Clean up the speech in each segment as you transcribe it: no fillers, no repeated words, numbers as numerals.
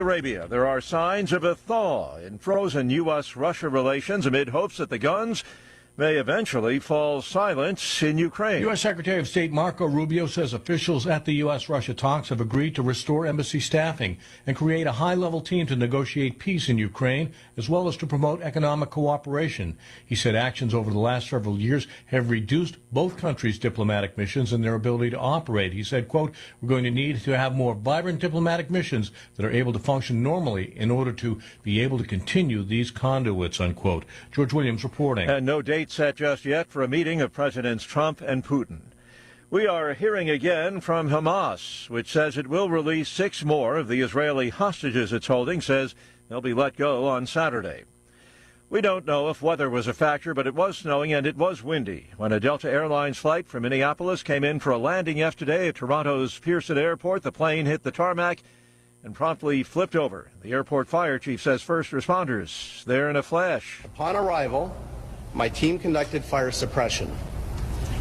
Arabia, there are signs of a thaw in frozen U.S.-Russia relations amid hopes that the guns may eventually fall silent in Ukraine. U.S. Secretary of State Marco Rubio says officials at the U.S.-Russia talks have agreed to restore embassy staffing and create a high-level team to negotiate peace in Ukraine, as well as to promote economic cooperation. He said actions over the last several years have reduced both countries' diplomatic missions and their ability to operate. He said, quote, "We're going to need to have more vibrant diplomatic missions that are able to function normally in order to be able to continue these conduits," unquote. George Williams reporting. And no date set just yet for a meeting of Presidents Trump and Putin. We are hearing again from Hamas, which says it will release 6 more of the Israeli hostages it's holding, says they'll be let go on Saturday. We don't know if weather was a factor, but it was snowing and it was windy when a Delta Airlines flight from Minneapolis came in for a landing yesterday at Toronto's Pearson Airport. The plane hit the tarmac and promptly flipped over. The airport fire chief says first responders there in a flash. Upon arrival, my team conducted fire suppression.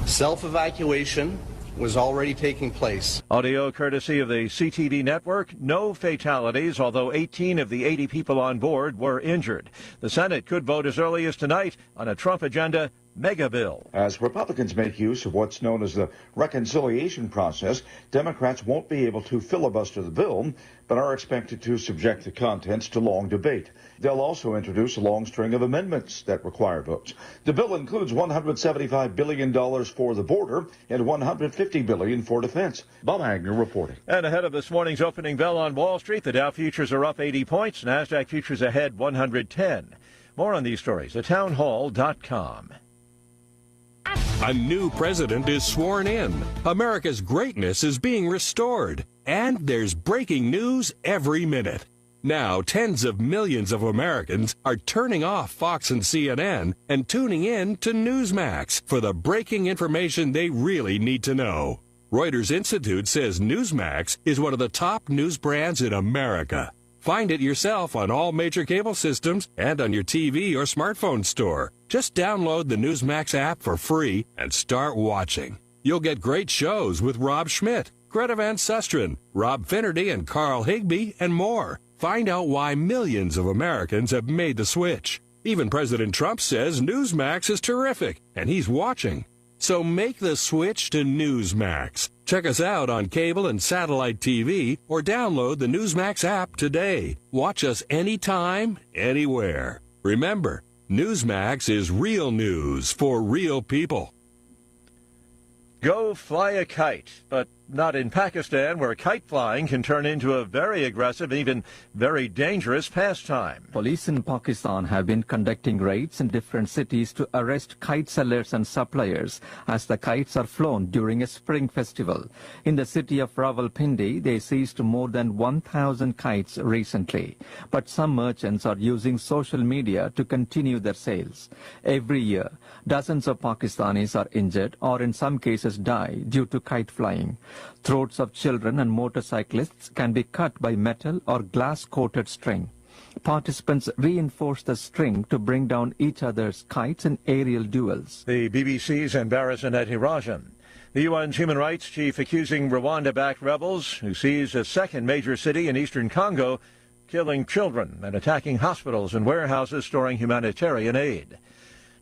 Self-evacuation was already taking place. Audio courtesy of the CTV network. No fatalities, although 18 of the 80 people on board were injured. The Senate could vote as early as tonight on a Trump agenda mega bill. As Republicans make use of what's known as the reconciliation process, Democrats won't be able to filibuster the bill, but are expected to subject the contents to long debate. They'll also introduce a long string of amendments that require votes. The bill includes $175 billion for the border and $150 billion for defense. Bob Agnew reporting. And ahead of this morning's opening bell on Wall Street, the Dow futures are up 80 points. NASDAQ futures ahead 110. More on these stories at townhall.com. A new president is sworn in. America's greatness is being restored. And there's breaking news every minute. Now, tens of millions of Americans are turning off Fox and CNN and tuning in to Newsmax for the breaking information they really need to know. Reuters Institute says Newsmax is one of the top news brands in America. Find it yourself on all major cable systems and on your TV or smartphone store. Just download the Newsmax app for free and start watching. You'll get great shows with Rob Schmidt, Greta Van Susteren, Rob Finnerty, and Carl Higbee, and more. Find out why millions of Americans have made the switch. Even President Trump says Newsmax is terrific, and he's watching. So make the switch to Newsmax. Check us out on cable and satellite TV or download the Newsmax app today. Watch us anytime, anywhere. Remember, Newsmax is real news for real people. Go fly a kite, but not in Pakistan, where kite flying can turn into a very aggressive, even very dangerous pastime. Police in Pakistan have been conducting raids in different cities to arrest kite sellers and suppliers as the kites are flown during a spring festival. In the city of Rawalpindi, they seized more than 1,000 kites recently. But some merchants are using social media to continue their sales. Every year, dozens of Pakistanis are injured or in some cases die due to kite flying. Throats of children and motorcyclists can be cut by metal or glass-coated string. Participants reinforce the string to bring down each other's kites in aerial duels. The BBC's Embarrassing Rajan. The UN's human rights chief accusing Rwanda-backed rebels who seized a second major city in eastern Congo, killing children and attacking hospitals and warehouses storing humanitarian aid.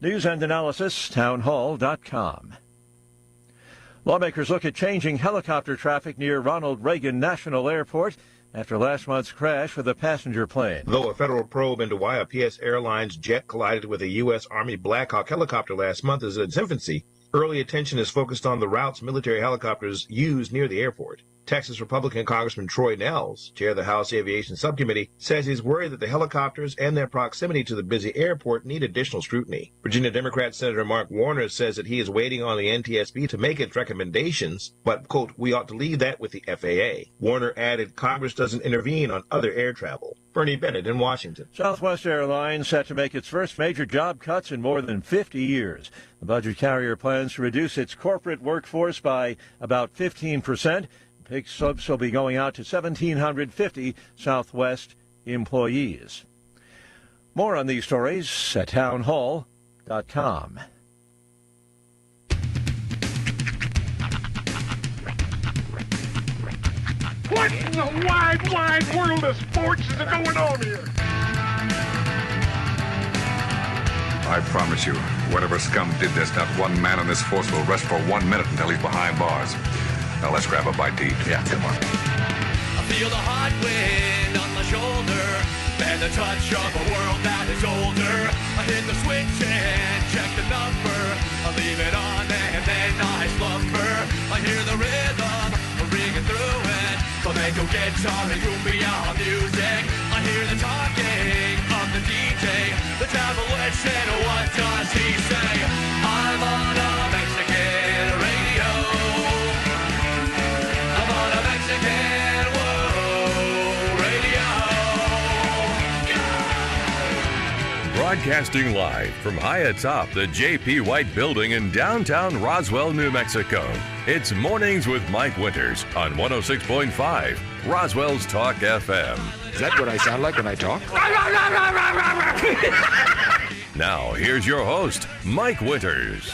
News and analysis, townhall.com. Lawmakers look at changing helicopter traffic near Ronald Reagan National Airport after last month's crash with a passenger plane. Though a federal probe into why a PS Airlines jet collided with a U.S. Army Black Hawk helicopter last month is in its infancy, early attention is focused on the routes military helicopters use near the airport. Texas Republican Congressman Troy Nehls, chair of the House Aviation Subcommittee, says he's worried that the helicopters and their proximity to the busy airport need additional scrutiny. Virginia Democrat Senator Mark Warner says that he is waiting on the NTSB to make its recommendations, but, quote, we ought to leave that with the FAA. Warner added Congress doesn't intervene on other air travel. Bernie Bennett in Washington. Southwest Airlines set to make its first major job cuts in more than 50 years. The budget carrier plans to reduce its corporate workforce by about 15%. Big subs will be going out to 1,750 Southwest employees. More on these stories at townhall.com. What in the wide, wide world of sports is going on here? I promise you, whatever scum did this, not one man in this force will rest for 1 minute until he's behind bars. Now let's grab a bite to eat. Yeah, come on. I feel the hot wind on my shoulder and the touch of a world that is older. I hit the switch and check the number. I leave it on and then I slumber. I hear the rhythm ringing through it. Flamenco guitar and cumbia music. I hear the talking of the DJ. The demolition, what does he say? I'm on a Mexican radio. I'm on a Mexican radio. Broadcasting live from high atop the J.P. White Building in downtown Roswell, New Mexico. It's Mornings with Mike Winters on 106.5 Roswell's Talk FM. Is that what I sound like when I talk? Now, here's your host, Mike Winters.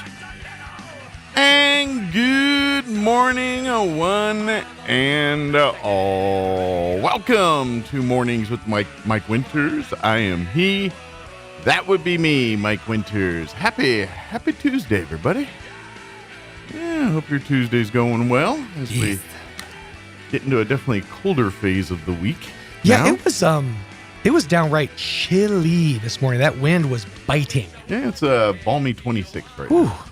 And good morning, one and all. Welcome to Mornings with Mike Winters. I am he. That would be me, Mike Winters. Happy Tuesday, everybody. Yeah, I hope your Tuesday's going well as we get into a definitely colder phase of the week. Yeah, it was downright chilly this morning. That wind was biting. Yeah, it's a balmy 26 right now.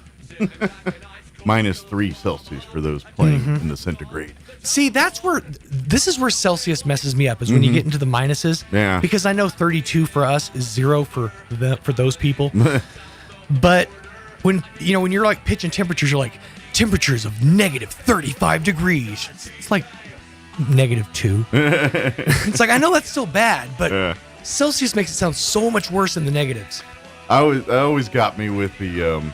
-3 Celsius for those playing in the centigrade. See, this is where Celsius messes me up, is when you get into the minuses. Yeah. Because I know 32 for us is 0 for those people. But when you're like pitching temperatures, you're like, temperatures of -35 degrees. It's like -2. It's like, I know that's still bad, but Celsius makes it sound so much worse than the negatives. I always got me with the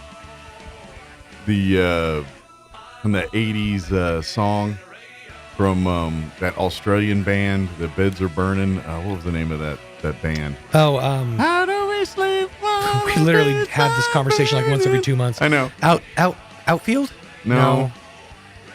from the 80s song from that Australian band, The Beds Are Burning. What was the name of that band? Oh, How do we sleep? We literally have this conversation like once every 2 months. I know. Outfield? No.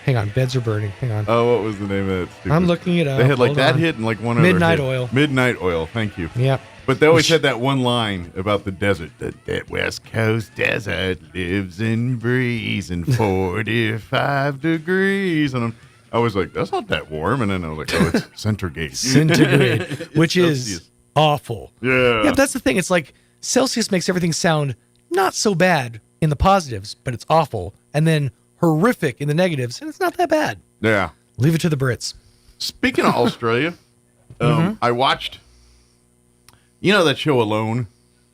Hang on, Beds Are Burning. Hang on. Oh, what was the name of that? Stupid? I'm looking it up. They had like Hold that on. hit and like one other Midnight hit. Oil. Midnight Oil. Thank you. Yep. But they always had that one line about the desert. That West Coast desert lives and breathes in 45 degrees. And I was like, that's not that warm. And then I was like, oh, it's centigrade. Centigrade, which is awful. Yeah. Yeah, but that's the thing. It's like Celsius makes everything sound not so bad in the positives, but it's awful. And then horrific in the negatives, and it's not that bad. Yeah. Leave it to the Brits. Speaking of Australia, I watched, that show Alone?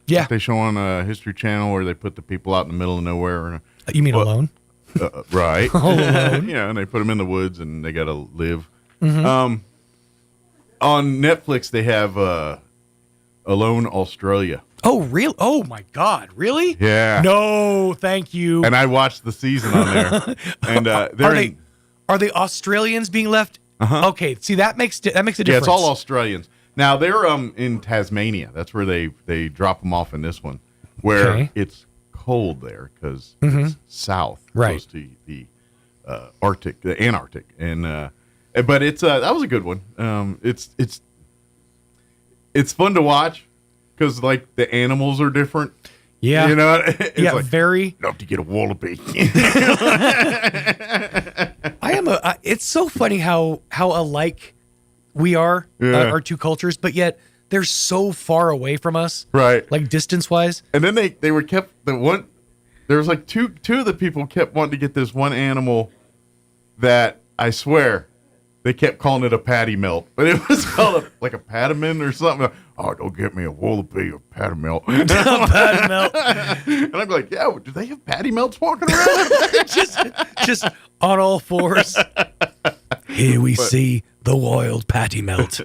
Yeah. That they show on History Channel where they put the people out in the middle of nowhere. You mean Alone? Right. All alone. Yeah, and they put them in the woods and they got to live. On Netflix, they have Alone Australia. Oh, real? Oh, my God. Really? Yeah. No, thank you. And I watched the season on there. And are they Australians being left? Okay, see, that makes a difference. Yeah, it's all Australians. Now, they're in Tasmania. That's where they drop them off in this one, where it's cold there because it's south, close to the Arctic, the Antarctic. And but it's that was a good one. It's fun to watch because like the animals are different. Yeah, it's like, very. Love to get a wallaby. It's so funny how alike we are, our two cultures, but yet they're so far away from us, right? Like distance wise. And then they were kept the one. There was like two of the people kept wanting to get this one animal that I swear they kept calling it a patty melt, but it was called like a patamon or something. Oh, don't get me a wallaby or patty melt. Patty melt. And I'm like, yeah, do they have patty melts walking around? just on all fours. Here we see the wild patty melt.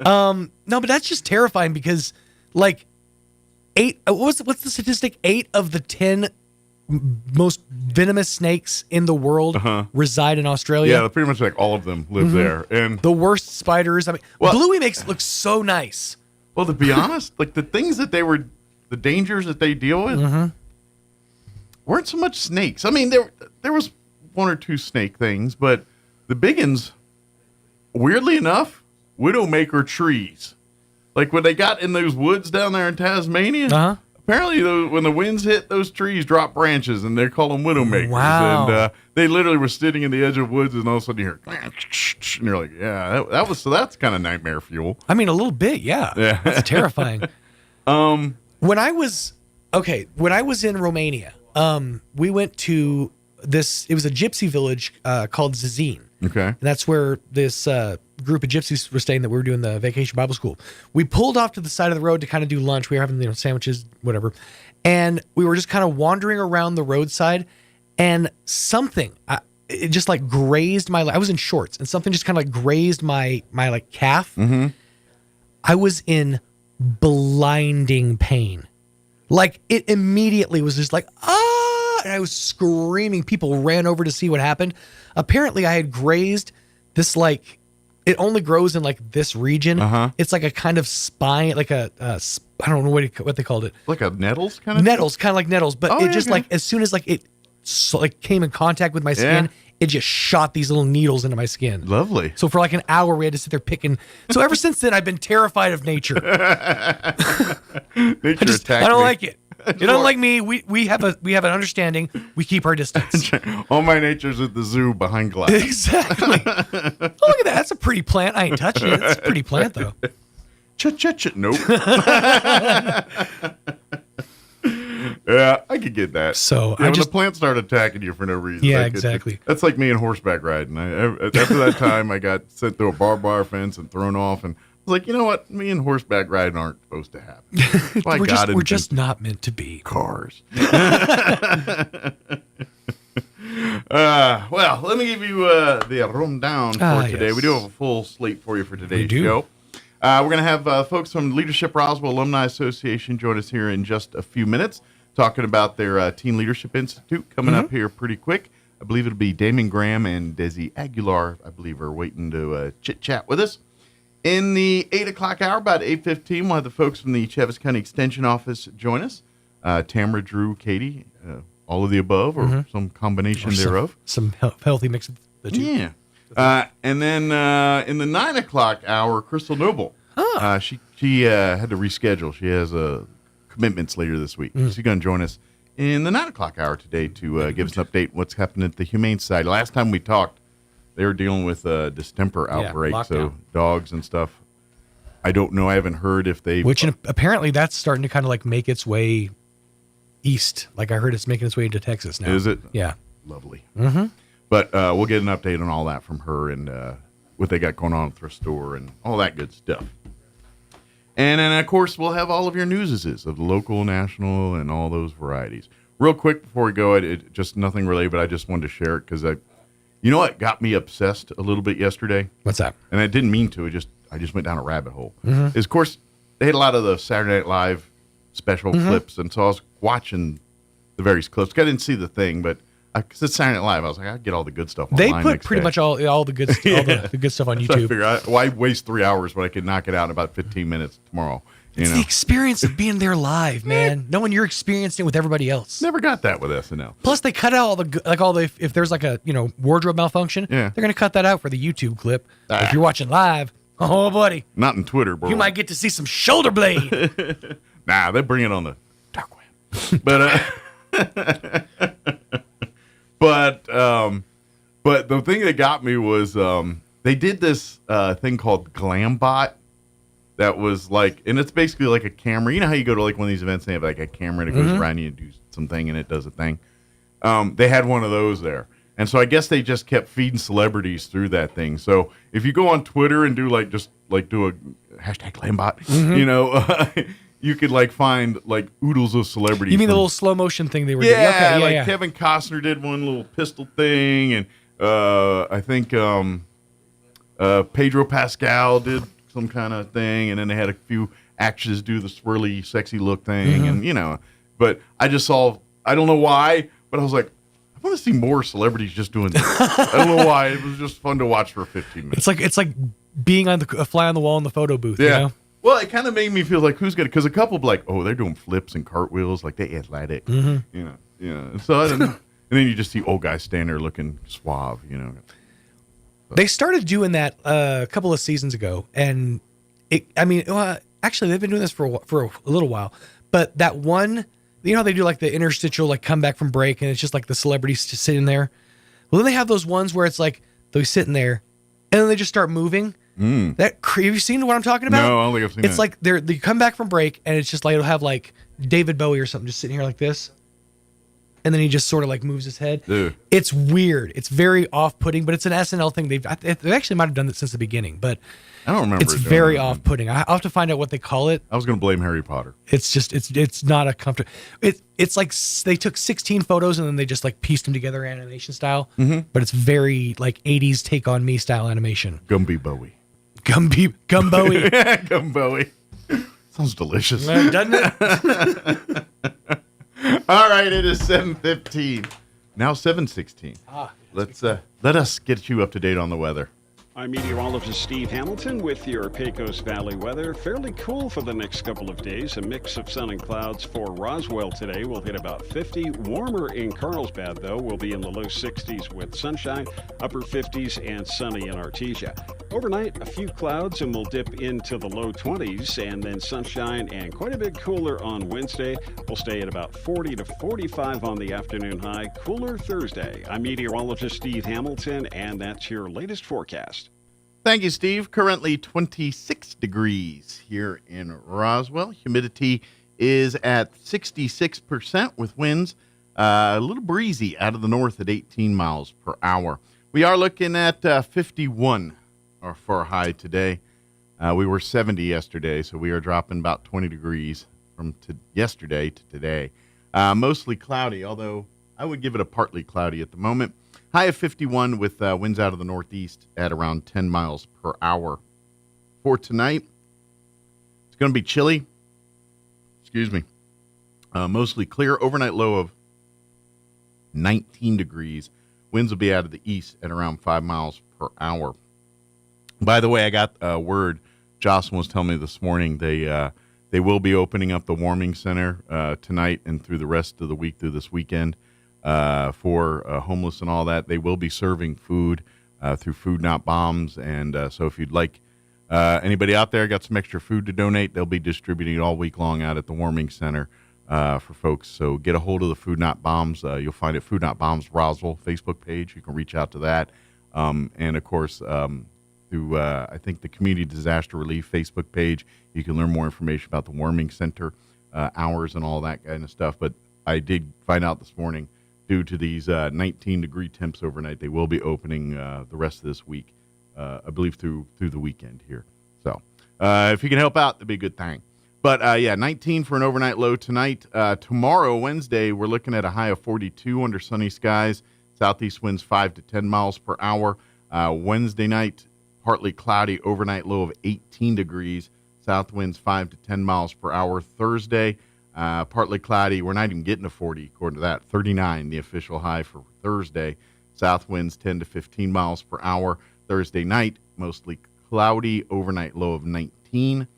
No, but that's just terrifying because, like, what's the statistic? 8 of the 10 most venomous snakes in the world reside in Australia. Yeah, pretty much like all of them live there. And the worst spiders. I mean, Bluey makes it look so nice. Well, to be honest, like the things that the dangers that they deal with weren't so much snakes. I mean, there was 1 or 2 snake things, but the big ones, weirdly enough, widowmaker trees. Like when they got in those woods down there in Tasmania, apparently when the winds hit, those trees drop branches, and they call them widowmakers. Wow. And they literally were sitting in the edge of woods, and all of a sudden you hear, and you're like, yeah, that's kind of nightmare fuel. I mean, a little bit, yeah. That's terrifying. When I was in Romania, we went to this. It was a gypsy village called Zizin. Okay. And that's where this group of gypsies were staying that we were doing the vacation Bible school. We pulled off to the side of the road to kind of do lunch. We were having sandwiches, whatever. And we were just kind of wandering around the roadside, and something, it just like grazed my, I was in shorts, and something just kind of like grazed my like calf. Mm-hmm. I was in blinding pain. Like it immediately was just like, and I was screaming. People ran over to see what happened. Apparently I had grazed this, like, it only grows in like this region. It's like a kind of spine, like I don't know what they called it. Like a nettles kind of? Nettles, kind of like nettles. But it just like, as soon as like it came in contact with my skin, it just shot these little needles into my skin. Lovely. So for like an hour, we had to sit there picking. So ever since then, I've been terrified of nature. Nature I don't like it. You don't like me. We have an understanding. We keep our distance. All my nature's at the zoo behind glass. Exactly. Oh, look at that. That's a pretty plant. I ain't touching it. It's a pretty plant, though. Nope. Yeah, I could get that. So when the plants start attacking you for no reason. Yeah, exactly. That's like me and horseback riding. After that time, I got sent through a barbed wire fence and thrown off, and I was like, you know what? Me and horseback riding aren't supposed to happen. We're just not meant to be. Cars. Well, let me give you the rundown for today. Yes. We do have a full slate for you for today's show. We're going to have folks from Leadership Roswell Alumni Association join us here in just a few minutes, talking about their Teen Leadership Institute coming up here pretty quick. I believe it'll be Damon Graham and Desi Aguilar, I believe, are waiting to chit-chat with us. In the 8 o'clock hour, about 8:15, we'll have the folks from the Chaves County Extension Office join us. Tamara, Drew, Katie, all of the above, or some combination thereof. Some healthy mix of the two. Yeah. And then in the 9 o'clock hour, Crystal Noble. She had to reschedule. She has commitments later this week. She's going to join us in the 9 o'clock hour today to give us an update what's happening at the Humane Society. Last time we talked, they were dealing with a distemper outbreak, so dogs and stuff. I don't know. I haven't heard if they... Which apparently that's starting to kind of like make its way east. Like I heard it's making its way into Texas now. Is it? Yeah. Lovely. Mm-hmm. But we'll get an update on all that from her and what they got going on at the thrift store and all that good stuff. And then, of course, we'll have all of your newses of the local, national, and all those varieties. Real quick before we go, it just nothing related, but I just wanted to share it because you know what got me obsessed a little bit yesterday? What's that? And I didn't mean to. I just went down a rabbit hole. Is, of course, they had a lot of the Saturday Night Live special clips, and so I was watching the various clips. I didn't see the thing, but because it's Saturday Night Live, I was like, I'll get all the good stuff online. They put pretty much all the good the good stuff on YouTube. So I figured, why waste 3 hours when I could knock it out in about 15 minutes tomorrow? It's the experience of being there live, man. Knowing you're experiencing it with everybody else. Never got that with SNL. Plus, they cut out all the if there's like a wardrobe malfunction, they're gonna cut that out for the YouTube clip. If you're watching live, oh buddy, not in Twitter, bro. You might get to see some shoulder blade. Nah, they bring it on the dark web. But the thing that got me was they did this thing called Glambot. That was like, and it's basically like a camera. You know how you go to like one of these events and they have like a camera and it goes around you and do something and it does a thing. They had one of those there. And so I guess they just kept feeding celebrities through that thing. So if you go on Twitter and do do a hashtag Glambot, you could like find like oodles of celebrities. You mean the little slow motion thing they were doing? Yeah, okay, yeah. Kevin Costner did one little pistol thing, and I think Pedro Pascal did some kind of thing, and then they had a few actors do the swirly, sexy look thing, and But I just saw, I don't know why, but I was like, I want to see more celebrities just doing this. I don't know why. It was just fun to watch for 15 minutes. It's like being on a fly on the wall in the photo booth. Yeah. You know? Well, it kind of made me feel like who's gonna, because a couple be like, oh, they're doing flips and cartwheels, like they athletic, And so I don't know. And then you just see old guys standing there looking suave, They started doing that a couple of seasons ago, and actually they've been doing this for a little while. But that one, you know how they do like the interstitial like come back from break, and it's just like the celebrities just sitting there. Well, then they have those ones where it's like they're sitting there, and then they just start moving. Have you seen what I'm talking about? No, I don't think I've seen it. It's like they come back from break, and it's just like it'll have like David Bowie or something just sitting here like this, and then he just sort of like moves his head. Ugh. It's weird. It's very off-putting, but it's an SNL thing. They actually might have done it since the beginning, but I don't remember. It's very off-putting. I'll have to find out what they call it. I was going to blame Harry Potter. It's just it's not a comfortable. It's like they took 16 photos and then they just like pieced them together animation style. Mm-hmm. But it's very like 80s Take on Me style animation. Gumby Bowie. Gumbowie. Gumbowie. Sounds delicious. Doesn't it? All right, it is 7:15. Now 7:16. Let us get you up to date on the weather. I'm meteorologist Steve Hamilton with your Pecos Valley weather. Fairly cool for the next couple of days. A mix of sun and clouds for Roswell today. We'll hit about 50. Warmer in Carlsbad, though. We'll be in the low 60s with sunshine, upper 50s, and sunny in Artesia. Overnight, a few clouds, and we'll dip into the low 20s, and then sunshine and quite a bit cooler on Wednesday. We'll stay at about 40 to 45 on the afternoon high. Cooler Thursday. I'm meteorologist Steve Hamilton, and that's your latest forecast. Thank you, Steve. Currently 26 degrees here in Roswell. Humidity is at 66% with winds a little breezy out of the north at 18 miles per hour. We are looking at 51 for a high today. We were 70 yesterday, so we are dropping about 20 degrees from yesterday to today. Mostly cloudy, although I would give it a partly cloudy at the moment. High of 51 with winds out of the northeast at around 10 miles per hour. For tonight, it's going to be chilly. Excuse me. Mostly clear. Overnight low of 19 degrees. Winds will be out of the east at around 5 miles per hour. By the way, I got word. Jocelyn was telling me this morning they will be opening up the warming center tonight and through the rest of the week, through this weekend. For homeless and all that. They will be serving food through Food Not Bombs, and so if you'd like anybody out there got some extra food to donate, they'll be distributing it all week long out at the warming center for folks. So get a hold of the Food Not Bombs. You'll find it Food Not Bombs Roswell Facebook page. You can reach out to that, and of course through I think the Community Disaster Relief Facebook page. You can learn more information about the warming center hours and all that kind of stuff. But I did find out this morning, due to these 19-degree temps overnight, they will be opening the rest of this week, I believe through the weekend here. So if you can help out, that'd be a good thing. But 19 for an overnight low tonight. Tomorrow, Wednesday, we're looking at a high of 42 under sunny skies. Southeast winds 5 to 10 miles per hour. Wednesday night, partly cloudy, overnight low of 18 degrees. South winds 5 to 10 miles per hour. Thursday, partly cloudy. We're not even getting to 40 according to that. 39, the official high for Thursday. South winds 10 to 15 miles per hour. Thursday night, mostly cloudy. Overnight low of 19.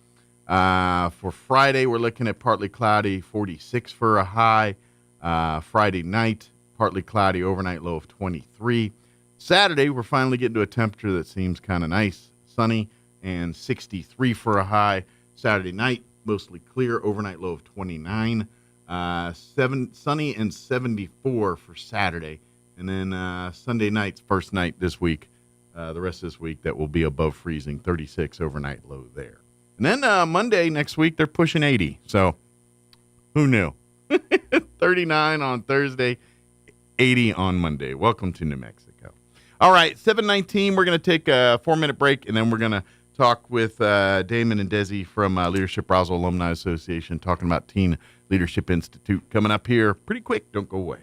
For Friday, we're looking at partly cloudy. 46 for a high. Friday night, partly cloudy. Overnight low of 23. Saturday, we're finally getting to a temperature that seems kind of nice. Sunny and 63 for a high. Saturday night, mostly clear, overnight low of 29, sunny and 74 for Saturday. And then Sunday night's first night this week, the rest of this week, that will be above freezing, 36 overnight low there. And then Monday next week, they're pushing 80. So who knew? 39 on Thursday, 80 on Monday. Welcome to New Mexico. All right, 7:19, we're going to take a 4-minute break, and then we're going to talk with Damon and Desi from Leadership Roswell Alumni Association, talking about Teen Leadership Institute coming up here pretty quick. Don't go away.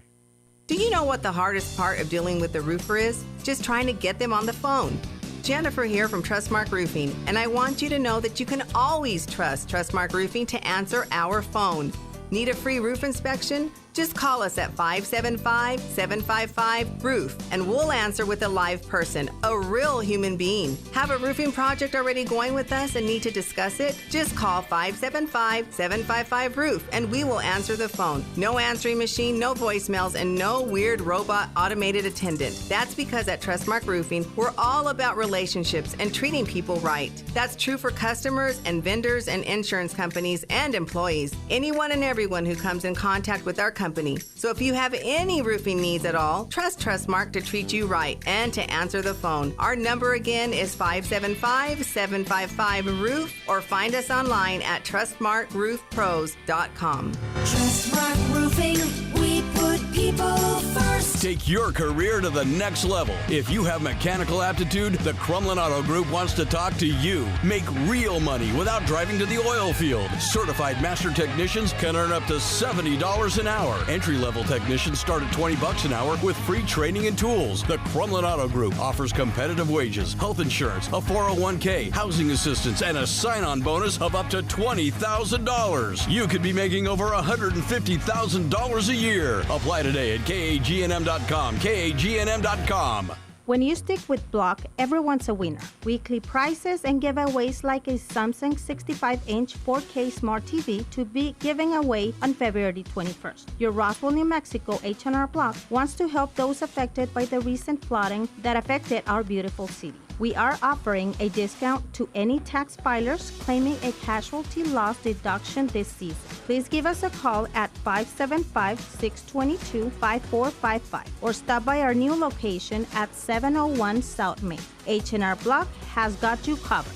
Do you know what the hardest part of dealing with the roofer is? Just trying to get them on the phone. Jennifer here from Trustmark Roofing, and I want you to know that you can always trust Trustmark Roofing to answer our phone. Need a free roof inspection? Just call us at 575-755-ROOF and we'll answer with a live person, a real human being. Have a roofing project already going with us and need to discuss it? Just call 575-755-ROOF and we will answer the phone. No answering machine, no voicemails, and no weird robot automated attendant. That's because at Trustmark Roofing, we're all about relationships and treating people right. That's true for customers and vendors and insurance companies and employees. Anyone and everyone who comes in contact with our company. So if you have any roofing needs at all, trust Trustmark to treat you right and to answer the phone. Our number again is 575-755-ROOF or find us online at trustmarkroofpros.com. Trustmark Roofing, we put people first. Take your career to the next level. If you have mechanical aptitude, the Crumlin Auto Group wants to talk to you. Make real money without driving to the oil field. Certified master technicians can earn up to $70 an hour. Entry-level technicians start at $20 an hour with free training and tools. The Crumlin Auto Group offers competitive wages, health insurance, a 401k, housing assistance, and a sign-on bonus of up to $20,000. You could be making over $150,000 a year. Apply today at KAGNM.com. KAGNM.com. When you stick with Block, everyone's a winner. Weekly prizes and giveaways like a Samsung 65-inch 4K Smart TV to be giving away on February 21st. Your Roswell, New Mexico H&R Block wants to help those affected by the recent flooding that affected our beautiful city. We are offering a discount to any tax filers claiming a casualty loss deduction this season. Please give us a call at 575-622-5455 or stop by our new location at 701 South Main. H&R Block has got you covered.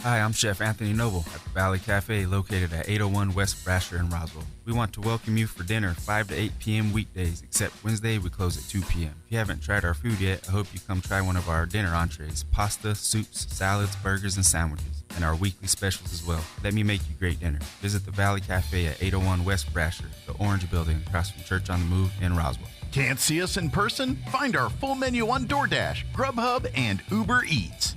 Hi, I'm Chef Anthony Noble at the Valley Cafe located at 801 West Brasher in Roswell. We want to welcome you for dinner 5 to 8 p.m. weekdays, except Wednesday we close at 2 p.m. If you haven't tried our food yet, I hope you come try one of our dinner entrees, pasta, soups, salads, burgers, and sandwiches, and our weekly specials as well. Let me make you great dinner. Visit the Valley Cafe at 801 West Brasher, the Orange Building across from Church on the Move in Roswell. Can't see us in person? Find our full menu on DoorDash, Grubhub, and Uber Eats.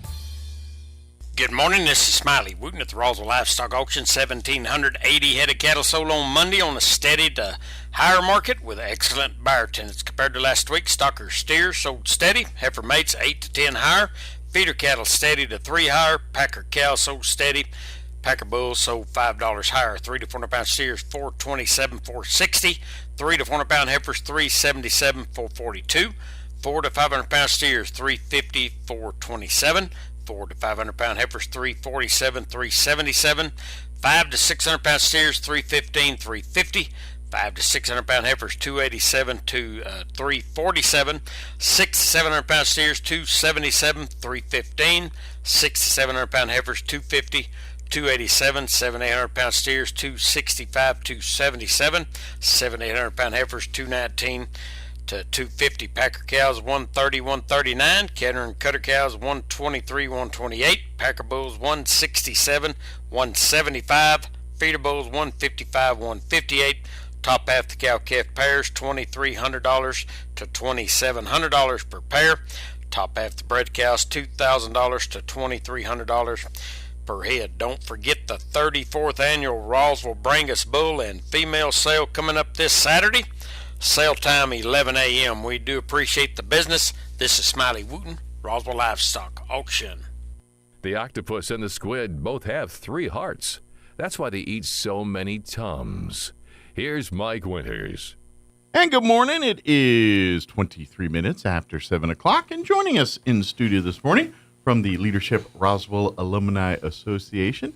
Good morning, this is Smiley Wooten at the Roswell Livestock Auction. 1,780 head of cattle sold on Monday on a steady to higher market with excellent buyer attendance. Compared to last week, stocker steers sold steady, heifer mates 8 to 10 higher, feeder cattle steady to 3 higher, packer cows sold steady, packer bulls sold $5 higher, 3 to 400 pound steers $427, $460, 3 to 400 pound heifers $377, $442, 4 to 500 pound steers $350, $427, 4 to 500 pound heifers $347, $377, 5 to 600 pound steers $315, $350, 5 to 600 pound heifers $287 to $347, 6 to 700 pound steers $277, $315, 6 to 700 pound heifers $250, $287, 7 to 800 pound steers $265, $277, 7 to 800 pound heifers $219 to $250, packer cows $130, $139, canner and cutter cows $123, $128, packer bulls $167, $175, feeder bulls $155, $158, top half the cow-calf pairs $2,300 to $2,700 per pair, top half the bred cows $2,000 to $2,300 per head. Don't forget the 34th annual Roswell Brangus Bull and Female Sale coming up this Saturday. Sale time 11 a.m. We do appreciate the business. This is Smiley Wooten, Roswell Livestock Auction. The octopus and the squid both have 3 hearts. That's why they eat so many Tums. Here's Mike Winters. And good morning. It is 23 minutes after 7 o'clock. And joining us in the studio this morning from the Leadership Roswell Alumni Association,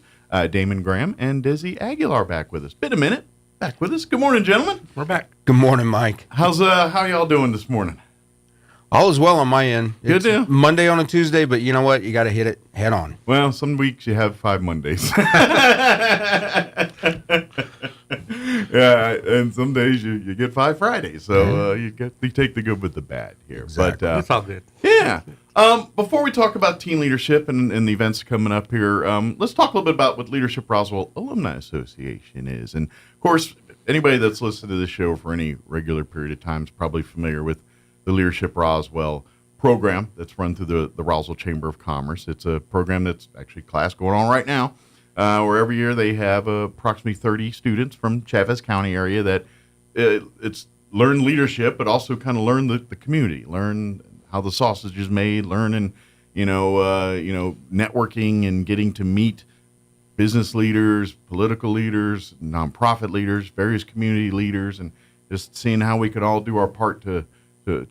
Damon Graham and Desi Aguilar back with us. Been a minute. Back with us. Good morning, gentlemen. We're back. Good morning, Mike. How y'all doing this morning? All is well on my end. Good deal. Monday on a Tuesday, but you know what? You got to hit it head on. Well, some weeks you have 5 Mondays. Yeah, and some days you get 5 Fridays. So you take the good with the bad here. Exactly. But it's all good. Yeah. Before we talk about teen leadership and the events coming up here, let's talk a little bit about what Leadership Roswell Alumni Association is. And, of course, anybody that's listened to this show for any regular period of time is probably familiar with the Leadership Roswell program that's run through the Roswell Chamber of Commerce. It's a program that's actually class going on right now, where every year they have approximately 30 students from Chavez County area that it's learn leadership, but also kind of learn the community, learn how the sausage is made, learning, networking and getting to meet business leaders, political leaders, nonprofit leaders, various community leaders, and just seeing how we could all do our part to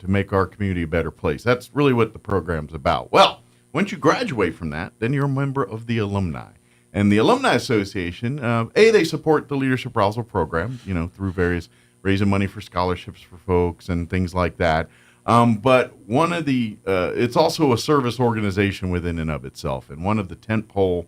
make our community a better place. That's really what the program's about. Well, once you graduate from that, then you're a member of the alumni. And the Alumni Association, they support the Leadership Roswell program, through various raising money for scholarships for folks and things like that. But one of the, it's also a service organization within and of itself. And one of the tentpole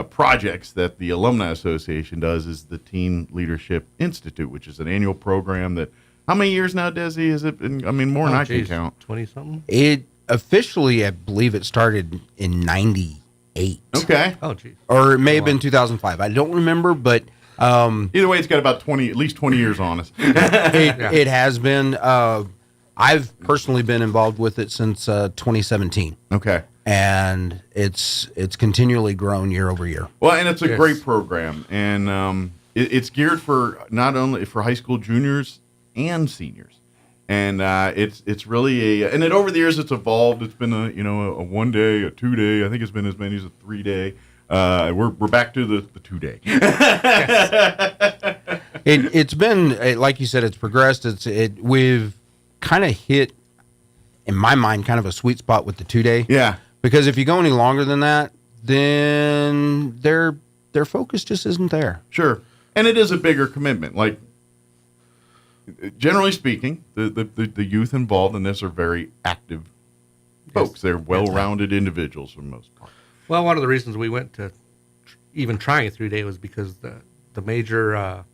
projects that the Alumni Association does is the Teen Leadership Institute, which is an annual program that, how many years now, Desi, has it been? I mean, more than I can count. 20-something? It officially, I believe it started in 98. Okay. Oh, geez. Or it may have been 2005. I don't remember, but... either way, it's got about at least 20 years on us. It has been. I've personally been involved with it since 2017. Okay. And it's continually grown year over year. Well, and it's a great program, and it's geared for not only for high school juniors and seniors, and it's really and over the years it's evolved. It's been a 1 day, a 2 day. I think it's been as many as a 3 day. We're back to the 2 day. It's been, like you said, it's progressed. We've kind of hit, in my mind, kind of a sweet spot with the 2 day. Yeah. Because if you go any longer than that, then their focus just isn't there. Sure. And it is a bigger commitment. Like, generally speaking, the youth involved in this are very active folks. They're well-rounded individuals for the most part. Well, one of the reasons we went to even trying a 3 day was because the major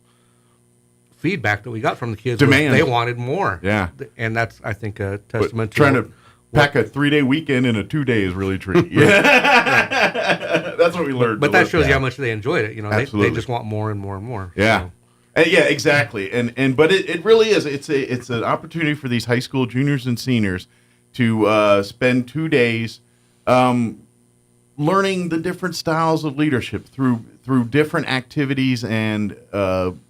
feedback that we got from the kids was they wanted more. Yeah. And that's, I think, a testament trying to pack a 3 day weekend in a 2 day is really tricky. That's what we learned. But that shows you how much they enjoyed it. Absolutely. They just want more and more and more. Yeah. So. Yeah, exactly. But it really is. It's an opportunity for these high school juniors and seniors to spend 2 days learning the different styles of leadership through different activities and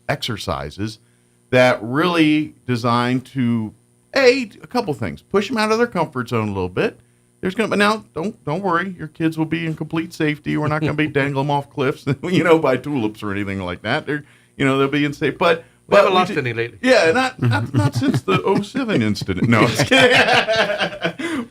exercises that really designed to a couple things, push them out of their comfort zone a little bit. Now don't worry, your kids will be in complete safety. We're not going to be dangling them off cliffs, by tulips or anything like that. They'll be in safe. But we haven't lost any lately. Yeah, not since the 2007 incident. No,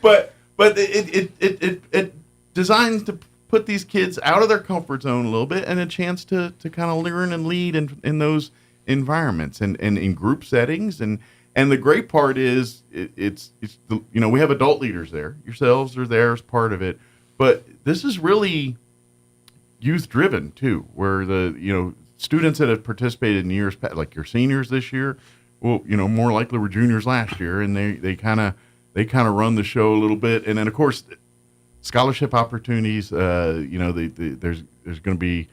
but it designed to put these kids out of their comfort zone a little bit and a chance to kind of learn and lead in those environments and in group settings. And the great part is we have adult leaders there. Yourselves are there as part of it. But this is really youth driven too, where the students that have participated in years past, like your seniors this year, well, more likely were juniors last year, and they kind of run the show a little bit. And then of course scholarship opportunities, there's going to be,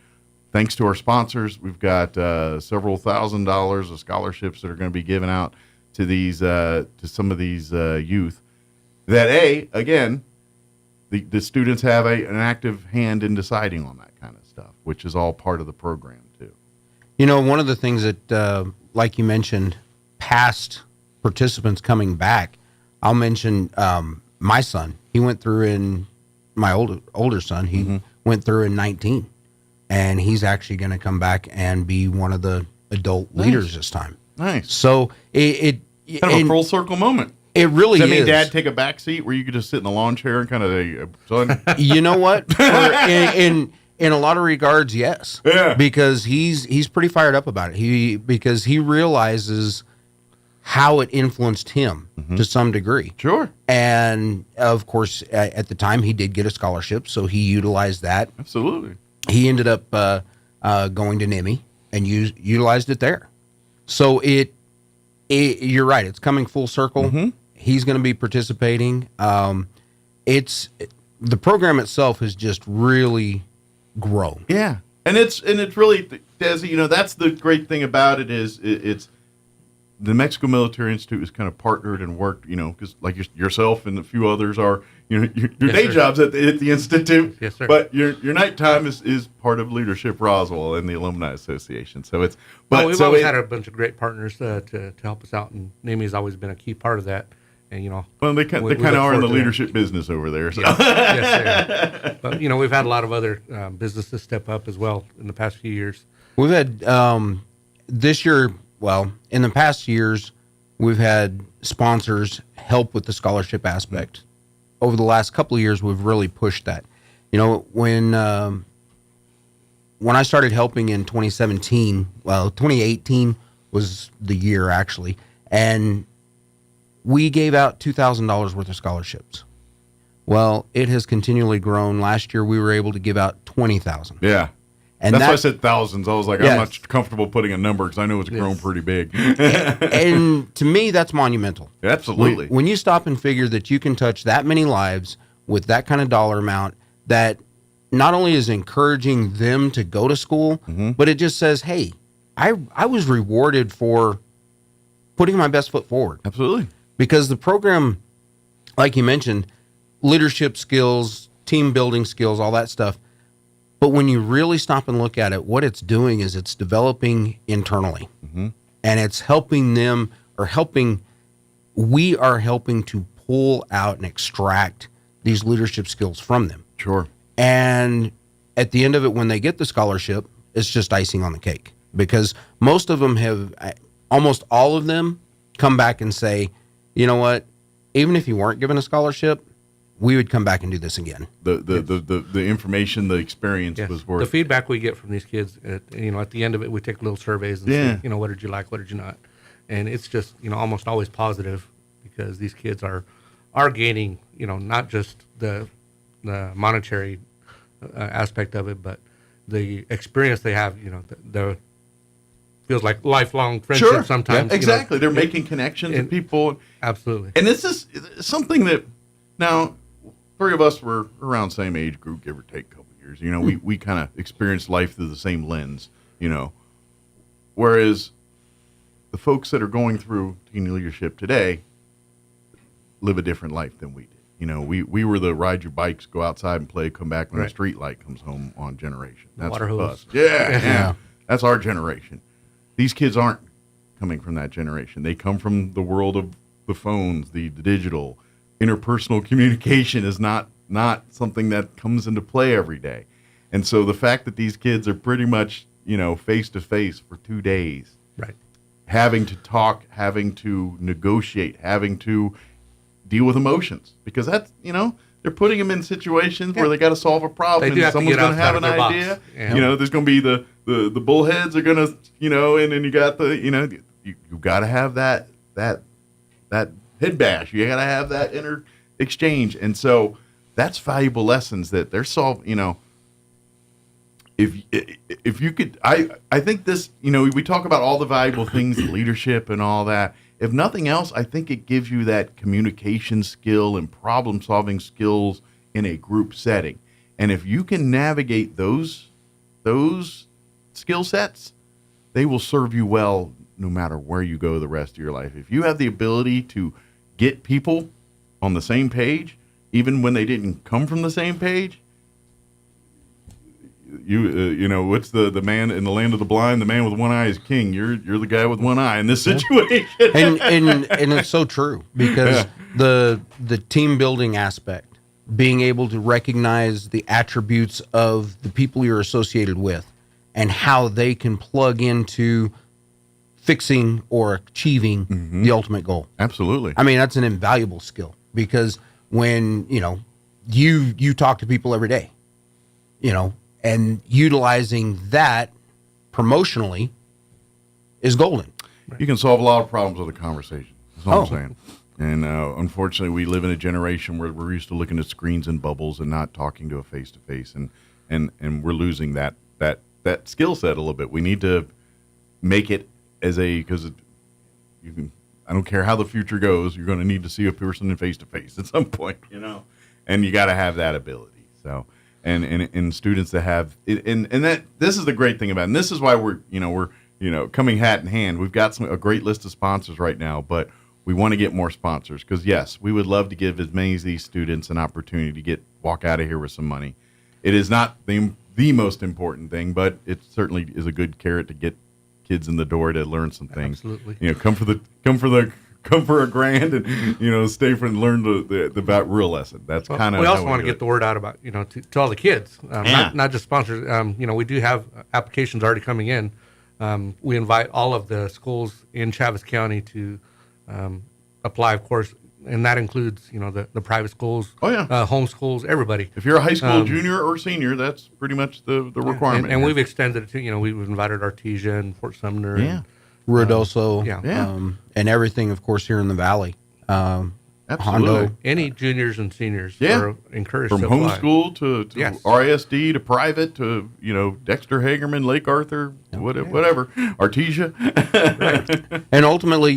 thanks to our sponsors, we've got several $1,000s of scholarships that are going to be given out to these to some of these youth that again the students have an active hand in deciding on that kind of stuff, which is all part of the program too. One of the things that like you mentioned, past participants coming back, I'll mention my son. He went through my older son, he went through in 19, and he's actually going to come back and be one of the adult leaders this time. Nice. So it kind of a full circle moment. It really Does that is. mean Dad take a back seat where you could just sit in the lawn chair and kind of son? You know what? In a lot of regards, yes. Yeah. Because he's pretty fired up about it. Because he realizes how it influenced him to some degree. Sure. And of course, at the time, he did get a scholarship, so he utilized that. Absolutely. He ended up going to NIMI and utilized it there. So you're right. It's coming full circle. He's going to be participating. The program itself has just really grown. Yeah, and it's really, Desi, that's the great thing about it is it's the Mexico Military Institute has kind of partnered and worked, because like yourself and a few others are, your Yes, day sir. job's at the institute. Yes, sir. But your nighttime is part of Leadership Roswell and the Alumni Association. So it's We've always had a bunch of great partners to help us out, and NAMI's always been a key part of that. And well, they kind of are in the leadership business over there. So. Yeah. Yes, they are. But we've had a lot of other businesses step up as well in the past few years. We've had this year. Well, in the past years, we've had sponsors help with the scholarship aspect. Over the last couple of years, we've really pushed that. When I started helping in 2017, 2018 was the year actually, and we gave out $2,000 worth of scholarships. Well, it has continually grown. Last year, we were able to give out 20,000. Yeah. And that's why I said thousands. I was like, Yes. I'm not comfortable putting a number because I know it's grown pretty big. and to me, that's monumental. Absolutely. When you stop and figure that you can touch that many lives with that kind of dollar amount, that not only is encouraging them to go to school, but it just says, hey, I was rewarded for putting my best foot forward. Absolutely. Because the program, like you mentioned, leadership skills, team building skills, all that stuff. But when you really stop and look at it, what it's doing is it's developing internally. And it's helping them, we are helping to pull out and extract these leadership skills from them. Sure. And at the end of it, when they get the scholarship, it's just icing on the cake. Because most of them almost all of them come back and say, you know what, even if you weren't given a scholarship, we would come back and do this again. The information, the experience was worth. The feedback we get from these kids, at the end of it, we take little surveys and say, what did you like, what did you not, and it's just almost always positive because these kids are gaining not just the monetary aspect of it, but the experience they have. The feels like lifelong friendship sometimes. Yeah, exactly, they're making connections with people. Absolutely, and this is something that now. Three of us were around the same age group, give or take a couple of years. We kind of experienced life through the same lens, Whereas the folks that are going through teen leadership today live a different life than we did. We were the ride your bikes, go outside and play, come back when the street light comes home on generation. That's water hose. us. Yeah. That's our generation. These kids aren't coming from that generation. They come from the world of the phones, the digital. Interpersonal communication is not something that comes into play every day. And so the fact that these kids are pretty much, face to face for 2 days, right, having to talk, having to negotiate, having to deal with emotions, because that's, they're putting them in situations where they got to solve a problem and someone's going to have an idea. There's going to be the bullheads are going to, and then you got you got to have that head bash. You got to have that inner exchange. And so that's valuable lessons that they're solving, if you could, I think this, we talk about all the valuable things, leadership and all that. If nothing else, I think it gives you that communication skill and problem solving skills in a group setting. And if you can navigate those skill sets, they will serve you well no matter where you go the rest of your life. If you have the ability to get people on the same page, even when they didn't come from the same page, what's the man in the land of the blind? The man with one eye is king. You're the guy with one eye in this situation. and it's so true because the team building aspect, being able to recognize the attributes of the people you're associated with and how they can plug into fixing or achieving the ultimate goal. Absolutely. I mean, that's an invaluable skill because when, you talk to people every day, and utilizing that promotionally is golden. You can solve a lot of problems with a conversation. That's all I'm saying. And unfortunately, we live in a generation where we're used to looking at screens and bubbles and not talking to a face-to-face. And we're losing that skill set a little bit. We need to make it because I don't care how the future goes, you're going to need to see a person in face-to-face at some point, and you got to have that ability. So, and students that have, and that this is the great thing about it. And this is why we're coming hat in hand. We've got a great list of sponsors right now, but we want to get more sponsors because, yes, we would love to give as many of these students an opportunity to walk out of here with some money. It is not the most important thing, but it certainly is a good carrot to get kids in the door to learn some things. Absolutely. You know, come for a grand and, stay for and learn the about real lesson. That's kind of. We also want to get the word out about, to all the kids, not just sponsors. We do have applications already coming in. We invite all of the schools in Chaves County to apply, of course, and that includes, the private schools, home schools, everybody. If you're a high school junior or senior, that's pretty much the requirement. And we've extended it to, we've invited Artesia and Fort Sumner. And, Ruidoso, and everything, of course, here in the Valley. Hondo. Any juniors and seniors are encouraged from to apply. homeschool to RISD to private to Dexter, Hagerman, Lake Arthur, whatever, Artesia, and ultimately,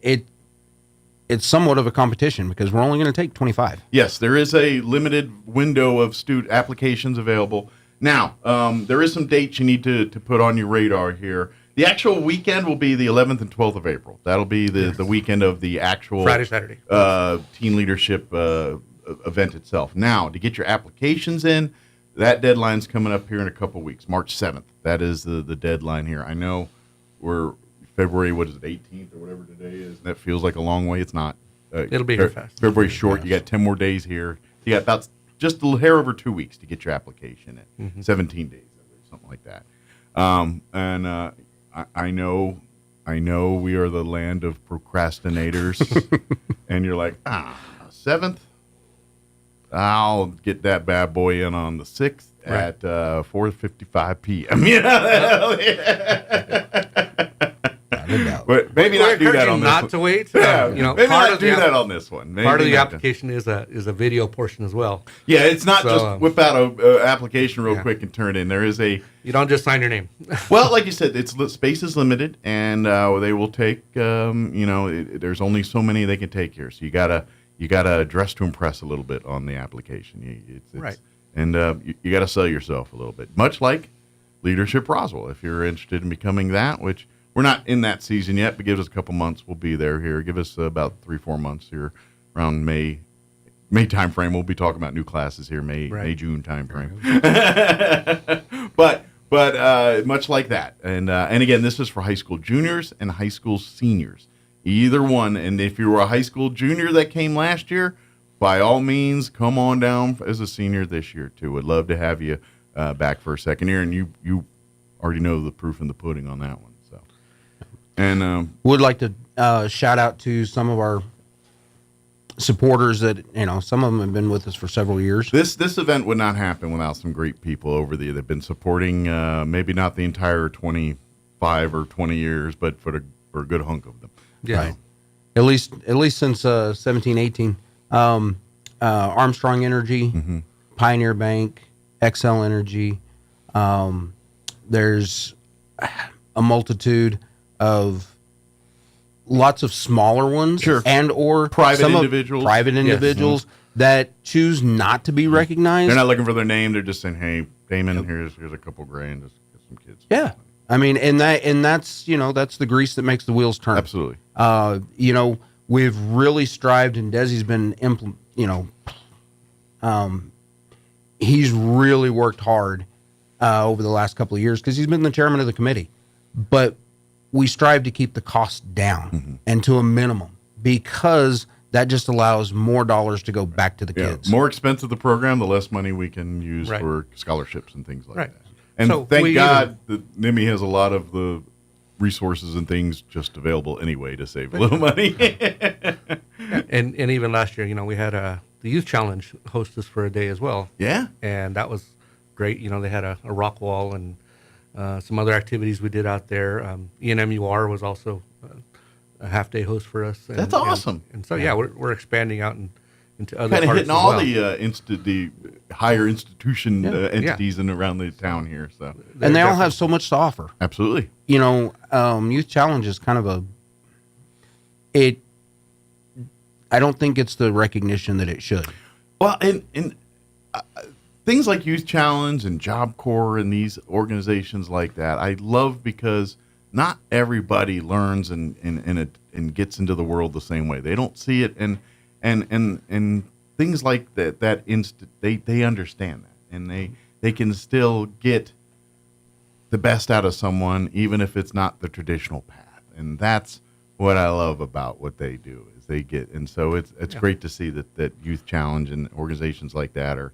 it's somewhat of a competition because we're only going to take 25. Yes, there is a limited window of student applications available. Now, there is some dates you need to put on your radar here. The actual weekend will be the 11th and 12th of April. That'll be the weekend of the actual Friday, Saturday teen leadership event itself. Now, to get your applications in, that deadline's coming up here in a couple weeks, March 7th. That is the deadline here. I know we're February, 18th or whatever today is. That feels like a long way. It's not. It'll be here fast. February's short. You got 10 more days here. You got about just a little hair over 2 weeks to get your application in. 17 days, something like that. I know we are the land of procrastinators, and you're like, 7th? I'll get that bad boy in on the 6th at 4:55 p.m. But maybe not do that on this one. Not to wait. Maybe not do that on this one. Part of the application is a video portion as well. Yeah, it's not just whip out a application real quick and turn it in. There is a. You don't just sign your name. Well, like you said, space is limited, and they will take. There's only so many they can take here, so you gotta dress to impress a little bit on the application. Right. And you gotta sell yourself a little bit, much like Leadership Roswell. If you're interested in becoming that, which we're not in that season yet, but give us a couple months. We'll be there here. Give us about 3-4 months here around May time frame. We'll be talking about new classes here, May June time frame. but much like that. And again, this is for high school juniors and high school seniors. Either one. And if you were a high school junior that came last year, by all means, come on down as a senior this year too. Would love to have you back for a second year. And you already know the proof in the pudding on that one. And would like to shout out to some of our supporters that some of them have been with us for several years. This event would not happen without some great people over there. They've been supporting maybe not the entire 25 or 20 years, but for a good hunk of them. Yeah, right. At least since 17-18. Armstrong Energy, Pioneer Bank, XL Energy. There's a multitude of lots of smaller ones, and or private individuals that choose not to be recognized. They're not looking for their name. They're just saying, "Hey, Damon, here's a couple grand, just get some kids." Yeah, I mean, and that's that's the grease that makes the wheels turn. Absolutely. We've really strived, and Desi's been he's really worked hard over the last couple of years because he's been the chairman of the committee, but we strive to keep the cost down and to a minimum because that just allows more dollars to go back to the kids. More expensive the program, the less money we can use for scholarships and things like that. And so thank God that NIMI has a lot of the resources and things just available anyway to save a little money. and even last year, we had the Youth Challenge host us for a day as well. Yeah. And that was great. They had a rock wall and some other activities we did out there. ENMUR was also a half-day host for us. And, that's awesome. And so, we're expanding out into other kind of parts hitting all the higher institution entities in around the town here. So, and they all have so much to offer. Absolutely. Youth Challenge is kind of I don't think it's the recognition that it should. Well, and things like Youth Challenge and Job Corps and these organizations like that, I love because not everybody learns in and gets into the world the same way. They don't see it, and things like that they understand that, and they can still get the best out of someone, even if it's not the traditional path. And that's what I love about what they do, is they get, and so it's great to see that Youth Challenge and organizations like that are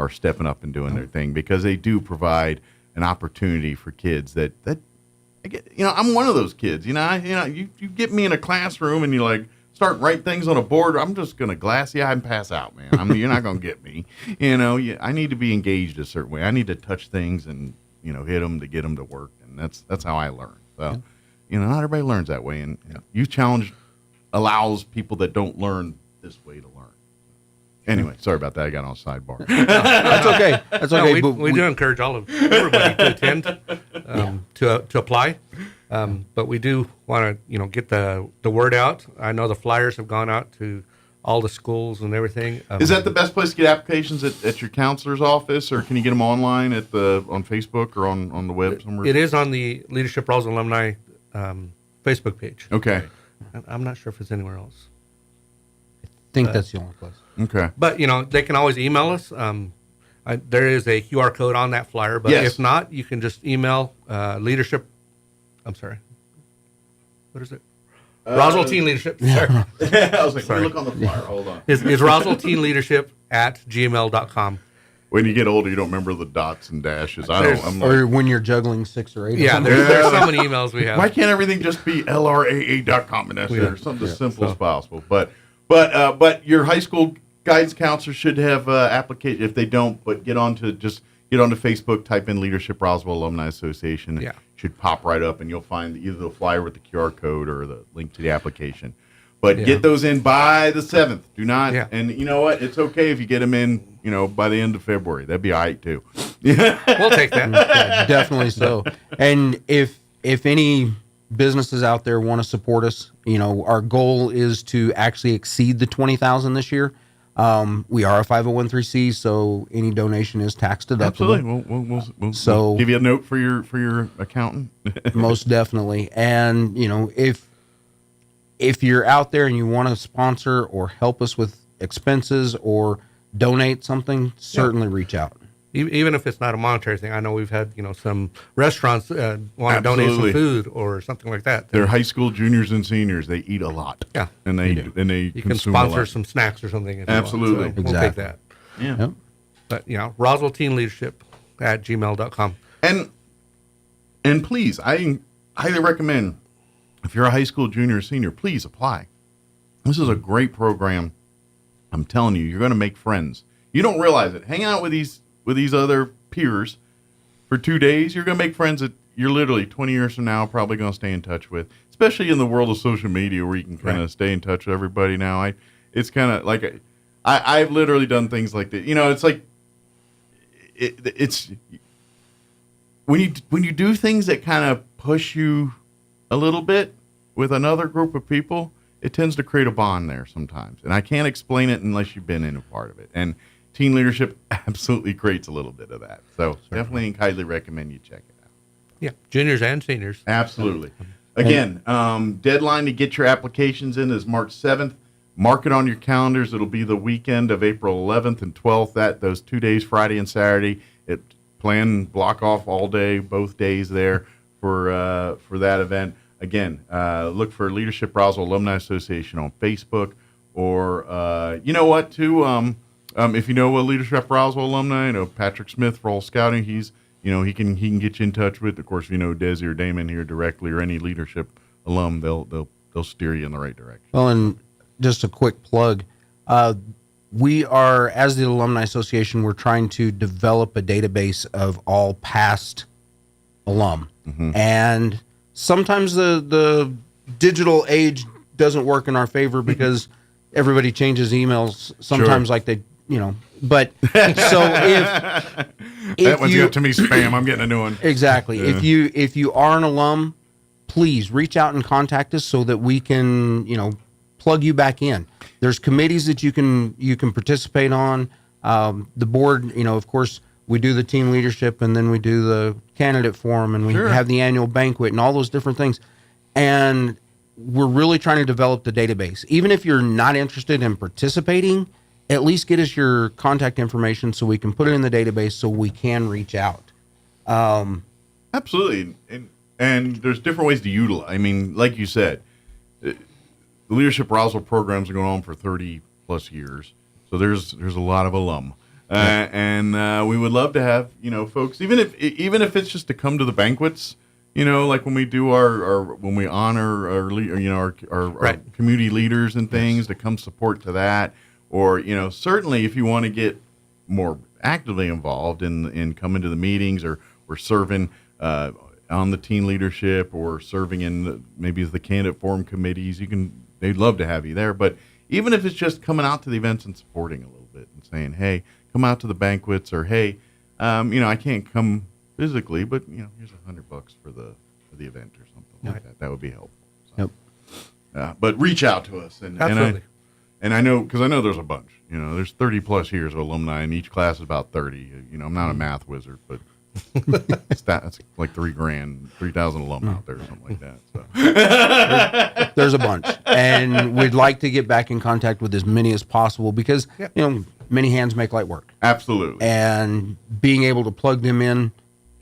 stepping up and doing their thing, because they do provide an opportunity for kids that I get. I'm one of those kids. You get me in a classroom and you like start write things on a board. I'm just gonna glassy eye and pass out, man. You're not gonna get me. I need to be engaged a certain way. I need to touch things and hit them to get them to work, and that's how I learn. So, not everybody learns that way, and Youth Challenge allows people that don't learn this way to learn. Anyway, sorry about that. I got on a sidebar. That's okay. That's okay. No, we do encourage everybody to attend, to apply. But we do want to, get the word out. I know the flyers have gone out to all the schools and everything. Is that the best place to get applications, at your counselor's office, or can you get them online on Facebook or on the web somewhere? It is on the Leadership Roswell Alumni Facebook page. Okay. I'm not sure if it's anywhere else. I think that's the only place. Okay. But, they can always email us. There is a QR code on that flyer, but if not, you can just email leadership. I'm sorry. What is it? Roswell Teen Leadership. Sorry. I was like, let me look on the flyer. Hold on. It's Roswell Teen Leadership @gmail.com. When you get older, you don't remember the dots and dashes. Or when you're juggling 6 or 8. Yeah, there's so many emails we have. Why can't everything just be LRAA.com and that's it, or something as simple as possible? But your high school guidance counselor should have application. If they don't, but get onto Facebook, type in Leadership Roswell Alumni Association. Yeah. Should pop right up, and you'll find either the flyer with the QR code or the link to the application. But get those in by the 7th. Do not, and you know what? It's okay if you get them in, by the end of February. That'd be all right too. We'll take that. Yeah, definitely so. And if any businesses out there want to support us, our goal is to actually exceed the 20,000 this year. We are a 501(c), so any donation is tax deductible. Absolutely. We'll give you a note for your accountant. Most definitely. And if you're out there and you want to sponsor or help us with expenses or donate something, certainly reach out. Even if it's not a monetary thing, I know we've had some restaurants want to donate some food or something like that. They're high school juniors and seniors. They eat a lot. Yeah, and they you can sponsor some snacks or something. If Absolutely, you want. So we'll take that. Yeah, but Roswell Teen Leadership @gmail.com. And please, I highly recommend, if you're a high school junior or senior, please apply. This is a great program. I'm telling you, you're going to make friends. You don't realize it. Hang out with these other peers for 2 days, you're going to make friends that you're literally 20 years from now probably going to stay in touch with, especially in the world of social media where you can kind of stay in touch with everybody now. It's kind of like I've literally done things like that. It's like it's when you do things that kind of push you a little bit with another group of people, it tends to create a bond there sometimes. And I can't explain it unless you've been in a part of it. And teen leadership absolutely creates a little bit of that. So definitely highly recommend you check it out. Yeah, juniors and seniors. Absolutely. Again, deadline to get your applications in is March 7th. Mark it on your calendars. It'll be the weekend of April 11th and 12th. Those 2 days, Friday and Saturday. Block off all day, both days there for that event. Again, look for Leadership Roswell Alumni Association on Facebook, or you know what, too. If you know a Leadership Roswell alumni, Patrick Smith for all scouting. He's he can get you in touch with. Of course, if you know Desi or Damon here directly, or any leadership alum, they'll steer you in the right direction. Well, and just a quick plug. We are, as the Alumni Association, we're trying to develop a database of all past alum. Mm-hmm. And sometimes the digital age doesn't work in our favor because everybody changes emails sometimes like they, but so if that one's got to me spam, I'm getting a new one. Exactly. Yeah. If you are an alum, please reach out and contact us so that we can, plug you back in. There's committees that you can participate on. The board, of course, we do the team leadership, and then we do the candidate forum, and we have the annual banquet and all those different things. And we're really trying to develop the database. Even if you're not interested in participating, at least get us your contact information so we can put it in the database so we can reach out. Absolutely. And there's different ways to utilize. I mean, like you said, the Leadership Roswell programs are going on for 30 plus years. So there's a lot of alum. And we would love to have, folks, even if it's just to come to the banquets, like when we do when we honor our community leaders and things, to come support to that. Or, certainly if you want to get more actively involved in coming to the meetings or serving on the teen leadership or serving in maybe the candidate forum committees, they'd love to have you there. But even if it's just coming out to the events and supporting a little bit and saying, hey, come out to the banquets, or hey, I can't come physically, but here's $100 for the event or something like that. That would be helpful. So, but reach out to us, and I know, because I know there's a bunch. There's 30 plus years of alumni, and each class is about 30. I'm not a math wizard, but that's like $3,000 alum out there or something like that. So. There's a bunch, and we'd like to get back in contact with as many as possible because many hands make light work. Absolutely. And being able to plug them in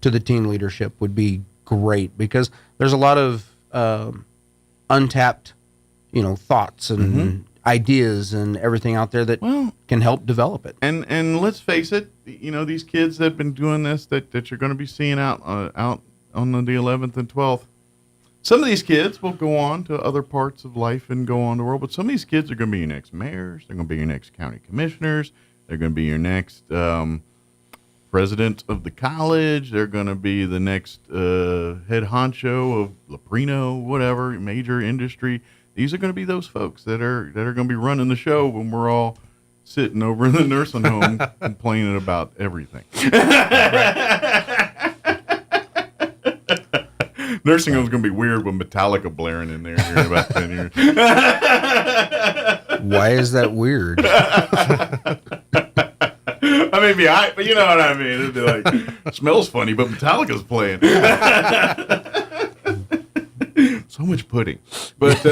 to the teen leadership would be great because there's a lot of untapped, thoughts and ideas and everything out there that can help develop it. And let's face it, these kids that have been doing this that you're going to be seeing out on the 11th and 12th. Some of these kids will go on to other parts of life and go on the world, but some of these kids are going to be your next mayors. They're going to be your next county commissioners. They're going to be your next president of the college. They're going to be the next head honcho of Leprino, whatever, major industry. These are going to be those folks that are going to be running the show when we're all sitting over in the nursing home complaining about everything. Nursing home's going to be weird with Metallica blaring in there here in about 10 years. Why is that weird? I mean, but you know what I mean. It'd be like, smells funny, but Metallica's playing. So much pudding. But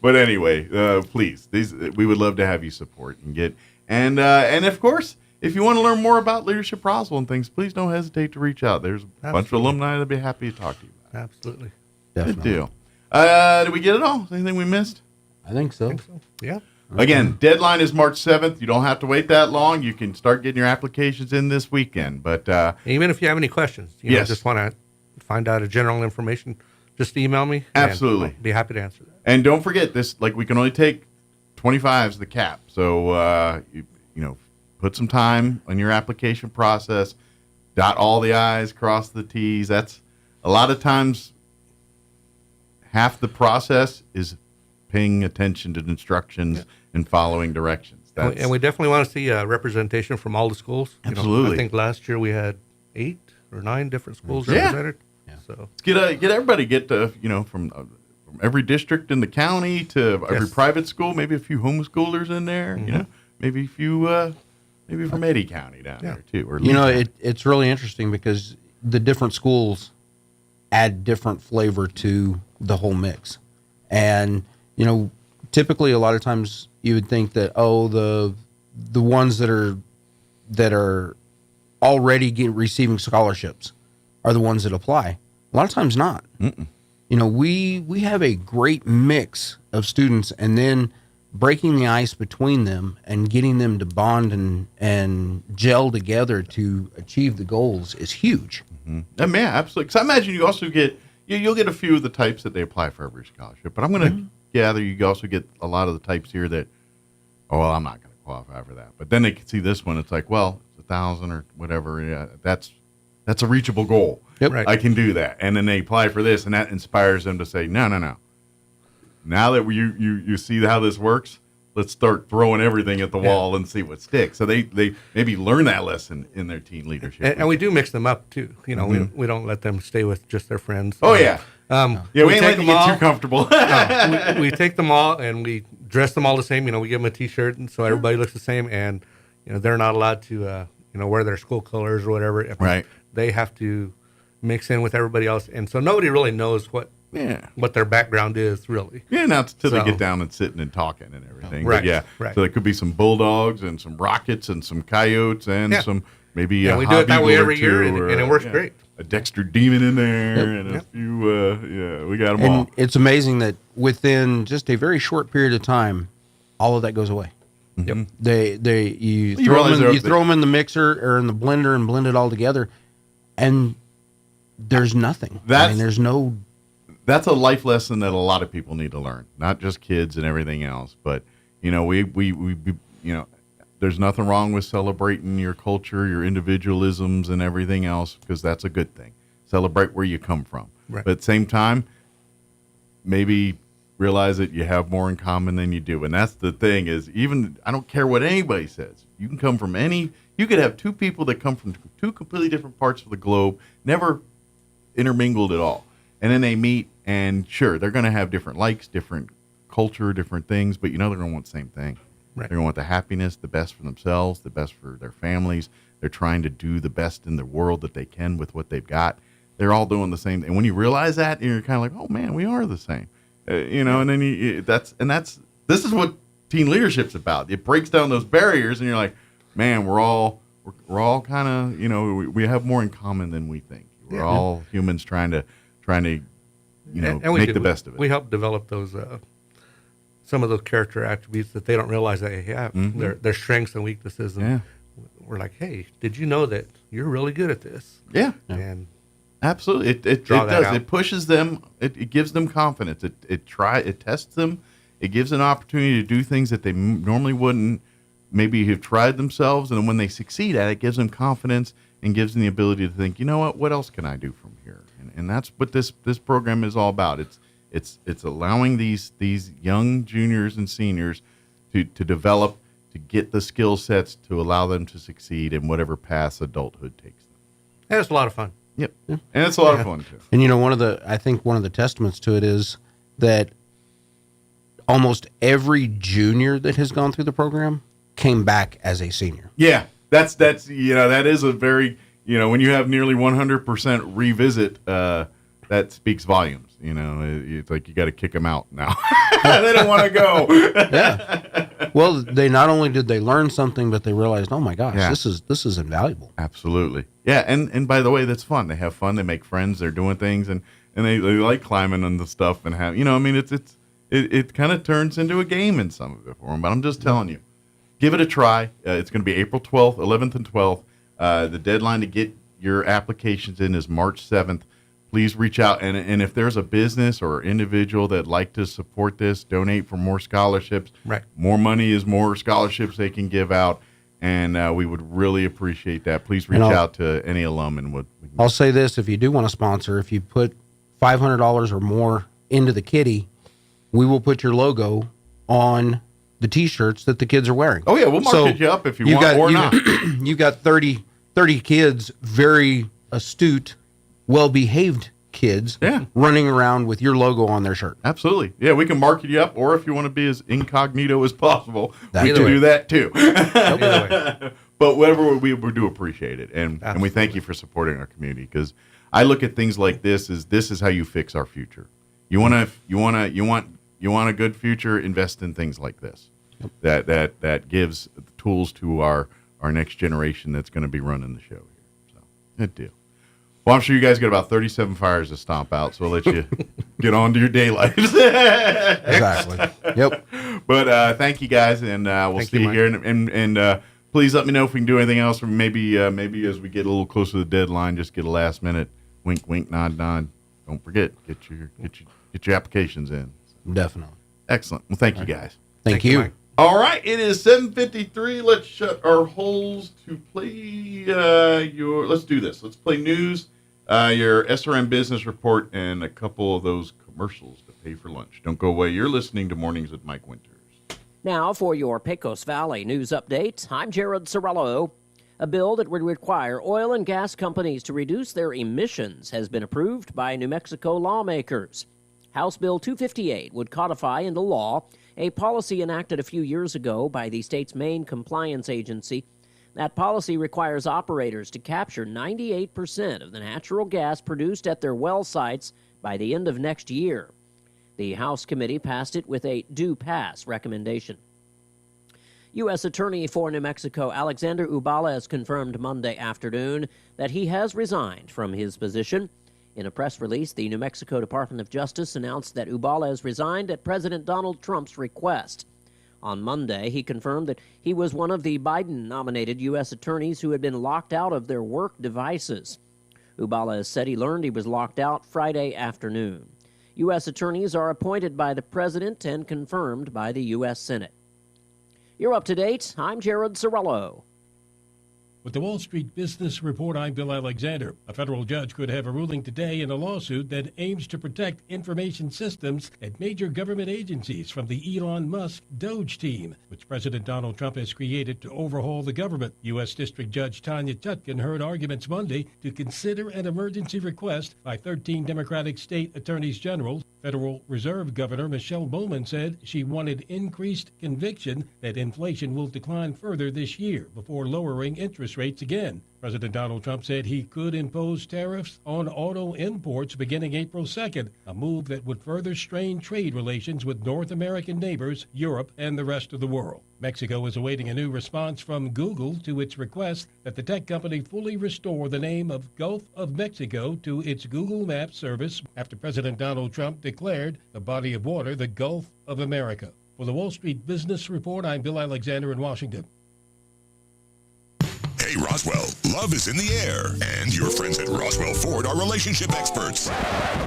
but anyway, please, we would love to have you support and get and of course, if you want to learn more about Leadership Roswell and things, please don't hesitate to reach out. There's a bunch of alumni that'd be happy to talk to you about. Absolutely. Good deal. Did we get it all? Anything we missed? I think so. Yeah. Again, deadline is March 7th. You don't have to wait that long. You can start getting your applications in this weekend. But even if you have any questions, just want to find out a general information, just email me. Absolutely. I'll be happy to answer that. And don't forget this, we can only take 25 is the cap. So, put some time on your application process, dot all the I's, cross the T's. That's a lot of times half the process is paying attention to instructions and following directions. And we definitely want to see representation from all the schools. Absolutely. I think last year we had 8 or 9 different schools represented. Yeah. So get everybody from every district in the county to every private school, maybe a few homeschoolers in there, maybe a few maybe from Eddy County down there too. Or it's really interesting because the different schools add different flavor to the whole mix. And typically a lot of times you would think that the ones that are already receiving scholarships are the ones that apply. A lot of times not. Mm-mm. We have a great mix of students, and then breaking the ice between them and getting them to bond and gel together to achieve the goals is huge. Mm-hmm. Yeah, absolutely. Because I imagine you also you'll get a few of the types that they apply for every scholarship, but I'm going to gather you also get a lot of the types here that, I'm not going to qualify for that. But then they can see this one. It's like, it's 1,000 or whatever. Yeah, that's a reachable goal. Yep. Right. I can do that. And then they apply for this, and that inspires them to say, no. Now that you see how this works, let's start throwing everything at the wall and see what sticks. So they maybe learn that lesson in their teen leadership. And we do mix them up too. We don't let them stay with just their friends. Oh yeah. We ain't letting you get too comfortable. we take them all and we dress them all the same. We give them a T-shirt, and so everybody looks the same. And they're not allowed to wear their school colors or whatever. Right. They have to mix in with everybody else, and so nobody really knows what what their background is really. Yeah, now until they get down and sitting and talking and everything. Right, But yeah, right. so there could be some bulldogs and some rockets and some coyotes and some maybe a we do it that way every year, and it works great. A Dexter demon in there and a few, we got them all. And it's amazing that within just a very short period of time, all of that goes away. Yep. You throw them in the mixer or in the blender and blend it all together, and there's nothing. There's no. That's a life lesson that a lot of people need to learn, not just kids and everything else. But there's nothing wrong with celebrating your culture, your individualisms, and everything else, because that's a good thing. Celebrate where you come from. Right. But at the same time, maybe realize that you have more in common than you do. And that's the thing is, even I don't care what anybody says. You can come from you could have two people that come from two completely different parts of the globe, never intermingled at all. And then they meet, and sure, they're going to have different likes, different culture, different things, but they're going to want the same thing. Right. They're going to want the happiness, the best for themselves, the best for their families. They're trying to do the best in the world that they can with what they've got. They're all doing the same. And when you realize that, you're kind of like, oh man, we are the same. And then this is what teen leadership's about. It breaks down those barriers, and you're like, man, we're all kind of, we have more in common than we think. We're all humans trying to make the best of it. We help develop those some of those character attributes that they don't realize that they have, their strengths and weaknesses. And we're like, hey, did you know that you're really good at this? Yeah. And absolutely. It does. Out. It pushes them. It gives them confidence. It tests them. It gives an opportunity to do things that they normally wouldn't maybe have tried themselves. And then when they succeed at it, it gives them confidence and gives them the ability to think, you know what else can I do from here? And that's what this program is all about. It's allowing these young juniors and seniors to develop, to get the skill sets to allow them to succeed in whatever path adulthood takes them. And it's a lot of fun. Yep. Yeah. And it's a lot of fun too. And I think one of the testaments to it is that almost every junior that has gone through the program came back as a senior. Yeah. That is a very, when you have nearly 100% revisit, that speaks volumes. It's like you got to kick them out now. They don't want to go. Yeah. Well, they not only did they learn something, but they realized, oh my gosh, this is invaluable. Absolutely. Yeah. And by the way, that's fun. They have fun. They make friends. They're doing things, and they like climbing on the stuff and have, it kind of turns into a game in some of it for them. But I'm just telling you, give it a try. It's going to be April 12th, 11th, and 12th. The deadline to get your applications in is March 7th. Please reach out. And if there's a business or individual that'd like to support this, donate for more scholarships. Right. More money is more scholarships they can give out. And we would really appreciate that. Please reach out to any alum. And I'll say this, if you do want to sponsor, if you put $500 or more into the kitty, we will put your logo on the T-shirts that the kids are wearing. Oh, yeah, we'll market you up if you want or not. You've got 30 kids, very astute, well-behaved kids running around with your logo on their shirt. Absolutely. Yeah, we can market you up, or if you want to be as incognito as possible, we can do that too. But whatever, we do appreciate it. And we thank you for supporting our community, because I look at things like this is how you fix our future. You want a good future, invest in things like this. That gives tools to our next generation that's going to be running the show here. So, good deal. Well, I'm sure you guys got about 37 fires to stomp out, so I'll let you get on to your day lives. Exactly. Yep. But thank you guys, and we'll see you here. And please let me know if we can do anything else. Or maybe as we get a little closer to the deadline, just get a last minute wink, wink, nod, nod. Don't forget, get your applications in. Definitely. Excellent. Well, thank you guys. Thank you. Mike. All right, it is 7:53. Let's shut our holes to play let's do this. Let's play news, your SRM business report, and a couple of those commercials to pay for lunch. Don't go away. You're listening to Mornings with Mike Winters. Now for your Pecos Valley news update, I'm Jared Sorello. A bill that would require oil and gas companies to reduce their emissions has been approved by New Mexico lawmakers. House Bill 258 would codify into law a policy enacted a few years ago by the state's main compliance agency That policy requires operators to capture 98% of the natural gas produced at their well sites by the end of next year. The House committee passed it with a do pass recommendation. U.S. Attorney for New Mexico Alexander Ubalez confirmed Monday afternoon that he has resigned from his position. In a press release, the New Mexico Department of Justice announced that Ubalez resigned at President Donald Trump's request. On Monday, he confirmed that he was one of the Biden-nominated U.S. attorneys who had been locked out of their work devices. Ubalez said he learned he was locked out Friday afternoon. U.S. attorneys are appointed by the President and confirmed by the U.S. Senate. You're up to date. I'm Jared Sorello. With the Wall Street Business Report, I'm Bill Alexander. A federal judge could have a ruling today in a lawsuit that aims to protect information systems at major government agencies from the Elon Musk Doge team, which President Donald Trump has created to overhaul the government. U.S. District Judge Tanya Chutkan heard arguments Monday to consider an emergency request by 13 Democratic state attorneys general. Federal Reserve Governor Michelle Bowman said she wanted increased conviction that inflation will decline further this year before lowering interest rates again. President Donald Trump said he could impose tariffs on auto imports beginning April 2nd, a move that would further strain trade relations with North American neighbors, Europe, and the rest of the world. Mexico is awaiting a new response from Google to its request that the tech company fully restore the name of Gulf of Mexico to its Google Maps service after President Donald Trump declared the body of water the Gulf of America. For the Wall Street Business Report, I'm Bill Alexander in Washington. Hey, Roswell, love is in the air, and your friends at Roswell Ford are relationship experts.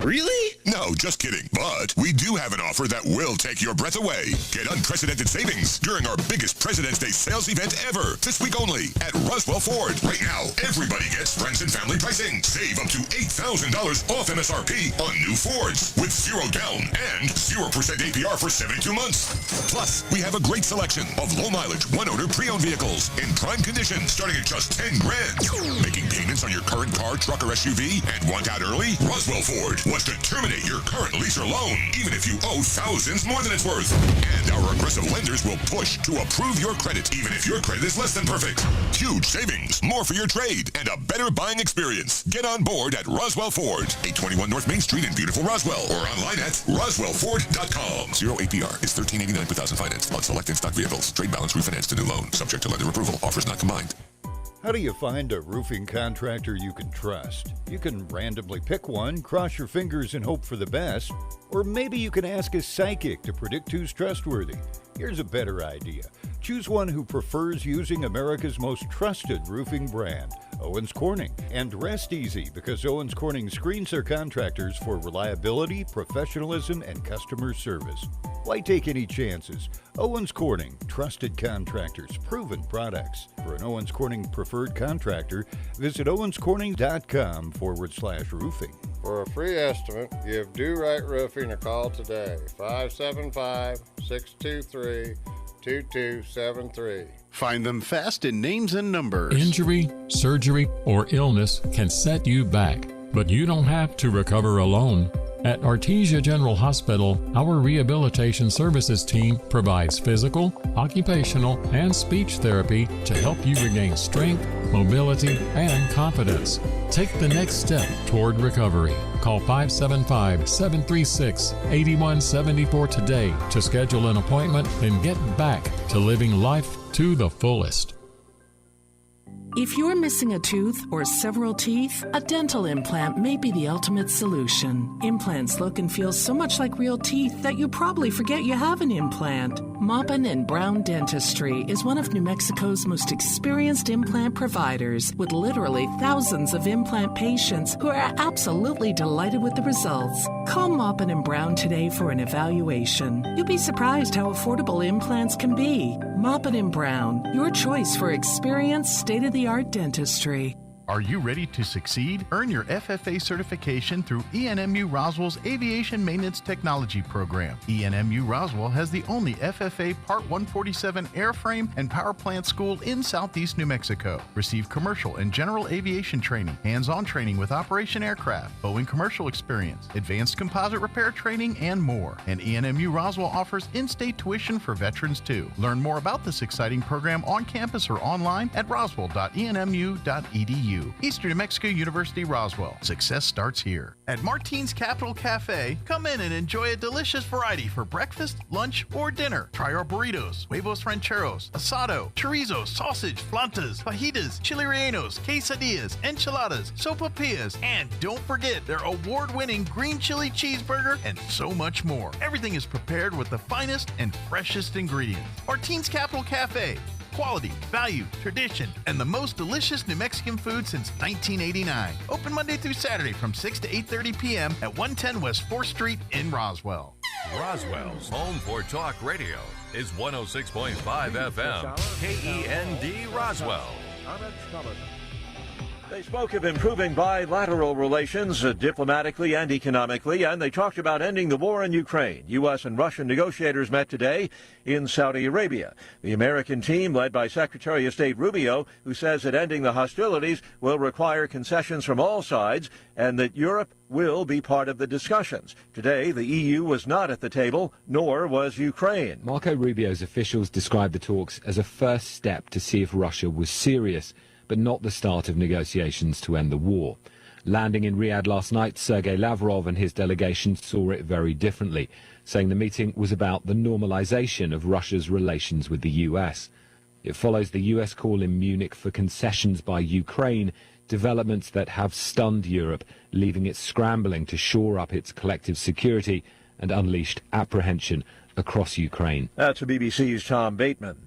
Really? No, just kidding. But we do have an offer that will take your breath away. Get unprecedented savings during our biggest President's Day sales event ever, this week only at Roswell Ford. Right now, everybody gets friends and family pricing. Save up to $8,000 off MSRP on new Fords with 0 down and 0% APR for 72 months. Plus, we have a great selection of low-mileage, one-owner pre-owned vehicles in prime condition starting at just $10,000. Making payments on your current car, truck, or SUV and want out early? Roswell Ford wants to terminate your current lease or loan, even if you owe thousands more than it's worth. And our aggressive lenders will push to approve your credit, even if your credit is less than perfect. Huge savings, more for your trade, and a better buying experience. Get on board at Roswell Ford, 821 North Main Street in beautiful Roswell, or online at roswellford.com. 0 APR is $13.89 per thousand financed on select in-stock vehicles. Trade balance refinance to new loan, subject to lender approval. Offers not combined. How do you find a roofing contractor you can trust? You can randomly pick one, cross your fingers and hope for the best, or maybe you can ask a psychic to predict who's trustworthy. Here's a better idea. Choose one who prefers using America's most trusted roofing brand, Owens Corning. And rest easy, because Owens Corning screens their contractors for reliability, professionalism, and customer service. Why take any chances? Owens Corning, trusted contractors, proven products. For an Owens Corning preferred contractor, visit owenscorning.com/roofing. For a free estimate, give Do Right Roofing a call today, 575-623-2273. Find them fast in names and numbers. Injury, surgery, or illness can set you back, but you don't have to recover alone. At Artesia General Hospital, our rehabilitation services team provides physical, occupational, and speech therapy to help you regain strength, mobility, and confidence. Take the next step toward recovery. Call 575-736-8174 today to schedule an appointment and get back to living life to the fullest. If you're missing a tooth or several teeth, a dental implant may be the ultimate solution. Implants look and feel so much like real teeth that you probably forget you have an implant. Maupin & Brown Dentistry is one of New Mexico's most experienced implant providers, with literally thousands of implant patients who are absolutely delighted with the results. Call Maupin & Brown today for an evaluation. You'll be surprised how affordable implants can be. Maupin & Brown, your choice for experienced, state-of-the-art dentistry. Are you ready to succeed? Earn your FFA certification through ENMU Roswell's Aviation Maintenance Technology Program. ENMU Roswell has the only FFA Part 147 airframe and power plant school in Southeast New Mexico. Receive commercial and general aviation training, hands-on training with Operation Aircraft, Boeing commercial experience, advanced composite repair training, and more. And ENMU Roswell offers in-state tuition for veterans too. Learn more about this exciting program on campus or online at roswell.enmu.edu. Eastern New Mexico University, Roswell. Success starts here. At Martine's Capital Cafe, come in and enjoy a delicious variety for breakfast, lunch, or dinner. Try our burritos, huevos rancheros, asado, chorizo, sausage, flantas, fajitas, chili rellenos, quesadillas, enchiladas, sopapillas, and don't forget their award-winning green chili cheeseburger and so much more. Everything is prepared with the finest and freshest ingredients. Martine's Capital Cafe. Quality, value, tradition, and the most delicious New Mexican food since 1989. Open Monday through Saturday from 6 to 8:30 p.m. at 110 West 4th Street in Roswell. Roswell's home for talk radio is 106.5 FM, KEND Roswell. They spoke of improving bilateral relations diplomatically and economically, and they talked about ending the war in Ukraine. U.S. and Russian negotiators met today in Saudi Arabia. The American team, led by Secretary of State Rubio, who says that ending the hostilities will require concessions from all sides and that Europe will be part of the discussions. Today, the EU was not at the table, nor was Ukraine. Marco Rubio's officials described the talks as a first step to see if Russia was serious, but not the start of negotiations to end the war. Landing in Riyadh last night, Sergei Lavrov and his delegation saw it very differently, saying the meeting was about the normalization of Russia's relations with the US. It follows the US call in Munich for concessions by Ukraine, developments that have stunned Europe, leaving it scrambling to shore up its collective security and unleashed apprehension across Ukraine. That's BBC's Tom Bateman.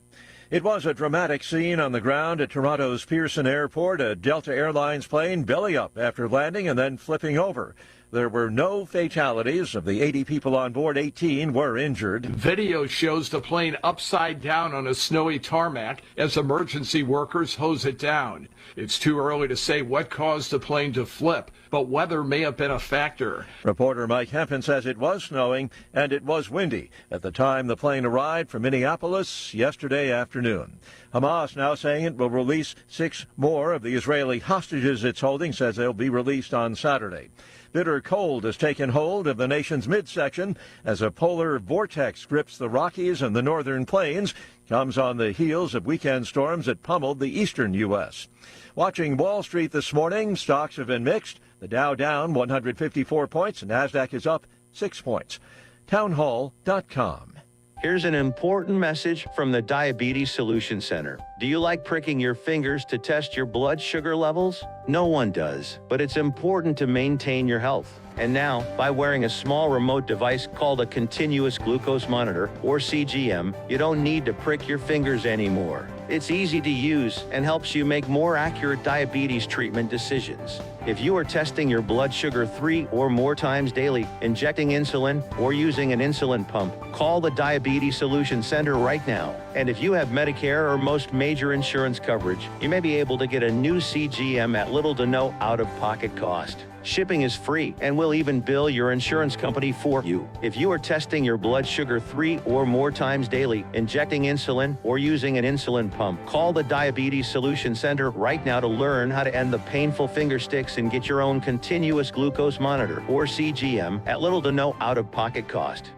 It was a dramatic scene on the ground at Toronto's Pearson Airport, a Delta Airlines plane belly up after landing and then flipping over. There were no fatalities. Of the 80 people on board, 18 were injured. Video shows the plane upside down on a snowy tarmac as emergency workers hose it down. It's too early to say what caused the plane to flip, but weather may have been a factor. Reporter Mike Hempen says it was snowing and it was windy at the time the plane arrived from Minneapolis yesterday afternoon. Hamas now saying it will release 6 more of the Israeli hostages it's holding, says they'll be released on Saturday. Bitter cold has taken hold of the nation's midsection as a polar vortex grips the Rockies and the northern plains. Comes on the heels of weekend storms that pummeled the eastern U.S. Watching Wall Street this morning, stocks have been mixed. The Dow down 154 points, and NASDAQ is up 6 points. Townhall.com. Here's an important message from the Diabetes Solution Center. Do you like pricking your fingers to test your blood sugar levels? No one does, but it's important to maintain your health. And now, by wearing a small remote device called a continuous glucose monitor, or CGM, you don't need to prick your fingers anymore. It's easy to use and helps you make more accurate diabetes treatment decisions. If you are testing your blood sugar 3 or more times daily, injecting insulin, or using an insulin pump, call the Diabetes Solution Center right now. And if you have Medicare or most major insurance coverage, you may be able to get a new CGM at little to no out-of-pocket cost. Shipping is free, and we'll even bill your insurance company for you. If you are testing your blood sugar 3 or more times daily, injecting insulin, or using an insulin pump, call the Diabetes Solution Center right now to learn how to end the painful finger sticks and get your own continuous glucose monitor, or CGM, at little to no out-of-pocket cost.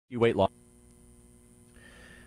You wait long.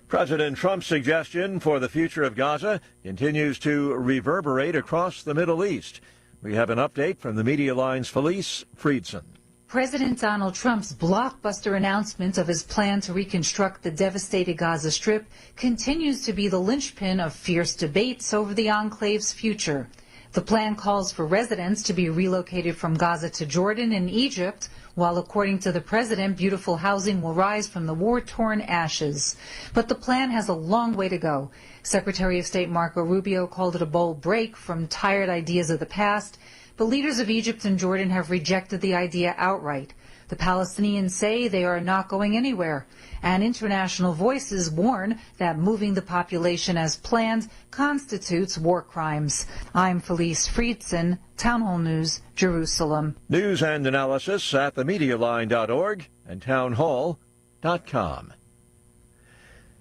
President Trump's suggestion for the future of Gaza continues to reverberate across the Middle East. We have an update from the Media Line's Felice Friedson. President Donald Trump's blockbuster announcement of his plan to reconstruct the devastated Gaza Strip continues to be the linchpin of fierce debates over the enclave's future. The plan calls for residents to be relocated from Gaza to Jordan and Egypt, while according to the president, beautiful housing will rise from the war-torn ashes. But the plan has a long way to go. Secretary of State Marco Rubio called it a bold break from tired ideas of the past, but leaders of Egypt and Jordan have rejected the idea outright. The Palestinians say they are not going anywhere, and international voices warn that moving the population as planned constitutes war crimes. I'm Felice Friedson, Town Hall News, Jerusalem. News and analysis at themedialine.org and townhall.com.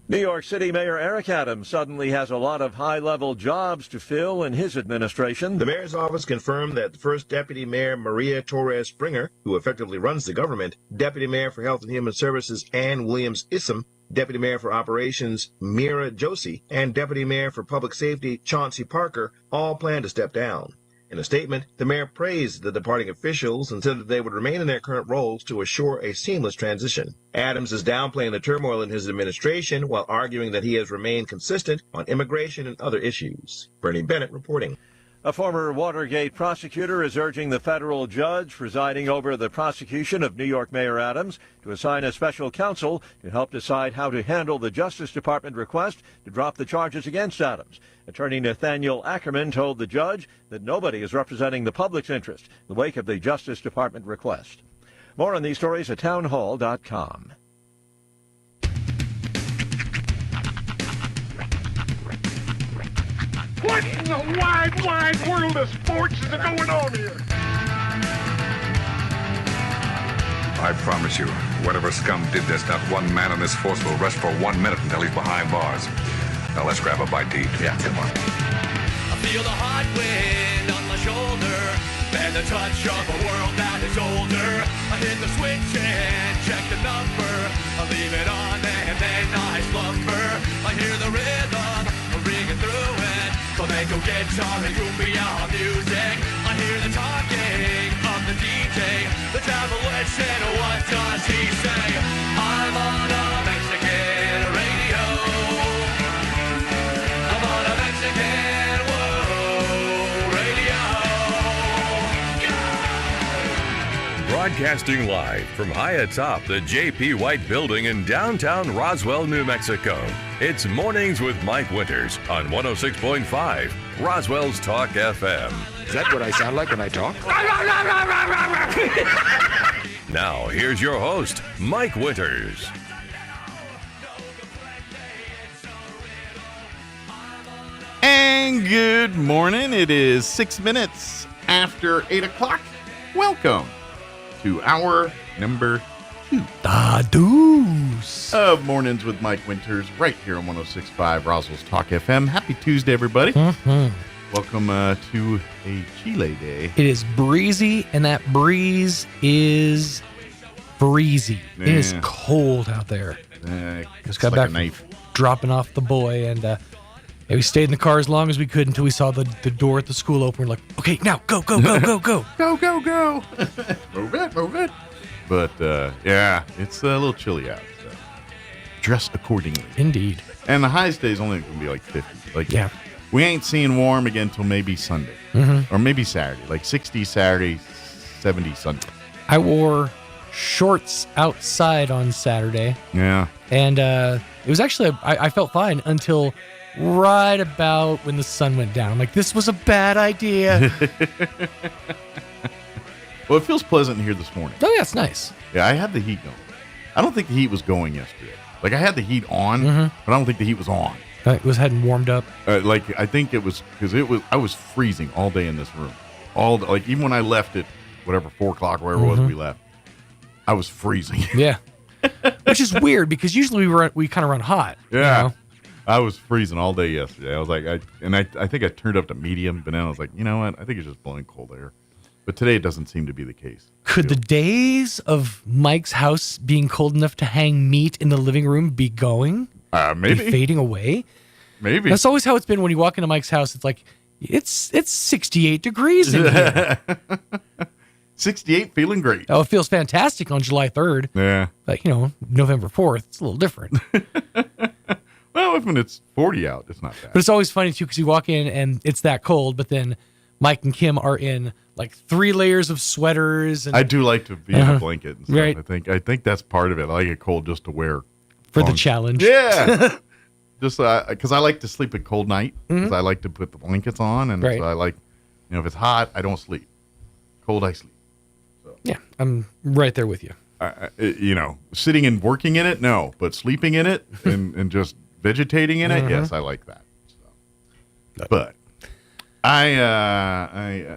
New York City Mayor Eric Adams suddenly has a lot of high-level jobs to fill in his administration. The mayor's office confirmed that the first deputy mayor, Maria Torres Springer, who effectively runs the government, deputy mayor for Health and Human Services, Ann Williams-Issam, deputy mayor for operations, Mira Josie, and deputy mayor for public safety, Chauncey Parker, all plan to step down. In a statement, the mayor praised the departing officials and said that they would remain in their current roles to assure a seamless transition. Adams is downplaying the turmoil in his administration while arguing that he has remained consistent on immigration and other issues. Bernie Bennett reporting. A former Watergate prosecutor is urging the federal judge presiding over the prosecution of New York Mayor Adams to assign a special counsel to help decide how to handle the Justice Department request to drop the charges against Adams. Attorney Nathaniel Ackerman told the judge that nobody is representing the public's interest in the wake of the Justice Department request. More on these stories at townhall.com. What in the wide, wide world of sports is going on here? I promise you, whatever scum did this, not one man on this force will rest for 1 minute until he's behind bars. Now let's grab a bite to eat. Yeah, come on. I feel the hot wind on my shoulder and the touch of a world that is older. I hit the switch and check the number. I leave it on and then I slumber. I hear the rhythm ringing through it. Flamenco guitar and cumbia music. I hear the talking of the DJ. The devil said, what does he say? I'm on a Mexican radio. I'm on a Mexican world radio. Broadcasting live from high atop the J.P. White Building in downtown Roswell, New Mexico. It's Mornings with Mike Winters on 106.5 Roswell's Talk FM. Is that what I sound like when I talk? Now, here's your host, Mike Winters. And good morning. It is 6 minutes after 8 o'clock. Welcome to hour number 2. The Deuce. Of Mornings with Mike Winters, right here on 106.5 Roswell's Talk FM. Happy Tuesday, everybody. Welcome to a Chile day. It is breezy, and that breeze is breezy. Yeah. It is cold out there. Just got back from dropping off the boy, and we stayed in the car as long as we could until we saw the door at the school open. We're like, okay, now go. Go, go. Move it. But, yeah, it's a little chilly out. So dress accordingly. Indeed. And the highest day is only going to be like 50. Like, yeah. We ain't seeing warm again until maybe Sunday. Or maybe Saturday. Like 60 Saturday, 70 Sunday. I wore shorts outside on Saturday. Yeah. And it was actually, I felt fine until right about when the sun went down. I'm like, this was a bad idea. Well, it feels pleasant here this morning. Oh, yeah, it's nice. Yeah, I had the heat going. I don't think the heat was going yesterday. Like, I had the heat on, but I don't think the heat was on. It was hadn't warmed up. I think it was because I was freezing all day in this room. Even when I left at whatever 4 o'clock, wherever it was we left, I was freezing. Yeah, which is weird because usually we kind of run hot. Yeah, you know? I was freezing all day yesterday. I was like, I think I turned up to medium, but then I was like, you know what? I think it's just blowing cold air. But today it doesn't seem to be the case. Could the days of Mike's house being cold enough to hang meat in the living room be going? Maybe. Be fading away? Maybe. That's always how it's been when you walk into Mike's house. It's like, it's 68 degrees in here. 68, feeling great. Oh, it feels fantastic on July 3rd. Yeah. But, November 4th, it's a little different. Well, when it's 40 out, it's not bad. But it's always funny, too, because you walk in and it's that cold, but then Mike and Kim are in like 3 layers of sweaters. And I do like to be in a blanket and stuff. Right. I think that's part of it. I like it cold just to wear. For the challenge. Yeah. Just because I like to sleep at cold night. Because I like to put the blankets on. And so I like, if it's hot, I don't sleep. Cold, I sleep. So Yeah, I'm right there with you. Sitting and working in it, no, but sleeping in it and just vegetating in it, yes, I like that. So. But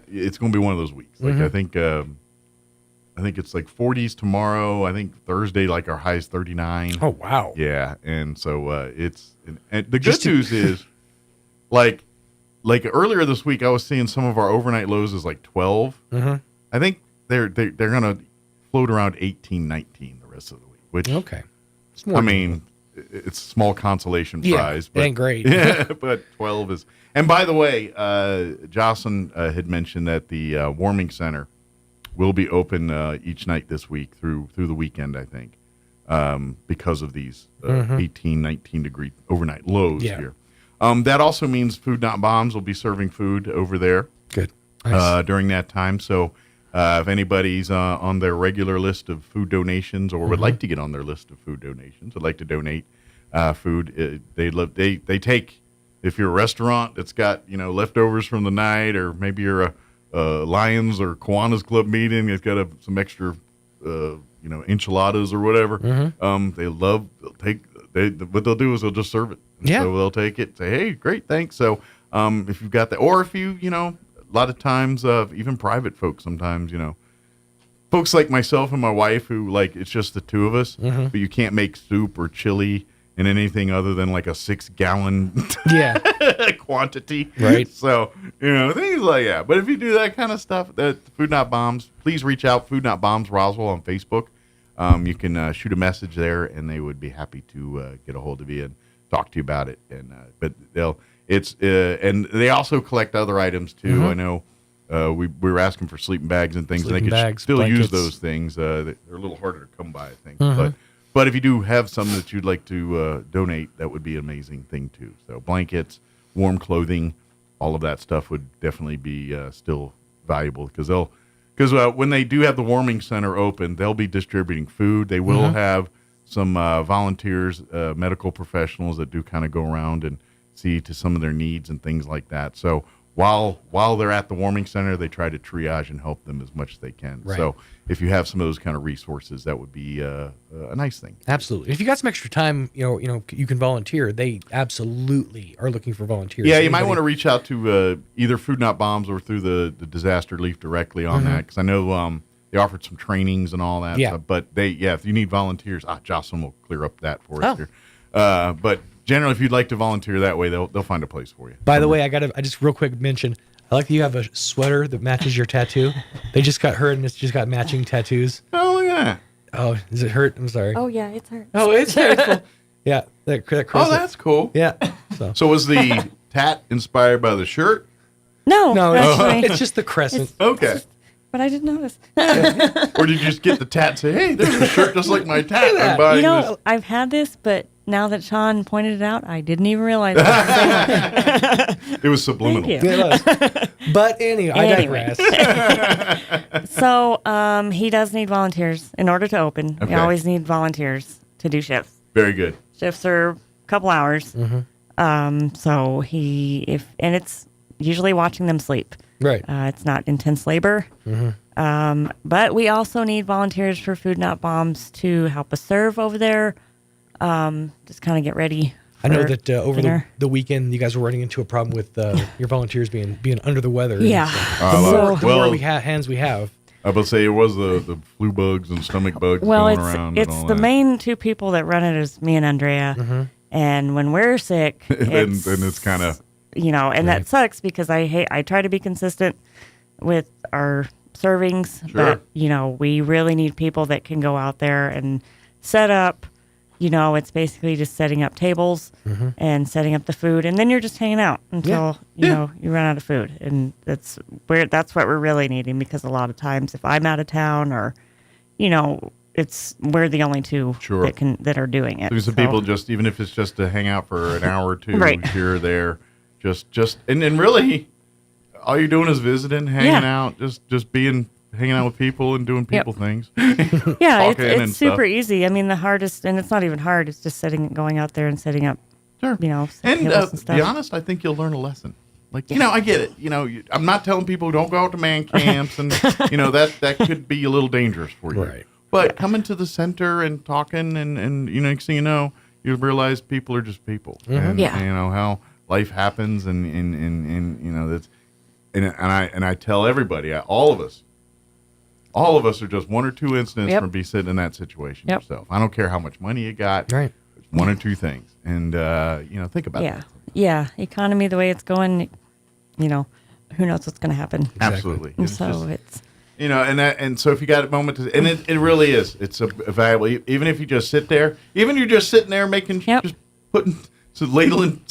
it's going to be one of those weeks. Like I think it's like 40s tomorrow. I think Thursday, like our high is 39. Oh wow! Yeah, and so and the good news is, like earlier this week, I was seeing some of our overnight lows is like 12. I think they're gonna float around 18, 19 the rest of the week. Which it's a small consolation prize. But ain't great. Yeah, but 12 is. And by the way, Jocelyn had mentioned that the warming center will be open each night this week through the weekend, I think, because of these 18, 19 degree overnight lows here. That also means Food Not Bombs will be serving food over there. Good. Nice. During that time. So if anybody's on their regular list of food donations or would like to get on their list of food donations, would like to donate food, they take, if you're a restaurant that's got, leftovers from the night, or maybe you're a Lions or Kiwanis Club meeting, it's got some extra, enchiladas or whatever. What they'll do is they'll just serve it. Yeah. So they'll take it, say, hey, great, thanks. So if you've got that, or if you, a lot of times, even private folks sometimes, folks like myself and my wife who, like, it's just the two of us, but you can't make soup or chili and anything other than like a 6-gallon quantity. Right. So, things like that. But if you do that kind of stuff, that Food Not Bombs, please reach out, Food Not Bombs Roswell on Facebook. You can shoot a message there, and they would be happy to get a hold of you and talk to you about it. And but and they also collect other items too. I know we were asking for sleeping bags and things, and they could still use those things. They're a little harder to come by, I think. But if you do have some that you'd like to donate, that would be an amazing thing too. So blankets, warm clothing, all of that stuff would definitely be still valuable because when they do have the warming center open, they'll be distributing food. They will have some volunteers, medical professionals that do kind of go around and see to some of their needs and things like that. So while they're at the warming center, they try to triage and help them as much as they can. Right. So if you have some of those kind of resources, that would be a nice thing. Absolutely. If you got some extra time, you can volunteer. They absolutely are looking for volunteers. Yeah, you might want to reach out to either Food Not Bombs or through the disaster relief directly on that, because I know they offered some trainings and all that. Yeah. But if you need volunteers, Jocelyn will clear up that for us here. But generally, if you'd like to volunteer that way, they'll find a place for you. By the way, I just real quick mention, I like that you have a sweater that matches your tattoo. They just got hurt, and it's just got matching tattoos. Oh, yeah. Oh, does it hurt? I'm sorry. Oh, yeah, it's hurt. Oh, it's hurtful. Yeah. That oh, that's cool. Yeah. So was the tat inspired by the shirt? No, actually. It's just the crescent. Okay. But I didn't notice. Or did you just get the tat and say, hey, there's a shirt just like my tat. I'm buying this. I've had this, but now that Sean pointed it out, I didn't even realize it. It was subliminal. Thank you. It was. But anyway, I digress. So he does need volunteers in order to open. Okay. We always need volunteers to do shifts. Very good. Shifts are a couple hours. So it's usually watching them sleep. Right. It's not intense labor. But we also need volunteers for Food Not Bombs to help us serve over there. Just kind of get ready. I know that over dinner. the weekend, you guys were running into a problem with your volunteers being under the weather. Yeah. The more hands we have. I would say it was the flu bugs and stomach bugs going around. It's the main two people that run it is me and Andrea. And when we're sick, then it's kind of... and that sucks because I try to be consistent with our servings, but we really need people that can go out there and set up. It's basically just setting up tables and setting up the food, and then you're just hanging out until you run out of food, and that's what we're really needing, because a lot of times if I'm out of town or we're the only two that are doing it. There's some people just, even if it's just to hang out for an hour or two here or there. And really, all you're doing is visiting, hanging out, just hanging out with people and doing people things. Yeah, it's super easy. I mean, the hardest, and it's not even hard, it's just going out there and setting up, and tables and stuff. to be honest, I think you'll learn a lesson. Like, I get it. I'm not telling people don't go out to man camps, and that could be a little dangerous for you. Right. But coming to the center and talking, and next thing you realize people are just people, and how life happens, and that's, and I tell everybody, all of us are just one or two incidents from be sitting in that situation yourself. I don't care how much money you got. Right. It's one or two things, and think about that. Yeah, economy the way it's going, who knows what's going to happen. Absolutely. And so it's and so if you got a moment to, and it really is, it's a valuable. Even if you just sit there, even you're just sitting there making, just putting, ladling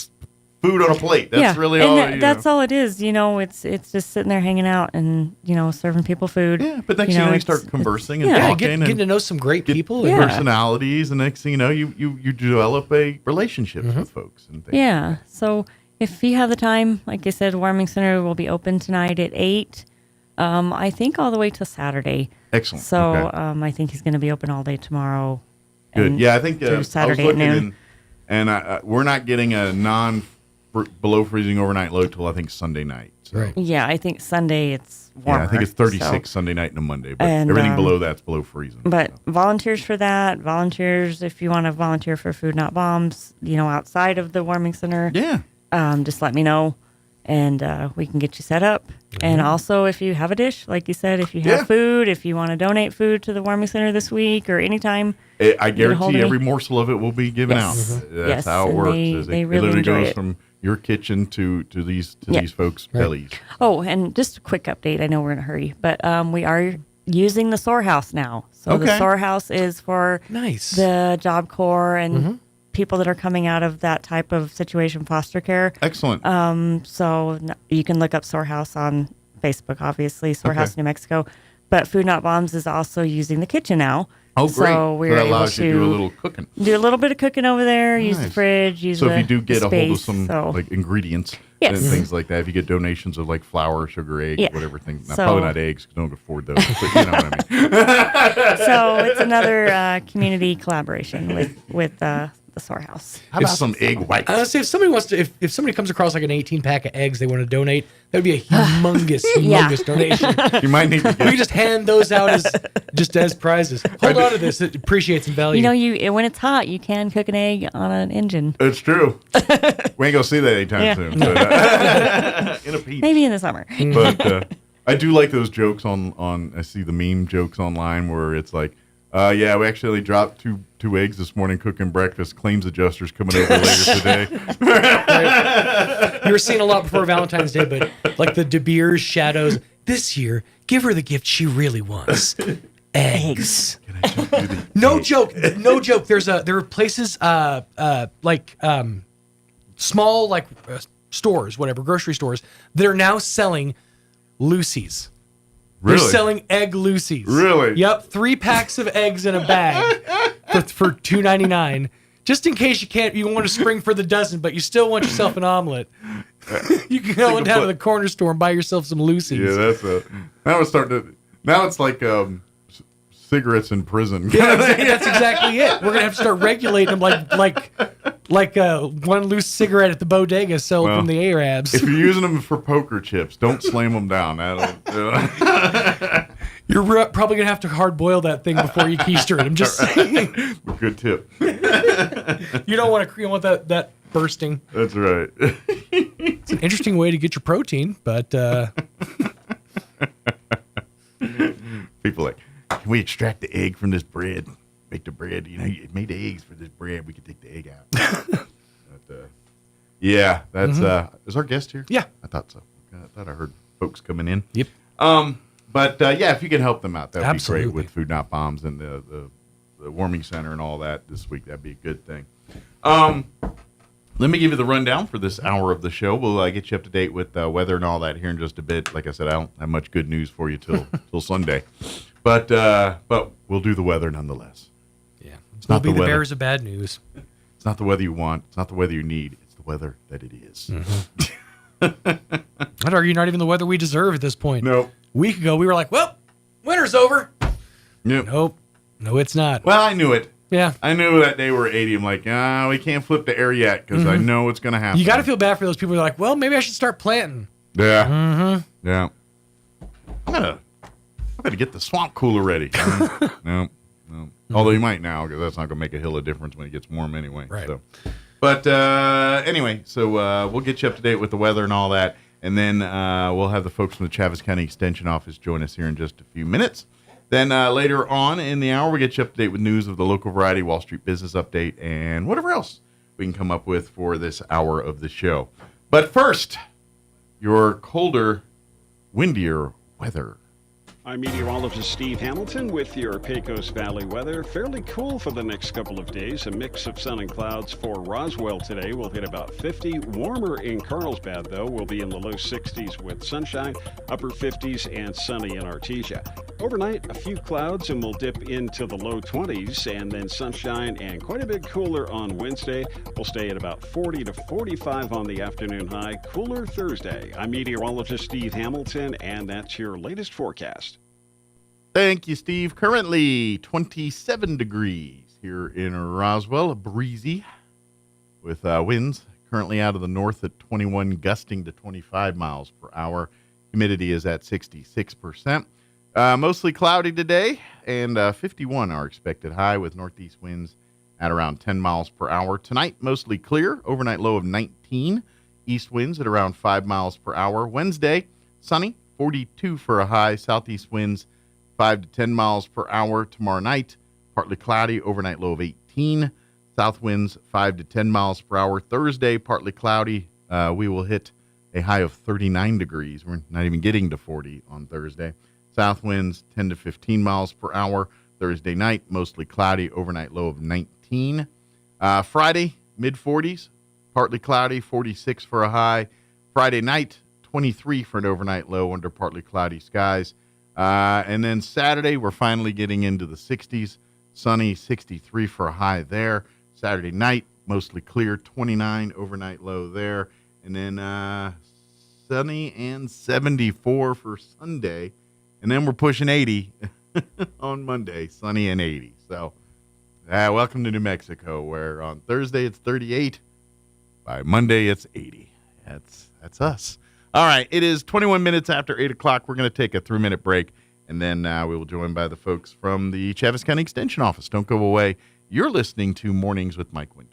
food on a plate. That's really all. That's all it is. It's just sitting there hanging out and serving people food. Yeah, but next thing you start conversing and talking, getting to know some great people and personalities, and next thing you know, you develop a relationship with folks and things. Yeah. So if you have the time, like I said, Warming Center will be open tonight at 8. I think all the way to Saturday. Excellent. So I think he's going to be open all day tomorrow. Good. Yeah, I think through Saturday I was looking at noon. and we're not getting a below freezing overnight load till I think Sunday night. So. Right. Yeah, I think Sunday it's warmer. Yeah, I think it's 36 Sunday night and a Monday, but everything below that's below freezing. But volunteers for that, volunteers if you want to volunteer for Food Not Bombs, outside of the Warming Center. Yeah. Just let me know, and we can get you set up. And also, if you have a dish, like you said, if you have food, if you want to donate food to the Warming Center this week or anything, I guarantee every morsel of it will be given out. That's how it works. They it really literally enjoy goes it. from your kitchen to these folks' bellies. Oh, and just a quick update. I know we're in a hurry, but we are using the SOAR House now. So the SOAR House is for the Job Corps and people that are coming out of that type of situation, foster care. Excellent. So you can look up SOAR House on Facebook, obviously, SOAR House New Mexico. But Food Not Bombs is also using the kitchen now. Oh, great. So we're that allows able you to do a little cooking. Do a little bit of cooking over there, use the fridge, use So the if you do get a hold of space, some like ingredients and things like that, if you get donations of like flour, sugar, eggs, whatever things, probably not eggs, because don't afford those, but you know what I mean. So it's another community collaboration with the SOAR House. It's some egg whites. I was say if somebody wants to, if somebody comes across like an 18-pack of eggs they want to donate, that would be a humongous donation. You might need to we just hand those out as prizes. Hold on to this; it appreciates some value. When it's hot, you can cook an egg on an engine. It's true. We ain't gonna see that anytime soon. But, in a peach. Maybe in the summer. But I do like those jokes on. I see the meme jokes online where it's like, we actually dropped two eggs this morning cooking breakfast. Claims adjuster's coming over later today. Right. You were seeing a lot before Valentine's Day, but like the De Beers shadows. This year, give her the gift she really wants. Eggs. No joke. There are places small stores, whatever, grocery stores that are now selling Lucy's. Really? They're selling egg Lucy's. Really? Yep, 3 packs of eggs in a bag for $2.99. Just in case you want to spring for the dozen, but you still want yourself an omelet. You can go down to the corner store and buy yourself some Lucy's. Yeah, that's it. Now it's like cigarettes in prison. Yeah, that's exactly it. We're gonna have to start regulating them like one loose cigarette at the bodega sold from the Arabs. If you're using them for poker chips, don't slam them down. You're probably gonna have to hard boil that thing before you keister it. I'm just saying. Good tip. You don't want that bursting. That's right. It's an interesting way to get your protein, but people are like, can we extract the egg from this bread? Make the bread. You made the eggs for this bread. We can take the egg out. But, that's is our guest here? Yeah, I thought so. I thought I heard folks coming in. Yep. But if you can help them out, that would be great with Food Not Bombs and the warming center and all that this week. That'd be a good thing. Let me give you the rundown for this hour of the show. We'll get you up to date with weather and all that here in just a bit. Like I said, I don't have much good news for you till Sunday, but we'll do the weather nonetheless. Yeah, it's not the weather. bearers of bad news. It's not the weather you want. It's not the weather you need. It's the weather that it is. I'd argue not even the weather we deserve at this point. No. A week ago, we were like, well, winter's over. Yep. Nope. No, it's not. Well, I knew it. Yeah. I knew that day we're 80. I'm like, we can't flip the air yet because I know it's going to happen. You got to feel bad for those people who are like, well, maybe I should start planting. Yeah. Mm-hmm. Yeah. I gotta get the swamp cooler ready. No. Although you might now, because that's not going to make a hill of difference when it gets warm anyway. Right. So. But anyway, so we'll get you up to date with the weather and all that. And then we'll have the folks from the Chaves County Extension Office join us here in just a few minutes. Then later on in the hour, we'll get you up to date with news of the local variety, Wall Street business update, and whatever else we can come up with for this hour of the show. But first, your colder, windier weather. I'm meteorologist Steve Hamilton with your Pecos Valley weather. Fairly cool for the next couple of days. A mix of sun and clouds for Roswell today. We'll hit about 50. Warmer in Carlsbad, though. We'll be in the low 60s with sunshine, upper 50s and sunny in Artesia. Overnight, a few clouds and we'll dip into the low 20s and then sunshine and quite a bit cooler on Wednesday. We'll stay at about 40 to 45 on the afternoon high. Cooler Thursday. I'm meteorologist Steve Hamilton, and that's your latest forecast. Thank you, Steve. Currently 27 degrees here in Roswell, breezy with winds currently out of the north at 21, gusting to 25 miles per hour. Humidity is at 66%. Mostly cloudy today, and 51 are expected high with northeast winds at around 10 miles per hour. Tonight, mostly clear, overnight low of 19. East winds at around 5 miles per hour. Wednesday, sunny, 42 for a high. Southeast winds 5 to 10 miles per hour. Tomorrow night, partly cloudy, overnight low of 18. South winds 5 to 10 miles per hour. Thursday, partly cloudy. We will hit a high of 39 degrees. We're not even getting to 40 on Thursday. South winds 10 to 15 miles per hour. Thursday night, mostly cloudy, overnight low of 19. Friday, mid-40s, partly cloudy, 46 for a high. Friday night, 23 for an overnight low under partly cloudy skies. And then Saturday, we're finally getting into the 60s. Sunny, 63 for a high there. Saturday night, mostly clear, 29 overnight low there. And then sunny and 74 for Sunday. And then we're pushing 80 on Monday, sunny and 80. So welcome to New Mexico, where on Thursday it's 38. By Monday, it's 80. That's us. All right, it is 21 minutes after 8 o'clock. We're going to take a 3-minute break, and then we will join by the folks from the Chaves County Extension Office. Don't go away. You're listening to Mornings with Mike Winters.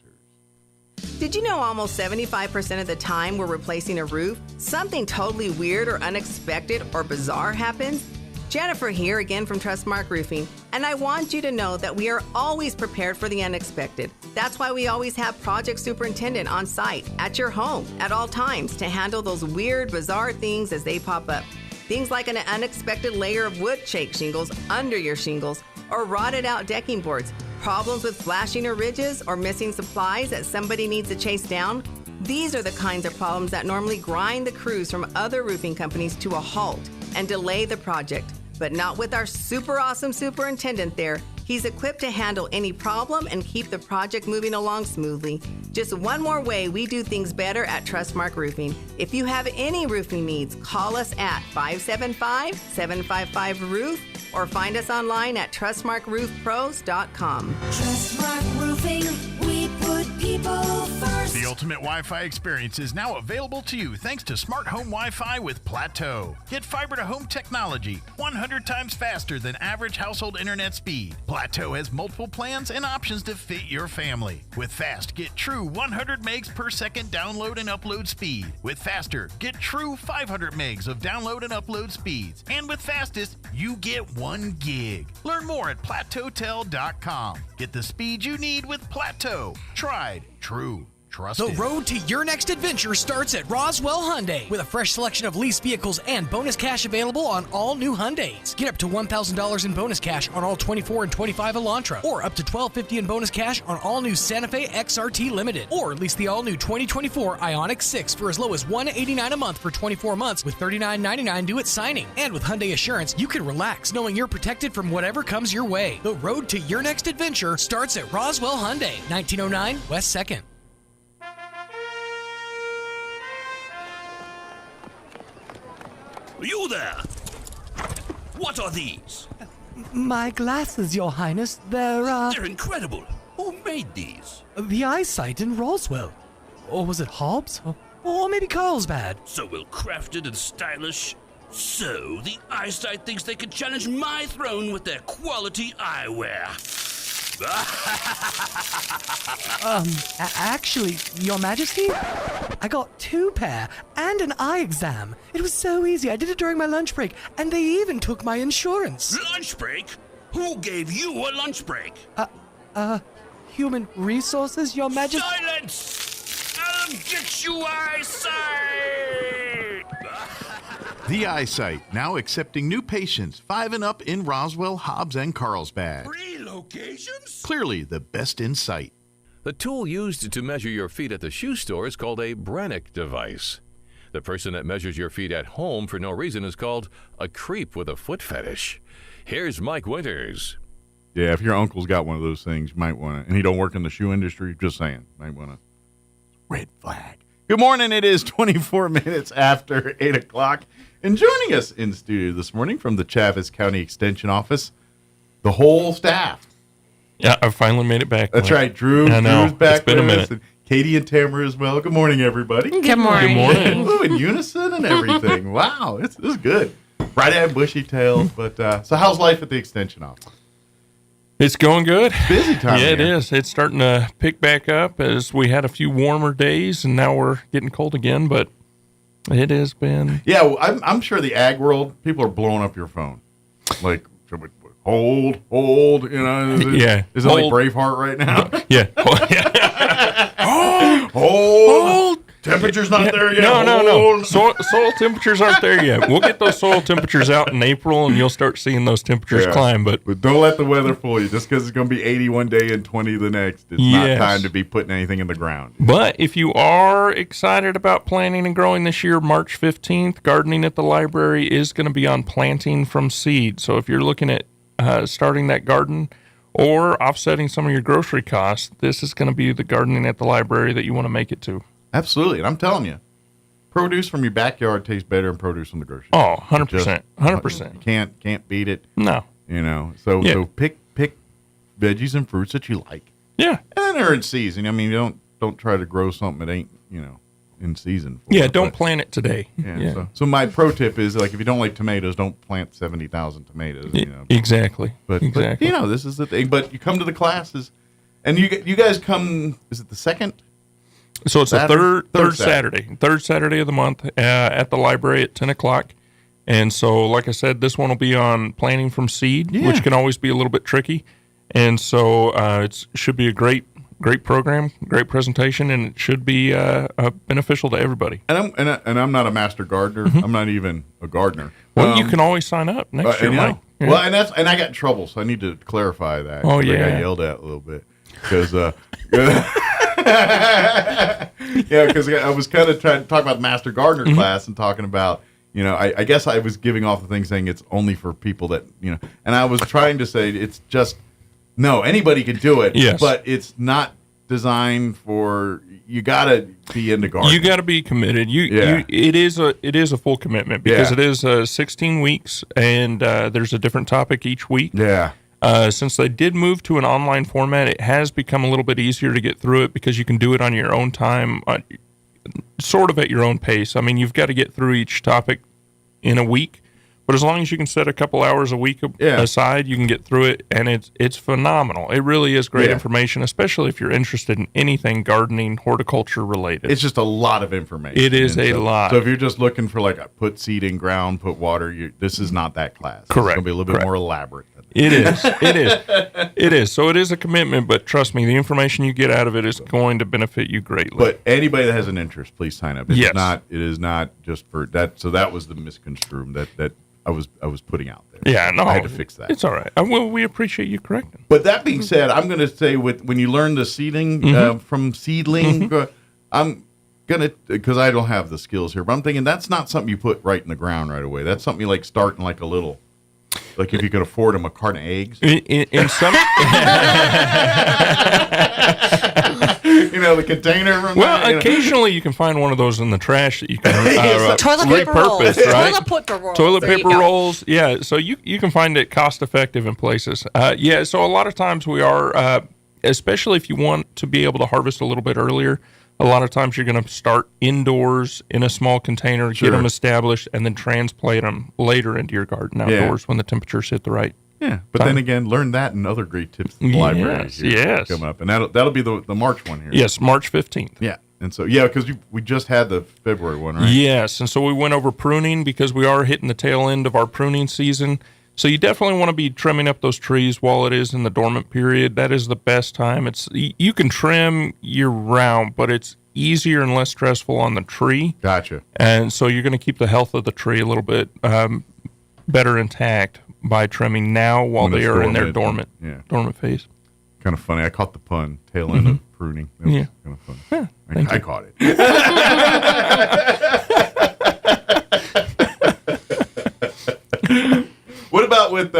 Did you know almost 75% of the time we're replacing a roof, something totally weird or unexpected or bizarre happens? Jennifer here again from Trustmark Roofing, and I want you to know that we are always prepared for the unexpected. That's why we always have project superintendent on site at your home at all times to handle those weird, bizarre things as they pop up. Things like an unexpected layer of wood shake shingles under your shingles or rotted out decking boards, problems with flashing or ridges or missing supplies that somebody needs to chase down. These are the kinds of problems that normally grind the crews from other roofing companies to a halt and delay the project. But not with our super awesome superintendent there. He's equipped to handle any problem and keep the project moving along smoothly. Just one more way we do things better at Trustmark Roofing. If you have any roofing needs, call us at 575-755-ROOF or find us online at trustmarkroofpros.com. Trustmark Roofing, we put people first. The ultimate Wi-Fi experience is now available to you thanks to Smart Home Wi-Fi with Plateau. Get fiber-to-home technology 100 times faster than average household internet speed. Plateau has multiple plans and options to fit your family. With Fast, get true 100 megs per second download and upload speed. With Faster, get true 500 megs of download and upload speeds. And with Fastest, you get 1 gig. Learn more at plateautel.com. Get the speed you need with Plateau. Tried, true, trusted. The road to your next adventure starts at Roswell Hyundai with a fresh selection of lease vehicles and bonus cash available on all new Hyundais. Get up to $1,000 in bonus cash on all 24 and 25 Elantra, or up to $1,250 in bonus cash on all new Santa Fe XRT Limited, or lease the all new 2024 Ioniq 6 for as low as $189 a month for 24 months with $39.99 due at signing. And with Hyundai Assurance, you can relax knowing you're protected from whatever comes your way. The road to your next adventure starts at Roswell Hyundai, 1909 West 2nd. You there! What are these? My glasses, Your Highness. They're incredible. Who made these? The eyesight in Roswell. Or was it Hobbs? Or maybe Carlsbad. So well crafted and stylish. So the eyesight thinks they can challenge my throne with their quality eyewear. Actually, Your Majesty, I got 2 pair and an eye exam. It was so easy. I did it during my lunch break, and they even took my insurance. Lunch break? Who gave you a lunch break? Human resources, Your Majesty. Silence! I'll get you eyesight! The Eyesight, now accepting new patients 5 and up in Roswell, Hobbs, and Carlsbad. 3 locations? Clearly the best in sight. The tool used to measure your feet at the shoe store is called a Brannock device. The person that measures your feet at home for no reason is called a creep with a foot fetish. Here's Mike Winters. Yeah, if your uncle's got one of those things, you might want to, and he don't work in the shoe industry, just saying, might want to. Red flag. Good morning. It is 24 minutes after 8 o'clock. And joining us in the studio this morning from the Chaves County Extension Office, the whole staff. Yeah, I finally made it back. That's right. Drew's back. It's been a minute. And Katie and Tamara as well. Good morning, everybody. Good morning. Good morning. Ooh, in unison and everything. Wow, this is good. Bright-eyed, bushy-tailed. But so how's life at the Extension Office? It's going good. Busy time. Yeah, it is. It's starting to pick back up as we had a few warmer days, and now we're getting cold again, but it has been. Yeah, well, I'm sure the ag world, people are blowing up your phone. Like, hold, you know. Is it like Braveheart right now? Yeah. Hold. Temperature's not there yet. No. Soil temperatures aren't there yet. We'll get those soil temperatures out in April, and you'll start seeing those temperatures climb. But don't let the weather fool you. Just because it's going to be 80 one day and 20 the next, it's not time to be putting anything in the ground. But if you are excited about planting and growing this year, March 15th, Gardening at the Library is going to be on planting from seed. So if you're looking at starting that garden or offsetting some of your grocery costs, this is going to be the Gardening at the Library that you want to make it to. Absolutely. And I'm telling you, produce from your backyard tastes better than produce from the grocery store. Oh, 100%. 100%. Can't beat it. No. You know, so pick veggies and fruits that you like. Yeah. And they're in season. I mean, you don't try to grow something that ain't, in season. Don't plant it today. Yeah. So my pro tip is, like, if you don't like tomatoes, don't plant 70,000 tomatoes. Exactly. But this is the thing. But you come to the classes, and you guys come, is it the second? So it's the third Saturday of the month at the library at 10 o'clock. And so, like I said, this one will be on planting from seed, which can always be a little bit tricky. And so it should be a great program, great presentation, and it should be beneficial to everybody. And I'm not a master gardener. Mm-hmm. I'm not even a gardener. Well, you can always sign up next year, Mike. Yeah. Well, and I got in trouble, so I need to clarify that. Oh, yeah. I got yelled at a little bit because because I was kind of trying to talk about the master gardener class and talking about, I guess I was giving off the thing saying it's only for people that, and I was trying to say it's just, no, anybody can do it, but it's not designed for, you got to be into gardening. You got to be committed. It is a full commitment because it is 16 weeks and there's a different topic each week. Yeah. Since they did move to an online format, it has become a little bit easier to get through it because you can do it on your own time, sort of at your own pace. I mean, you've got to get through each topic in a week, but as long as you can set a couple hours a week aside, you can get through it, and it's phenomenal. It really is great information, especially if you're interested in anything gardening, horticulture related. It's just a lot of information. It is a lot. So if you're just looking for put seed in ground, put water, this is not that class. Correct. It's going to be a little bit more elaborate. It is. So it is a commitment, but trust me, the information you get out of it is going to benefit you greatly. But anybody that has an interest, please sign up. It is not just for that. So that was the misconstrued that I was putting out there. Yeah, no, I had to fix that. It's all right. We appreciate you correcting. But that being said, I'm going to say when you learn the seeding from seedling, I'm gonna, because I don't have the skills here, but I'm thinking that's not something you put right in the ground right away. That's something you start in a little. Like if you could afford them a carton of eggs. In some, the container from occasionally you can find one of those in the trash that you can toilet paper rolls. Right? Toilet paper rolls. Yeah, so you can find it cost effective in places. So a lot of times we are, especially if you want to be able to harvest a little bit earlier, a lot of times you're going to start indoors in a small container, get them established, and then transplant them later into your garden outdoors when the temperatures hit the right. Yeah, but then again, learn that and other great tips in the library coming up, and that'll be the March one here. Yes, March 15th. Yeah, and so because we just had the February one, right? Yes, and so we went over pruning because we are hitting the tail end of our pruning season. So you definitely want to be trimming up those trees while it is in the dormant period. That is the best time. You can trim year round, but it's easier and less stressful on the tree. Gotcha. And so you're going to keep the health of the tree a little bit better intact by trimming now while they are in their dormant phase. Kind of funny. I caught the pun, tail end of pruning. That was kind of funny. Yeah, I caught it. What about with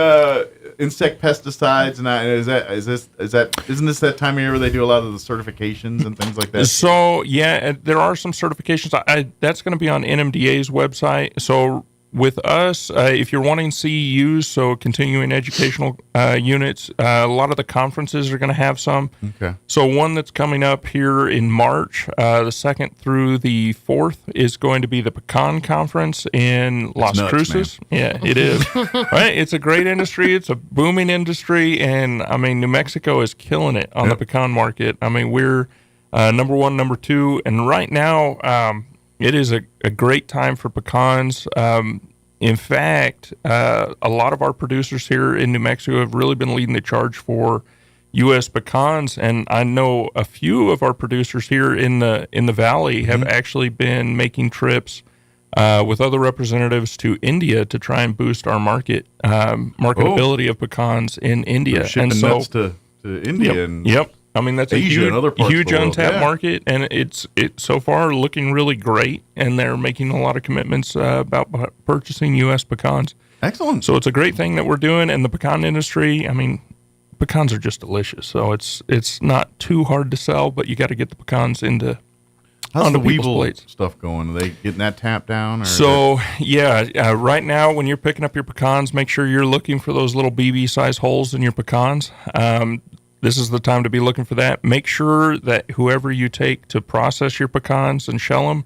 insect pesticides? And isn't this that time of year where they do a lot of the certifications and things like that? So there are some certifications. That's going to be on NMDA's website. So with us, if you're wanting CEUs, so continuing educational units, a lot of the conferences are going to have some. Okay. So one that's coming up here in March, the 2nd through the 4th, is going to be the Pecan Conference in Las Cruces. Man. Yeah, it is. Right? It's a great industry. It's a booming industry. And, New Mexico is killing it on the pecan market. We're number 1, number 2. And right now, it is a great time for pecans. In fact, a lot of our producers here in New Mexico have really been leading the charge for U.S. pecans, and I know a few of our producers here in the valley have actually been making trips with other representatives to India to try and boost our marketability of pecans in India. Shipping nuts to India. Yep. That's Asia a huge untapped market, and it's so far looking really great, and they're making a lot of commitments about purchasing U.S. pecans. Excellent. So it's a great thing that we're doing, and the pecan industry, pecans are just delicious, so it's not too hard to sell, but you got to get the pecans onto the people's plates. Stuff going? Are they getting that tapped down? Right now when you're picking up your pecans, make sure you're looking for those little BB-size holes in your pecans. This is the time to be looking for that. Make sure that whoever you take to process your pecans and shell them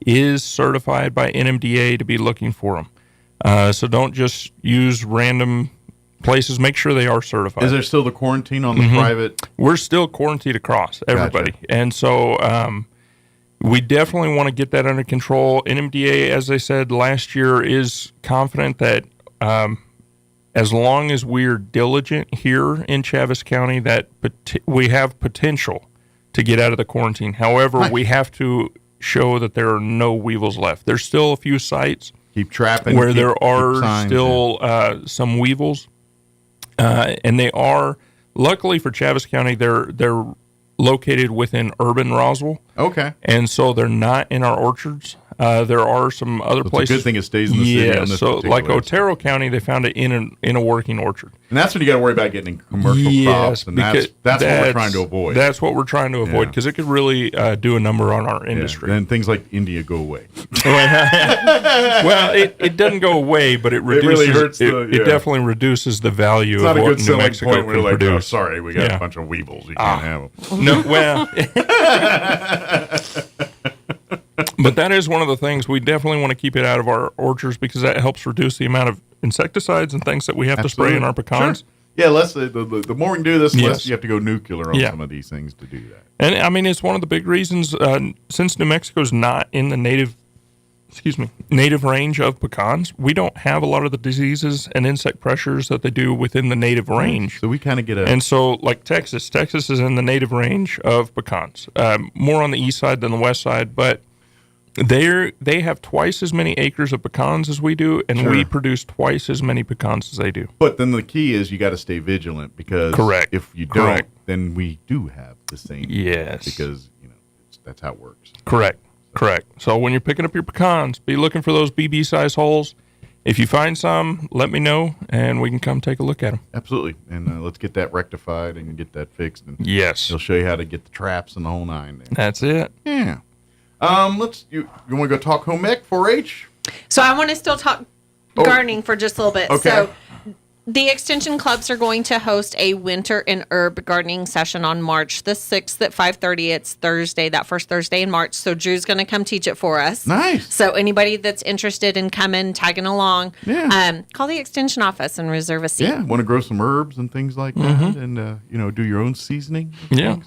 is certified by NMDA to be looking for them. So don't just use random places. Make sure they are certified. Is there still the quarantine on the private? We're still quarantined across, everybody. Gotcha. And so we definitely want to get that under control. NMDA, as I said last year, is confident that as long as we're diligent here in Chaves County, that we have potential to get out of the quarantine. However, we have to show that there are no weevils left. There's still a few sites where there are still some weevils, and they are, luckily for Chaves County, they're located within urban Roswell. Okay. And so they're not in our orchards. There are some other places. It's a good thing it stays in the city. Yeah, so like Otero County, they found it in a working orchard. And that's when you got to worry about getting commercial crops, and that's what we're trying to avoid. That's what we're trying to avoid, because it could really do a number on our industry. And things like India go away. Well, it doesn't go away, but it reduces. It really hurts. It definitely reduces the value of what New Mexico can produce. Like, oh, sorry, we got a bunch of weevils. You can't have them. No, well. But that is one of the things we definitely want to keep it out of our orchards, because that helps reduce the amount of insecticides and things that we have to spray in our pecans. Sure. Yeah, less the more we can do this, the less you have to go nuclear on some of these things to do that. And it's one of the big reasons, since New Mexico's not in the native range of pecans, we don't have a lot of the diseases and insect pressures that they do within the native range. So we kind of get And so, like Texas is in the native range of pecans, more on the east side than the west side, but they have twice as many acres of pecans as we do, and we produce twice as many pecans as they do. But then the key is you got to stay vigilant, because if you don't, then we do have the same. Yes. Because that's how it works. Correct. So when you're picking up your pecans, be looking for those BB size holes. if you find some, let me know, and we can come take a look at them. Absolutely. And let's get that rectified and get that fixed. And yes. They'll show you how to get the traps and the whole nine there. That's it. Yeah. You want to go talk home ec 4-H? So I want to still talk gardening for just a little bit. Okay. So the extension clubs are going to host a winter and herb gardening session on March the 6th at 5:30. It's Thursday, that first Thursday in March. So Drew's going to come teach it for us. Nice. So anybody that's interested in coming, tagging along, call the extension office and reserve a seat. Yeah. Want to grow some herbs and things like that, and do your own seasoning. Yeah.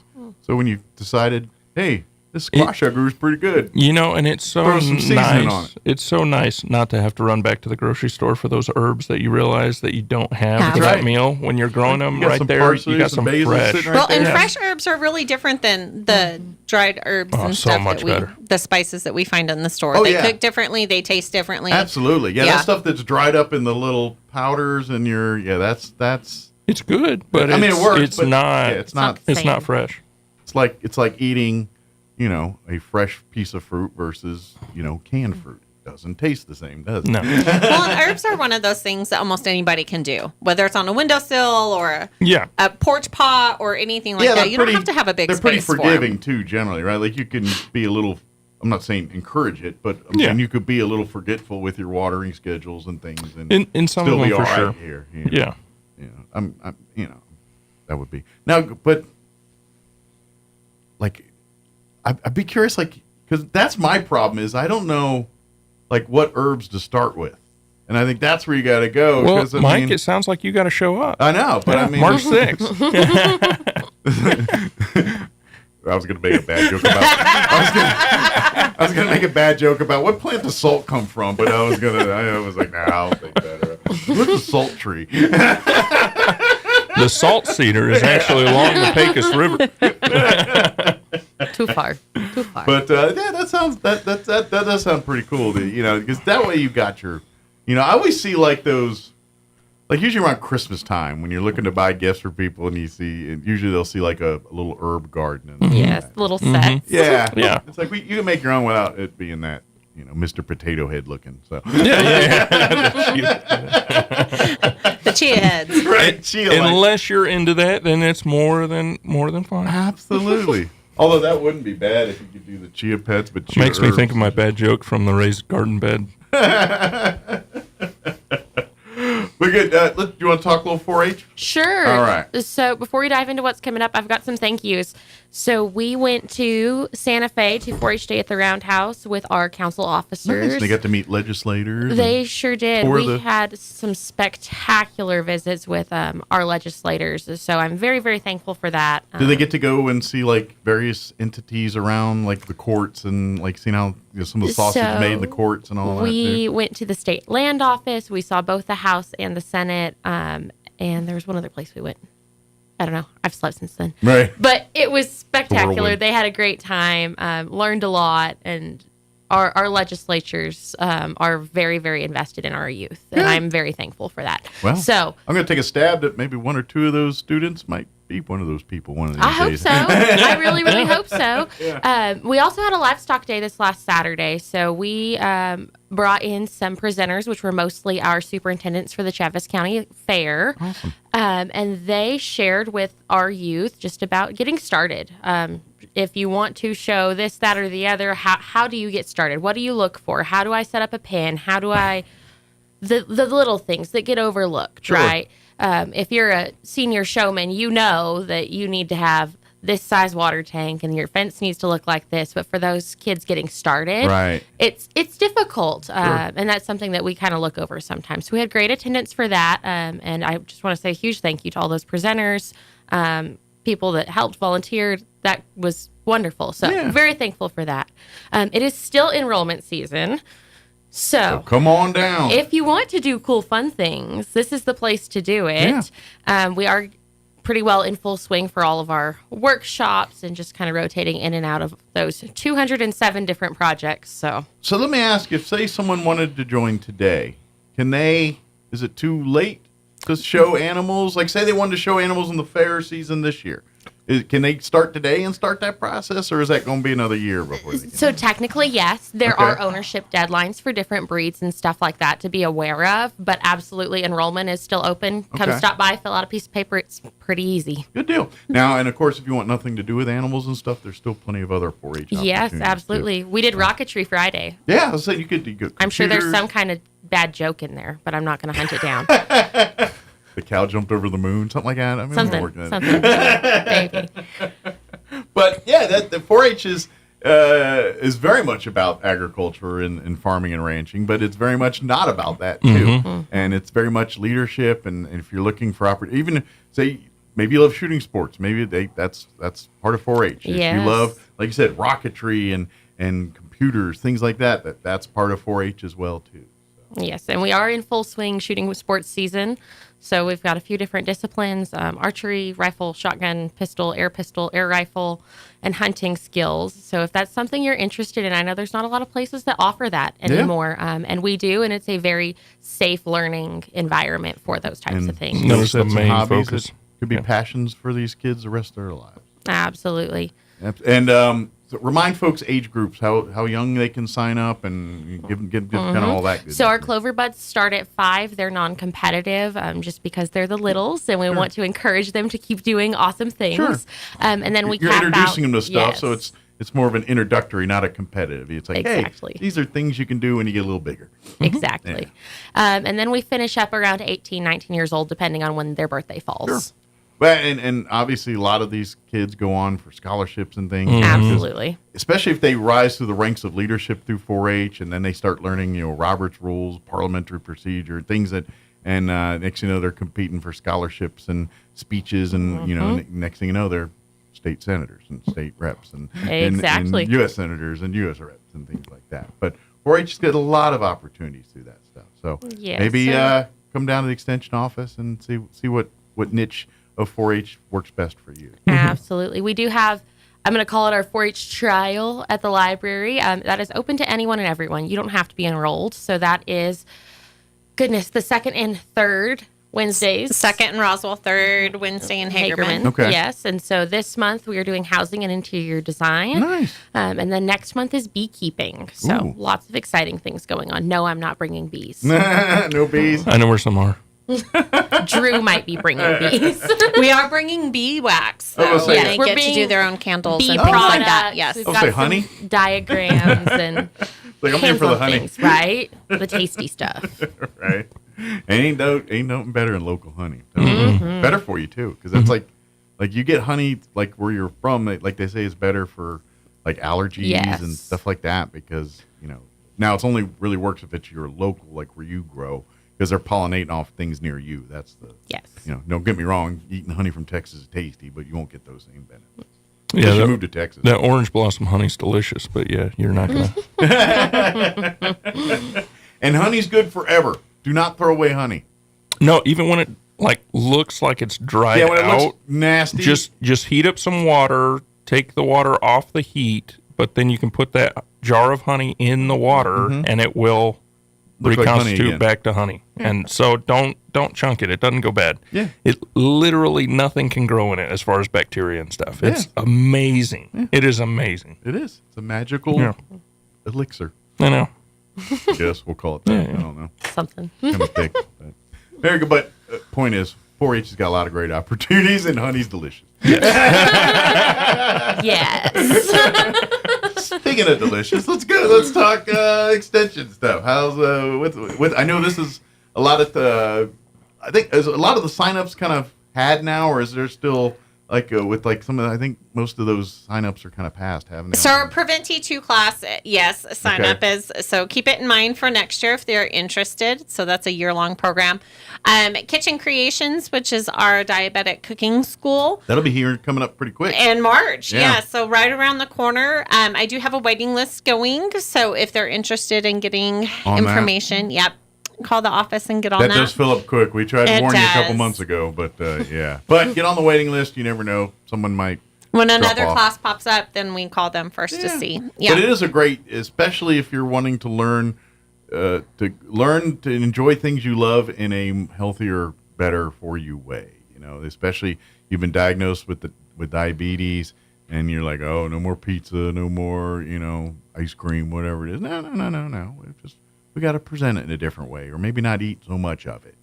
So when you've decided, hey, this squash I grew is pretty good. And it's so Throw some seasoning on nice. It's so nice not to have to run back to the grocery store for those herbs that you realize that you don't have for that meal when you're growing them right there. You got some fresh. And fresh herbs are really different than the dried herbs and so stuff much better. the spices that we find in the store. They cook differently. They taste differently. Absolutely. Yeah, that stuff that's dried up in the little powders and that's. It's good, but it works. It's but not. It's not. It's not fresh. It's like eating, a fresh piece of fruit versus canned fruit. Doesn't taste the same, does it? No. Well, and herbs are one of those things that almost anybody can do, whether it's on a windowsill or a porch pot or anything like that. You don't have to have a big space for them. They're pretty forgiving too, generally, right? Like you can be a little. I'm not saying encourage it, but you could be a little forgetful with your watering schedules and things, and in some still of them be for all right sure. Here, Yeah. I'm that would be now, but like I'd be curious, like, because that's my problem is I don't know like what herbs to start with, and I think that's where you got to go. Well, Mike, it sounds like you got to show up. I know, but I mean March 6th. I was going to make a bad joke about. I was going to make a bad joke about what plant does salt come from, but I was like, nah, I'll think better. What's the salt tree? The salt cedar is actually along the Pecos River. Too far. But that does sound pretty cool, because that way you've got your, I always see like those. Like usually around Christmas time when you're looking to buy gifts for people and usually they'll see like a little herb garden. And yes, little sets. Yeah. It's like you can make your own without it being that, Mr. Potato Head looking. So the chia heads. Right. Unless you're into that, then it's more than fine. Absolutely. Although that wouldn't be bad if you could do the chia pets, but chia makes me think of my bad joke from the raised garden bed. We're good. Do you want to talk a little 4-H? Sure. All right. So before we dive into what's coming up, I've got some thank yous. So we went to Santa Fe to 4-H Day at the Roundhouse with our council officers. Nice. They got to meet legislators. They sure did. We had some spectacular visits with our legislators. So I'm very, very thankful for that. Did they get to go and see like various entities around like the courts and like seeing how some of the sausage made in the courts and all that? We went to the state land office. We saw both the House and the Senate. And there was one other place we went. I don't know. I've slept since then. Right. But it was spectacular. Whirlwind. They had a great time, learned a lot, and our legislatures are very, very invested in our youth. And I'm very thankful for that. Well, so I'm going to take a stab at maybe one or two of those students might be one of those people one of these I hope days. so. I really, really hope so. Yeah. We also had a livestock day this last Saturday. So we brought in some presenters, which were mostly our superintendents for the Chaves County Fair. Awesome. And they shared with our youth just about getting started. If you want to show this, that, or the other, how do you get started? What do you look for? How do I set up a pen? How do I... The little things that get overlooked, Sure. right? If you're a senior showman, you know that you need to have this size water tank and your fence needs to look like this. But for those kids getting started, Right. it's difficult. Sure. And that's something that we kind of look over sometimes. So we had great attendance for that. And I just want to say a huge thank you to all those presenters, people that helped, volunteered. That was wonderful. So very thankful for that. It is still enrollment season. So come on down. If you want to do cool, fun things, this is the place to do it. We are pretty well in full swing for all of our workshops and just kind of rotating in and out of those 207 different projects. So let me ask, if say someone wanted to join today, is it too late to show animals? Like say they wanted to show animals in the fair season this year. Can they start today and start that process, or is that going to be another year before they can? So technically, yes, there Okay. are ownership deadlines for different breeds and stuff like that to be aware of, but absolutely enrollment is still open. Come Okay. stop by, fill out a piece of paper. It's pretty easy. Good deal. Now, and of course, if you want nothing to do with animals and stuff, there's still plenty of other 4-H Yes, opportunities, absolutely. We did Rocketry Friday. too. Yeah, I was saying you could do I'm sure there's computers. some kind of bad joke in there, but I'm not going to hunt it down. The cow jumped over the moon, something like that. I mean, Something, we're working on something. it. Maybe. But yeah, that the 4-H is very much about agriculture and farming and ranching, but it's very much not about that too. Mhm. And it's very much leadership. And if you're looking for even say maybe you love shooting sports, maybe that's part of 4-H. If Yes. you love, like you said, rocketry and computers, things like that, that's part of 4-H as well too. Yes, and we are in full swing shooting sports season. So we've got a few different disciplines, archery, rifle, shotgun, pistol, air rifle, and hunting skills. So if that's something you're interested in, I know there's not a lot of places that offer that anymore. And we do, and it's a very safe learning environment for those types of things. Those are the Some main hobbies focus. that could be passions for these kids the rest of their lives. Absolutely. Yep. And so remind folks age groups, how young they can sign up, and give kind of all that good So our stuff. Clover Buds start at 5. They're non-competitive just because they're the littles, and we want to encourage them to keep doing awesome things. Sure. And then we You're cap introducing out, them to stuff, yes, so it's more of an introductory, not a competitive. It's like, Exactly. hey, these are things you can do when you get a little bigger. Exactly. And then we finish up around 18, 19 years old, depending on when their birthday falls. Sure. Well, and obviously a lot of these kids go on for scholarships and things. Mhm. because- Absolutely. Especially if they rise through the ranks of leadership through 4-H, and then they start learning, Robert's rules, parliamentary procedure, things that, and next thing you know, they're competing for scholarships and speeches, and next thing you know, they're state senators and state reps and Exactly. and U.S. senators and U.S. reps and things like that. But 4-H has got a lot of opportunities through that stuff. So Yes, maybe sir. come down to the extension office and see what niche of 4-H works best for you. Absolutely. We do have, I'm going to call it our 4-H trial at the library. That is open to anyone and everyone. You don't have to be enrolled. So that is, the second and third Wednesdays. Second in Roswell, third Wednesday in Hagerman. Okay. Yes. And so this month we are doing housing and interior design. Nice. And then next month is beekeeping. So Ooh. lots of exciting things going on. No, I'm not bringing bees. No bees. I know where some are. Drew might be bringing bees. We are bringing bee wax. I was So saying- they We're get to being do their own candles bee and things like that. products. Yes. We've Oh, got say some honey? diagrams and Like, I'm here for the handle honey. things, right? The tasty stuff. Right? Ain't nothing better than local honey. Mhm. Better for you too, because that's like you get honey like where you're from. Like they say, is better for like allergies Yes. and stuff like that. Because now it's only really works if it's your local, like where you grow, because they're pollinating off things near you. That's the Yes. Don't get me wrong, eating honey from Texas is tasty, but you won't get those same benefits. Yeah, Unless you that- move to Texas. That orange blossom honey's delicious, but yeah, you're not gonna. And honey's good forever. Do not throw away honey. No, even when it looks like it's dried Yeah, when it looks out, nasty. Just heat up some water, take the water off the heat, but then you can put that jar of honey in the water, and it will Look like honey reconstitute again. back to honey. And so don't chunk it. It doesn't go bad. Yeah. It literally nothing can grow in it as far as bacteria and stuff. It's amazing. Yeah. It is amazing. It is. It's a magical elixir. I know. I guess we'll call it that. Yeah. I don't know. Something. Kind of thick. But. Very good. But point is, 4-H has got a lot of great opportunities, and honey's delicious. Yes. Speaking of delicious, let's go. Let's talk extension stuff. How's with? I know this is a lot of the. I think is a lot of the signups kind of had now, or is there still with some of the, I think most of those signups are kind of past, haven't they? So our Prevent T2 class, yes, sign up is, so keep it in mind for next year if they're interested. So that's a year-long program. Kitchen Creations, which is our diabetic cooking school. That'll be here coming up pretty quick. In March, Yeah. yeah. So right around the corner. I do have a waiting list going. So if they're interested in getting On that. information, yep, call the office and get on that. That does fill up quick. We tried to It warn you a couple does. months ago, but yeah. But get on the waiting list. You never know. Someone might. When drop another off. class pops up, then we call them first to see. Yeah. But it is a great, especially if you're wanting to learn to enjoy things you love in a healthier, better for you way. Especially you've been diagnosed with the with diabetes, and you're like, oh, no more pizza, no more, ice cream, whatever it is. No. We got to present it in a different way, or maybe not eat so much of it.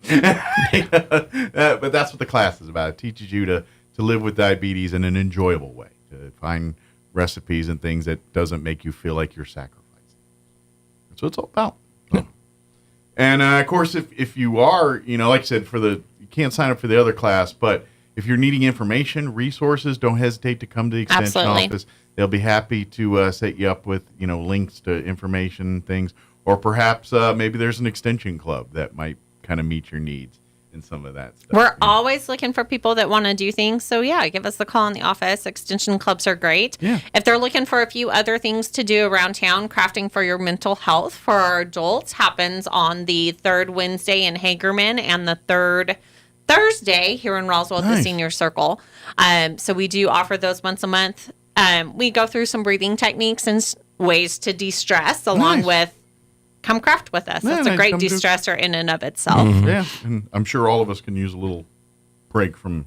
But that's what the class is about. It teaches you to live with diabetes in an enjoyable way, to find recipes and things that doesn't make you feel like you're sacrificing. That's what it's all about. Yeah. And of course, if you are, like I said, you can't sign up for the other class, but if you're needing information, resources, don't hesitate to come to the extension office. They'll be happy to set you up with, links to information, things, or perhaps maybe there's an extension club that might kind of meet your needs in some of that stuff. We're always looking for people that want to do things. So give us a call in the office. Extension clubs are great. Yeah. If they're looking for a few other things to do around town, crafting for your mental health for our adults happens on the third Wednesday in Hagerman and the third Thursday here in Roswell at the Senior Circle. So we do offer those once a month. We go through some breathing techniques and ways to de-stress along with come craft with us. That's a great de-stressor in and of itself. Mm-hmm. Yeah, and I'm sure all of us can use a little break from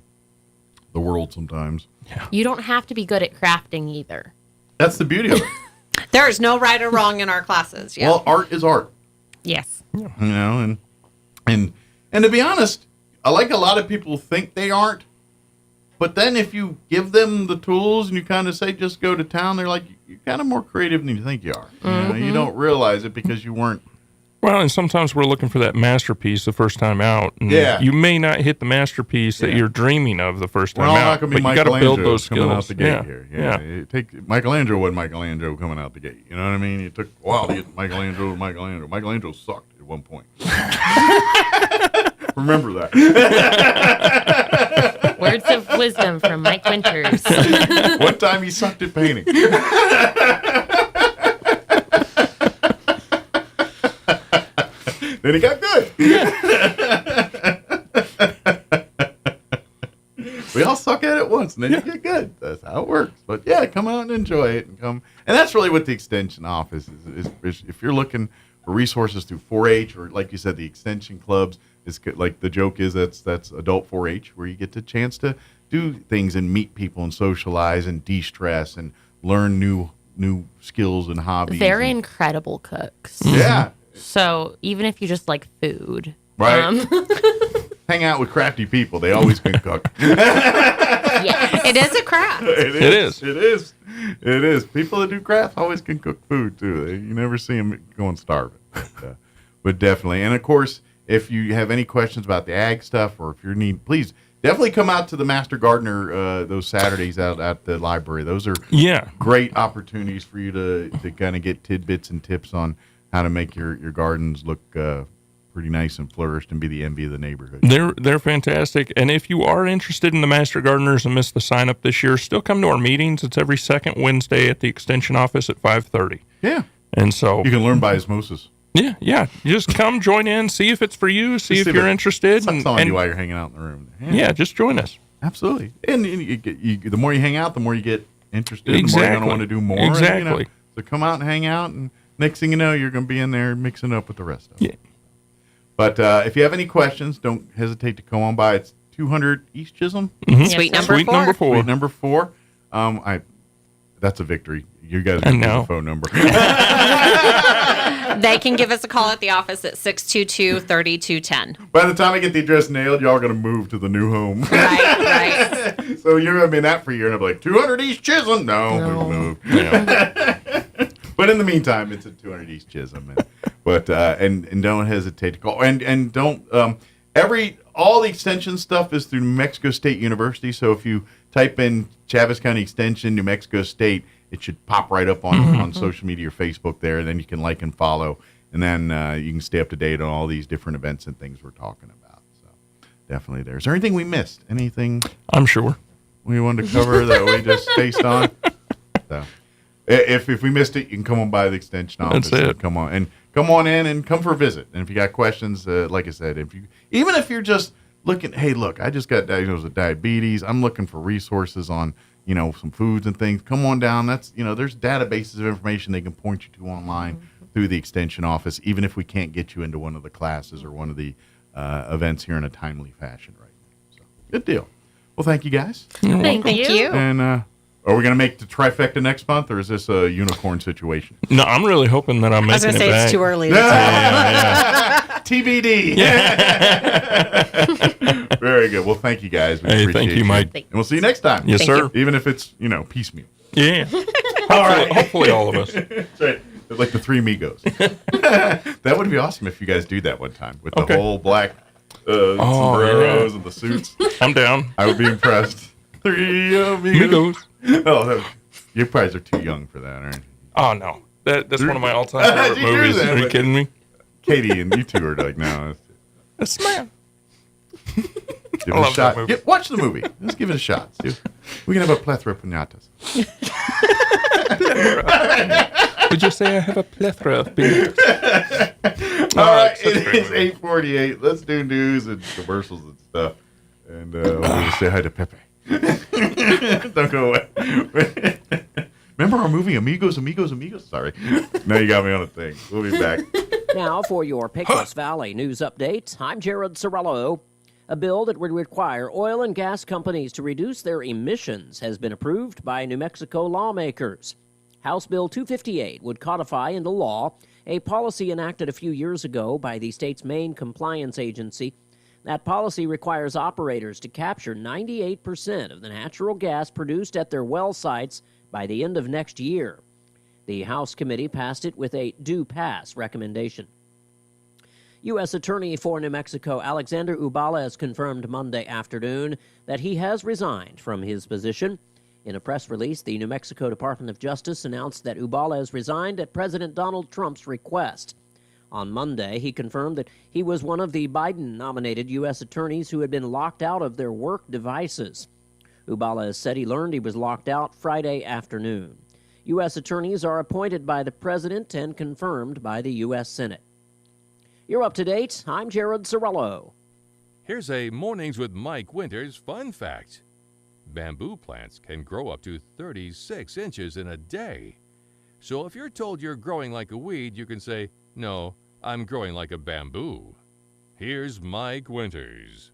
the world sometimes. Yeah. You don't have to be good at crafting either. That's the beauty of it. There is no right or wrong in our classes. Yeah. Well, art is art. Yes. And to be honest, I like a lot of people think they aren't, but then if you give them the tools and you kind of say, just go to town, they're like, you're kind of more creative than you think you are. Mm-hmm. You don't realize it because you weren't. Well, and sometimes we're looking for that masterpiece the first time out. And you may not hit the masterpiece that you're dreaming of the first time out, but you got to build those skills. Out the gate here. Michelangelo wasn't Michelangelo coming out the gate. You know what I mean? It took a while to get Michelangelo. Michelangelo sucked at one point. Remember that. Words of wisdom from Mike Winters. One time he sucked at painting. Then he got good. We all suck at it once, and then you get good. That's how it works. But come out and enjoy it, and come. And that's really what the extension office is if you're looking for resources through 4-H or, like you said, the extension clubs. It's like the joke is that's adult 4-H, where you get the chance to do things and meet people and socialize and de-stress and learn new skills and hobbies. They're incredible cooks. Yeah. So even if you just like food, right? Hang out with crafty people. They always can cook. Yes. It is a craft. It is. People that do crafts always can cook food too. You never see them going starving. But definitely, and of course, if you have any questions about the ag stuff, or if you need, please definitely come out to the Master Gardener those Saturdays out at the library. Those are great opportunities for you to kind of get tidbits and tips on how to make your gardens look pretty nice and flourished and be the envy of the neighborhood. They're fantastic. And if you are interested in the Master Gardeners and missed the sign up this year, still come to our meetings. It's every second Wednesday at the Extension office at 5:30. Yeah. And so you can learn by osmosis. Yeah. You just come join in, see if it's for you, see if you're interested. It's on you while you're hanging out in the room. Yeah, just join us. Absolutely. And the more you hang out, the more you get interested, the more you're going to want to do more. Exactly. So come out and hang out, and next thing you know, you're going to be in there mixing up with the rest of them. Yeah. But if you have any questions, don't hesitate to come on by. It's 200 East Chisholm. Mm-hmm. Suite number 4. Suite number 4. That's a victory. You guys give me the phone number. They can give us a call at the office at 622-3210. By the time I get the address nailed, y'all are going to move to the new home. Right. So you're going to be in that for a year, and I'll be like, 200 East Chisholm? No. We've moved. Yeah. But in the meantime, it's at 200 East Chisholm. And don't hesitate to call. And don't all the extension stuff is through New Mexico State University. So if you type in Chaves County Extension, New Mexico State, it should pop right up on social media or Facebook there. And then you can like and follow. And then you can stay up to date on all these different events and things we're talking about. So definitely there. Is there anything we missed? Anything? I'm sure. We wanted to cover that we just spaced on? So if we missed it, you can come on by the extension office. That's it. Come on in and come for a visit. And if you got questions, like I said, even if you're just looking, hey, look, I just got diagnosed with diabetes. I'm looking for resources on, some foods and things. Come on down. That's, there's databases of information they can point you to online through the extension office, even if we can't get you into one of the classes or one of the events here in a timely fashion right now. So good deal. Well, Well, thank you guys. Thank you. And are we going to make the trifecta next month, or is this a unicorn situation? No, I'm really hoping that I'm making it back. I was going to say it's too early to tell. TBD. Very good. Well, thank you guys. We appreciate thank you, Mike. And we'll see you next time. Yes, sir. Even if it's, piecemeal. Yeah. Hopefully all of us. That's right. Like the Three Migos. That would be awesome if you guys do that one time with the whole black sombreros and the suits. I'm down. I would be impressed. Three Amigos. Oh, you guys are too young for that, aren't you? Oh, no. That's one of my all-time favorite movies. Are you kidding me? Katie and you two are like, no. Yes, ma'am. Give it a shot. Watch the movie. Let's give it a shot. See? We can have a plethora of pinatas. Did you say I have a plethora of pinatas? All right, it is 8:48. Let's do news and commercials and stuff. And we're going to say hi to Pepe. Don't go away. Remember our movie, Amigos? Sorry. Now you got me on a thing. We'll be back. Now for your Pecos Valley news update. I'm Jared Cirillo. A bill that would require oil and gas companies to reduce their emissions has been approved by New Mexico lawmakers. House Bill 258 would codify into law a policy enacted a few years ago by the state's main compliance agency. That policy requires operators to capture 98% of the natural gas produced at their well sites by the end of next year. The House committee passed it with a do-pass recommendation. U.S. Attorney for New Mexico Alexander Ubalez confirmed Monday afternoon that he has resigned from his position. In a press release, the New Mexico Department of Justice announced that Ubalez resigned at President Donald Trump's request. On Monday, he confirmed that he was one of the Biden-nominated U.S. attorneys who had been locked out of their work devices. Ubalez said he learned he was locked out Friday afternoon. U.S. attorneys are appointed by the President and confirmed by the U.S. Senate. You're up to date. I'm Jared Cirillo. Here's a Mornings with Mike Winters fun fact. Bamboo plants can grow up to 36 inches in a day. So if you're told you're growing like a weed, you can say, no, I'm growing like a bamboo. Here's Mike Winters.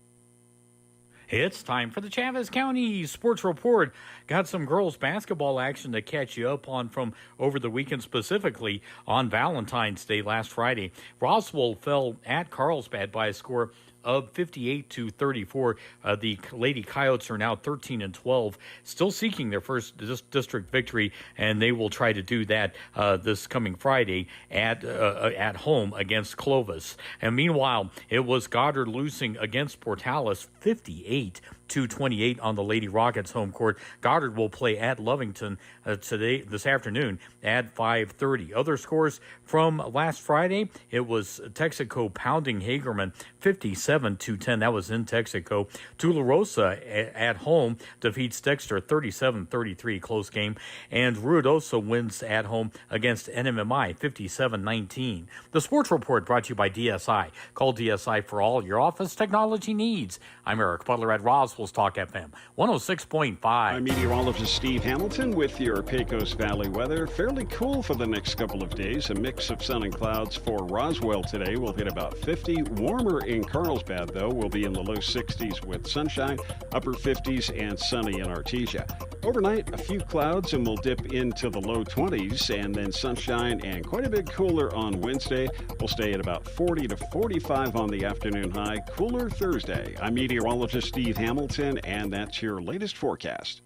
It's time for the Chavez County Sports Report. Got some girls basketball action to catch you up on from over the weekend, specifically on Valentine's Day last Friday. Roswell fell at Carlsbad by a score of 58-34. The Lady Coyotes are now 13-12, still seeking their first district victory, and they will try to do that this coming Friday at home against Clovis. And meanwhile, it was Goddard losing against Portales 58-28 on the Lady Rockets home court. Goddard will play at Lovington this afternoon at 5:30. Other scores from last Friday, it was Texaco pounding Hagerman 57-10. That was in Texaco. Tularosa at home defeats Dexter 37-33, close game. And Ruidoso wins at home against NMMI 57-19. The Sports Report brought to you by DSI. Call DSI for all your office technology needs. I'm Eric Butler at Roswell's Talk FM 106.5. I'm meteorologist Steve Hamilton with your Pecos Valley weather. Fairly cool for the next couple of days. A mix of sun and clouds for Roswell today. We'll hit about 50. Warmer in Carlsbad, though. We'll be in the low 60s with sunshine, upper 50s, and sunny in Artesia. Overnight, a few clouds, and we'll dip into the low 20s, and then sunshine and quite a bit cooler on Wednesday. We'll stay at about 40 to 45 on the afternoon high. Cooler Thursday. I'm meteorologist Steve Hamilton, and that's your latest forecast.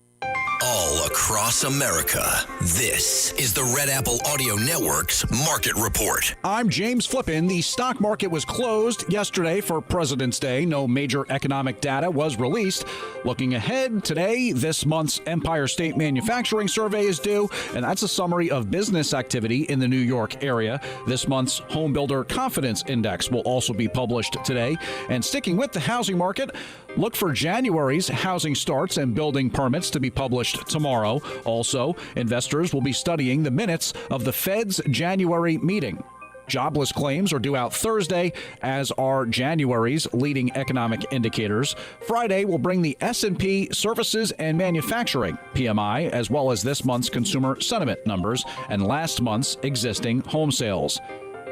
All across America, this is the Red Apple Audio Network's Market Report. I'm James Flippin. The stock market was closed yesterday for President's Day. No major economic data was released. Looking ahead today, this month's Empire State Manufacturing Survey is due, and that's a summary of business activity in the New York area. This month's Home Builder Confidence Index will also be published today. And sticking with the housing market, look for January's housing starts and building permits to be published tomorrow. Also, investors will be studying the minutes of the Fed's January meeting. Jobless claims are due out Thursday, as are January's leading economic indicators. Friday will bring the S&P Services and Manufacturing PMI, as well as this month's consumer sentiment numbers and last month's existing home sales.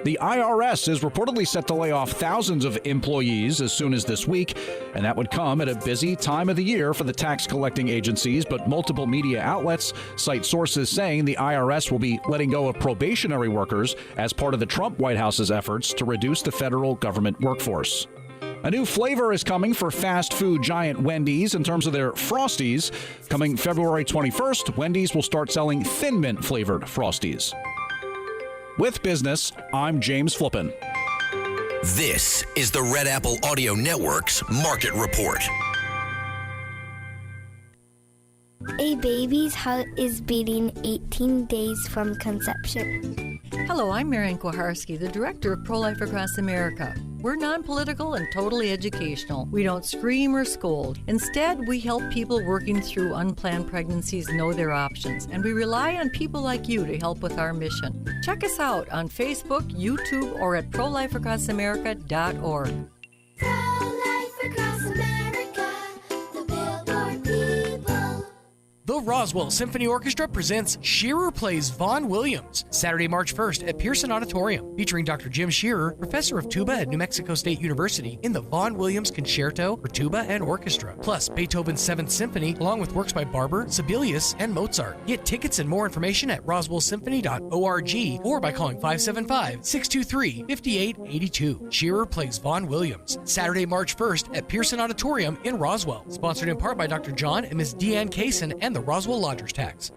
The IRS is reportedly set to lay off thousands of employees as soon as this week, and that would come at a busy time of the year for the tax collecting agencies, but multiple media outlets cite sources saying the IRS will be letting go of probationary workers as part of the Trump White House's efforts to reduce the federal government workforce. A new flavor is coming for fast food giant Wendy's in terms of their Frosties. Coming February 21st, Wendy's will start selling Thin Mint flavored Frosties. With business, I'm James Flippin. This is the Red Apple Audio Network's Market Report. A baby's heart is beating 18 days from conception. Hello, I'm Marian Koharski, the director of Pro-Life Across America. We're non-political and totally educational. We don't scream or scold. Instead, we help people working through unplanned pregnancies know their options, and we rely on people like you to help with our mission. Check us out on Facebook, YouTube, or at prolifeacrossamerica.org. Pro-Life Across America, the Billboard people. The Roswell Symphony Orchestra presents Shearer Plays Vaughn Williams, Saturday, March 1st at Pearson Auditorium, featuring Dr. Jim Shearer, professor of tuba at New Mexico State University, in the Vaughn Williams Concerto for Tuba and Orchestra, plus Beethoven's 7th Symphony, along with works by Barber, Sibelius, and Mozart. Get tickets and more information at roswellsymphony.org or by calling 575-623-5882. Shearer Plays Vaughn Williams, Saturday, March 1st at Pearson Auditorium in Roswell. Sponsored in part by Dr. John and Ms. Deanne Kaysen and the Roswell Lodgers Tax.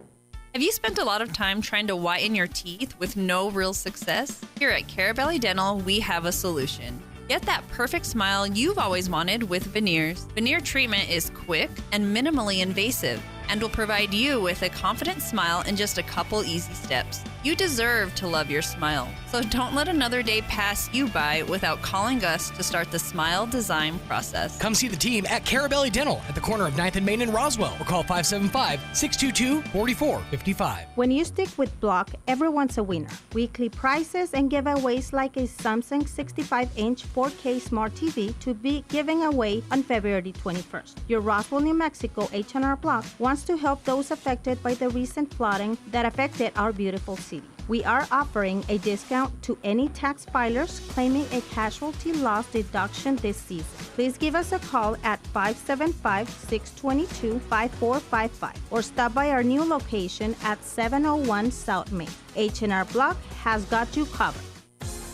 Have you spent a lot of time trying to whiten your teeth with no real success? Here at Carabelli Dental, we have a solution. Get that perfect smile you've always wanted with veneers. Veneer treatment is quick and minimally invasive and will provide you with a confident smile in just a couple easy steps. You deserve to love your smile, so don't let another day pass you by without calling us to start the smile design process. Come see the team at Carabelli Dental at the corner of 9th and Main in Roswell or call 575-622-4455. When you stick with Block, everyone's a winner. Weekly prizes and giveaways like a Samsung 65-inch 4K Smart TV to be giving away on February 21st. Your Roswell, New Mexico H&R Block wants to help those affected by the recent flooding that affected our beautiful city. We are offering a discount to any tax filers claiming a casualty loss deduction this season. Please give us a call at 575-622-5455 or stop by our new location at 701 South Main. H&R Block has got you covered.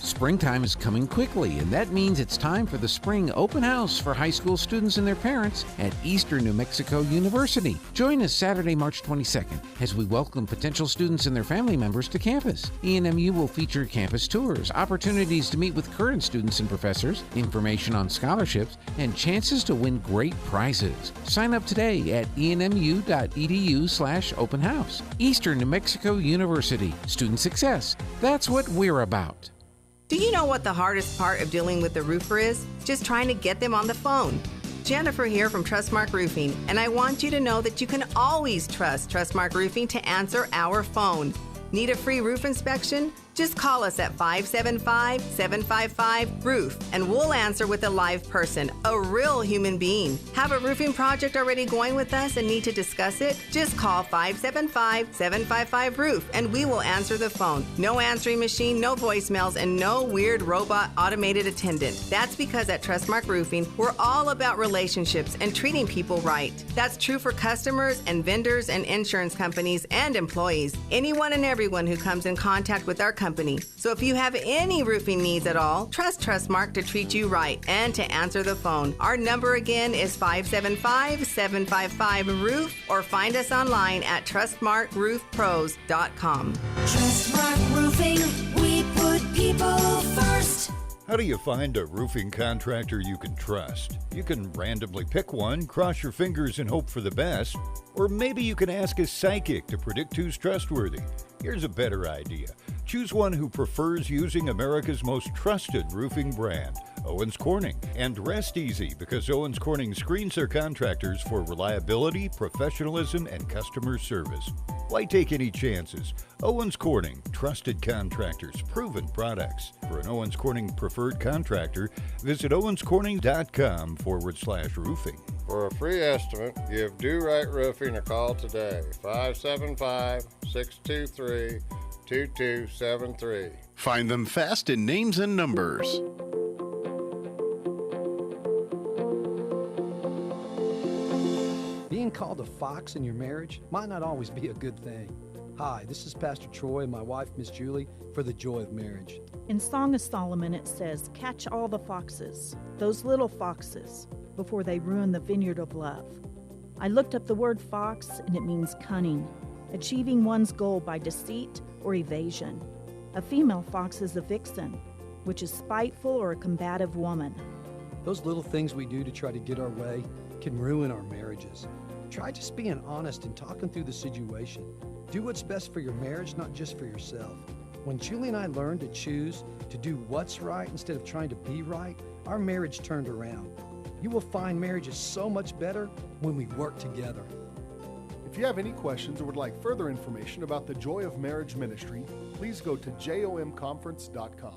Springtime is coming quickly, and that means it's time for the spring open house for high school students and their parents at Eastern New Mexico University. Join us Saturday, March 22nd, as we welcome potential students and their family members to campus. ENMU will feature campus tours, opportunities to meet with current students and professors, information on scholarships, and chances to win great prizes. Sign up today at enmu.edu/open house. Eastern New Mexico University. Student success. That's what we're about. Do you know what the hardest part of dealing with the roofer is? Just trying to get them on the phone. Jennifer here from Trustmark Roofing, and I want you to know that you can always trust Trustmark Roofing to answer our phone. Need a free roof inspection? Just call us at 575-755-ROOF, and we'll answer with a live person, a real human being. Have a roofing project already going with us and need to discuss it? Just call 575-755-ROOF, and we will answer the phone. No answering machine, no voicemails, and no weird robot automated attendant. That's because at Trustmark Roofing, we're all about relationships and treating people right. That's true for customers and vendors and insurance companies and employees. Anyone and everyone who comes in contact with our company. So if you have any roofing needs at all, trust Trustmark to treat you right and to answer the phone. Our number again is 575-755-ROOF, or find us online at trustmarkroofpros.com. Trustmark Roofing, we put people first. How do you find a roofing contractor you can trust? You can randomly pick one, cross your fingers and hope for the best, or maybe you can ask a psychic to predict who's trustworthy. Here's a better idea. Choose one who prefers using America's most trusted roofing brand, Owens Corning. And rest easy, because Owens Corning screens their contractors for reliability, professionalism, and customer service. Why take any chances? Owens Corning, trusted contractors, proven products. For an Owens Corning preferred contractor, visit owenscorning.com/roofing. For a free estimate, give Do Right Roofing a call today, 575-623-2727. 2273. Find them fast in names and numbers. Being called a fox in your marriage might not always be a good thing. Hi, this is Pastor Troy and my wife, Miss Julie, for the Joy of Marriage. In Song of Solomon, it says, "Catch all the foxes, those little foxes, before they ruin the vineyard of love." I looked up the word fox, and it means cunning, achieving one's goal by deceit or evasion. A female fox is a vixen, which is spiteful or a combative woman. Those little things we do to try to get our way can ruin our marriages. Try just being honest and talking through the situation. Do what's best for your marriage, not just for yourself. When Julie and I learned to choose to do what's right instead of trying to be right, our marriage turned around. You will find marriage is so much better when we work together. If you have any questions or would like further information about the Joy of Marriage Ministry, please go to jomconference.com.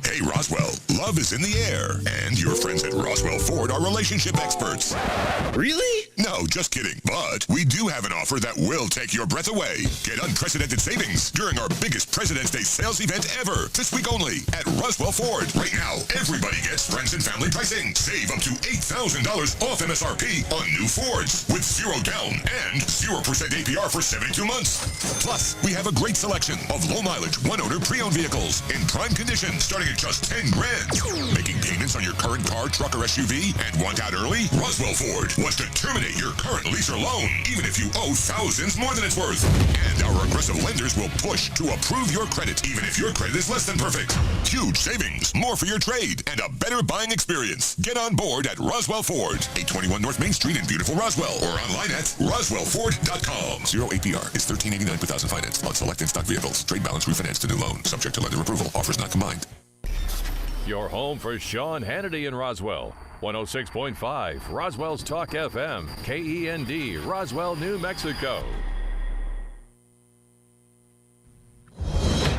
Hey Roswell, love is in the air, and your friends at Roswell Ford are relationship experts. Really? No, just kidding. But we do have an offer that will take your breath away. Get unprecedented savings during our biggest President's Day sales event ever, this week only at Roswell Ford. Right now, everybody gets friends and family pricing. Save up to $8,000 off MSRP on new Fords with 0 down and 0% APR for 72 months. Plus, we have a great selection of low-mileage, one-owner pre-owned vehicles in prime condition starting at just $10 grand. Making payments on your current car, truck, or SUV and want out early? Roswell Ford wants to terminate your current lease or loan, even if you owe thousands more than it's worth. And our aggressive lenders will push to approve your credit, even if your credit is less than perfect. Huge savings, more for your trade, and a better buying experience. Get on board at Roswell Ford, 821 North Main Street in beautiful Roswell, or online at roswellford.com. 0 APR is $13.89 per thousand finance on select in-stock vehicles. Trade balance refinance to new loan, subject to lender approval. Offers not combined. Your home for Sean Hannity in Roswell. 106.5 Roswell's Talk FM, KEND, Roswell, New Mexico.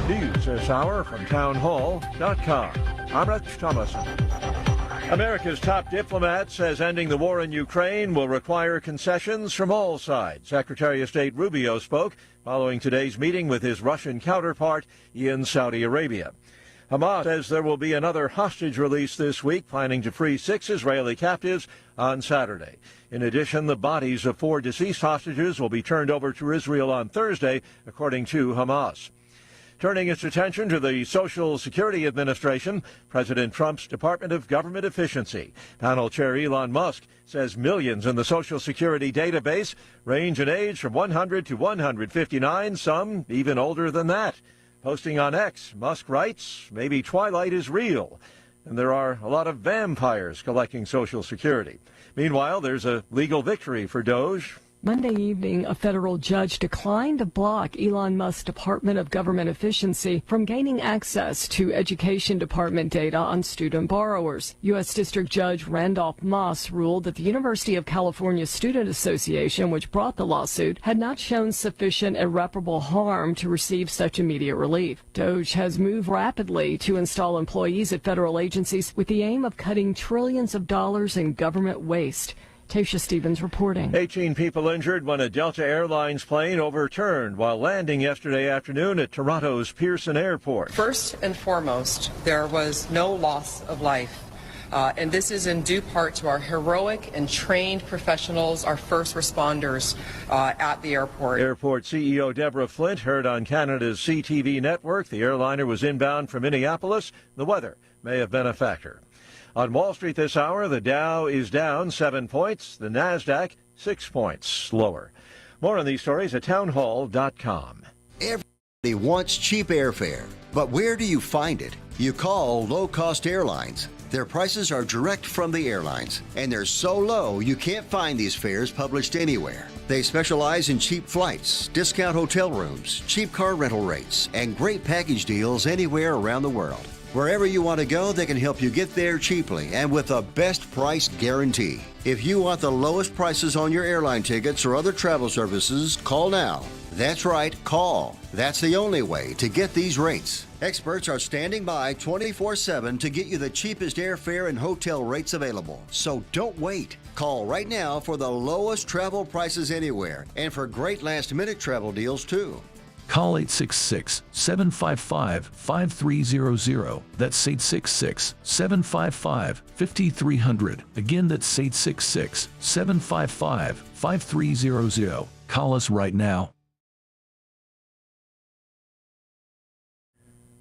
News this hour from townhall.com. I'm Rich Thomason. America's top diplomat says ending the war in Ukraine will require concessions from all sides. Secretary of State Rubio spoke following today's meeting with his Russian counterpart in Saudi Arabia. Hamas says there will be another hostage release this week, planning to free 6 Israeli captives on Saturday. In addition, the bodies of 4 deceased hostages will be turned over to Israel on Thursday, according to Hamas. Turning its attention to the Social Security Administration, President Trump's Department of Government Efficiency. Panel Chair Elon Musk says millions in the Social Security database range in age from 100 to 159, some even older than that. Posting on X, Musk writes, maybe Twilight is real, and there are a lot of vampires collecting Social Security. Meanwhile, there's a legal victory for Doge. Monday evening, a federal judge declined to block Elon Musk's Department of Government Efficiency from gaining access to Education Department data on student borrowers. U.S. District Judge Randolph Moss ruled that the University of California Student Association, which brought the lawsuit, had not shown sufficient irreparable harm to receive such immediate relief. Doge has moved rapidly to install employees at federal agencies with the aim of cutting trillions of dollars in government waste. Tasha Stevens reporting. 18 people injured when a Delta Airlines plane overturned while landing yesterday afternoon at Toronto's Pearson Airport. First and foremost, there was no loss of life. And this is in due part to our heroic and trained professionals, our first responders at the airport. Airport CEO Deborah Flint heard on Canada's CTV network the airliner was inbound from Minneapolis. The weather may have been a factor. On Wall Street this hour, the Dow is down 7 points, the NASDAQ 6 points lower. More on these stories at townhall.com. Everybody wants cheap airfare, but where do you find it? You call low-cost airlines. Their prices are direct from the airlines, and they're so low you can't find these fares published anywhere. They specialize in cheap flights, discount hotel rooms, cheap car rental rates, and great package deals anywhere around the world. Wherever you want to go, they can help you get there cheaply and with a best price guarantee. If you want the lowest prices on your airline tickets or other travel services, call now. That's right, call. That's the only way to get these rates. Experts are standing by 24/7 to get you the cheapest airfare and hotel rates available. So don't wait. Call right now for the lowest travel prices anywhere and for great last-minute travel deals, too. Call 866-755-5300. That's 866-755-5300. Again, that's 866-755-5300. Call us right now.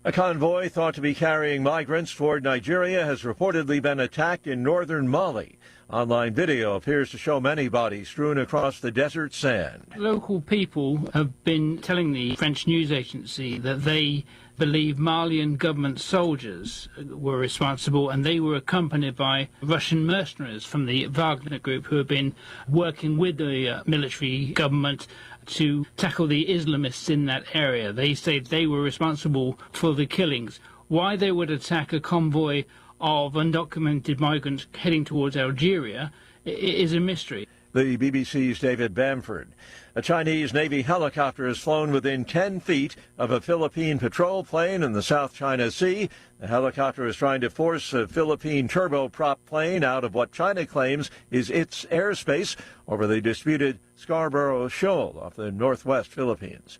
A convoy thought to be carrying migrants toward Nigeria has reportedly been attacked in northern Mali. Online video appears to show many bodies strewn across the desert sand. Local people have been telling the French news agency that they believe Malian government soldiers were responsible, and they were accompanied by Russian mercenaries from the Wagner group who have been working with the military government to tackle the Islamists in that area. They say they were responsible for the killings. Why they would attack a convoy of undocumented migrants heading towards Algeria is a mystery. The BBC's David Bamford. A Chinese Navy helicopter has flown within 10 feet of a Philippine patrol plane in the South China Sea. The helicopter is trying to force a Philippine turboprop plane out of what China claims is its airspace over the disputed Scarborough Shoal off the northwest Philippines.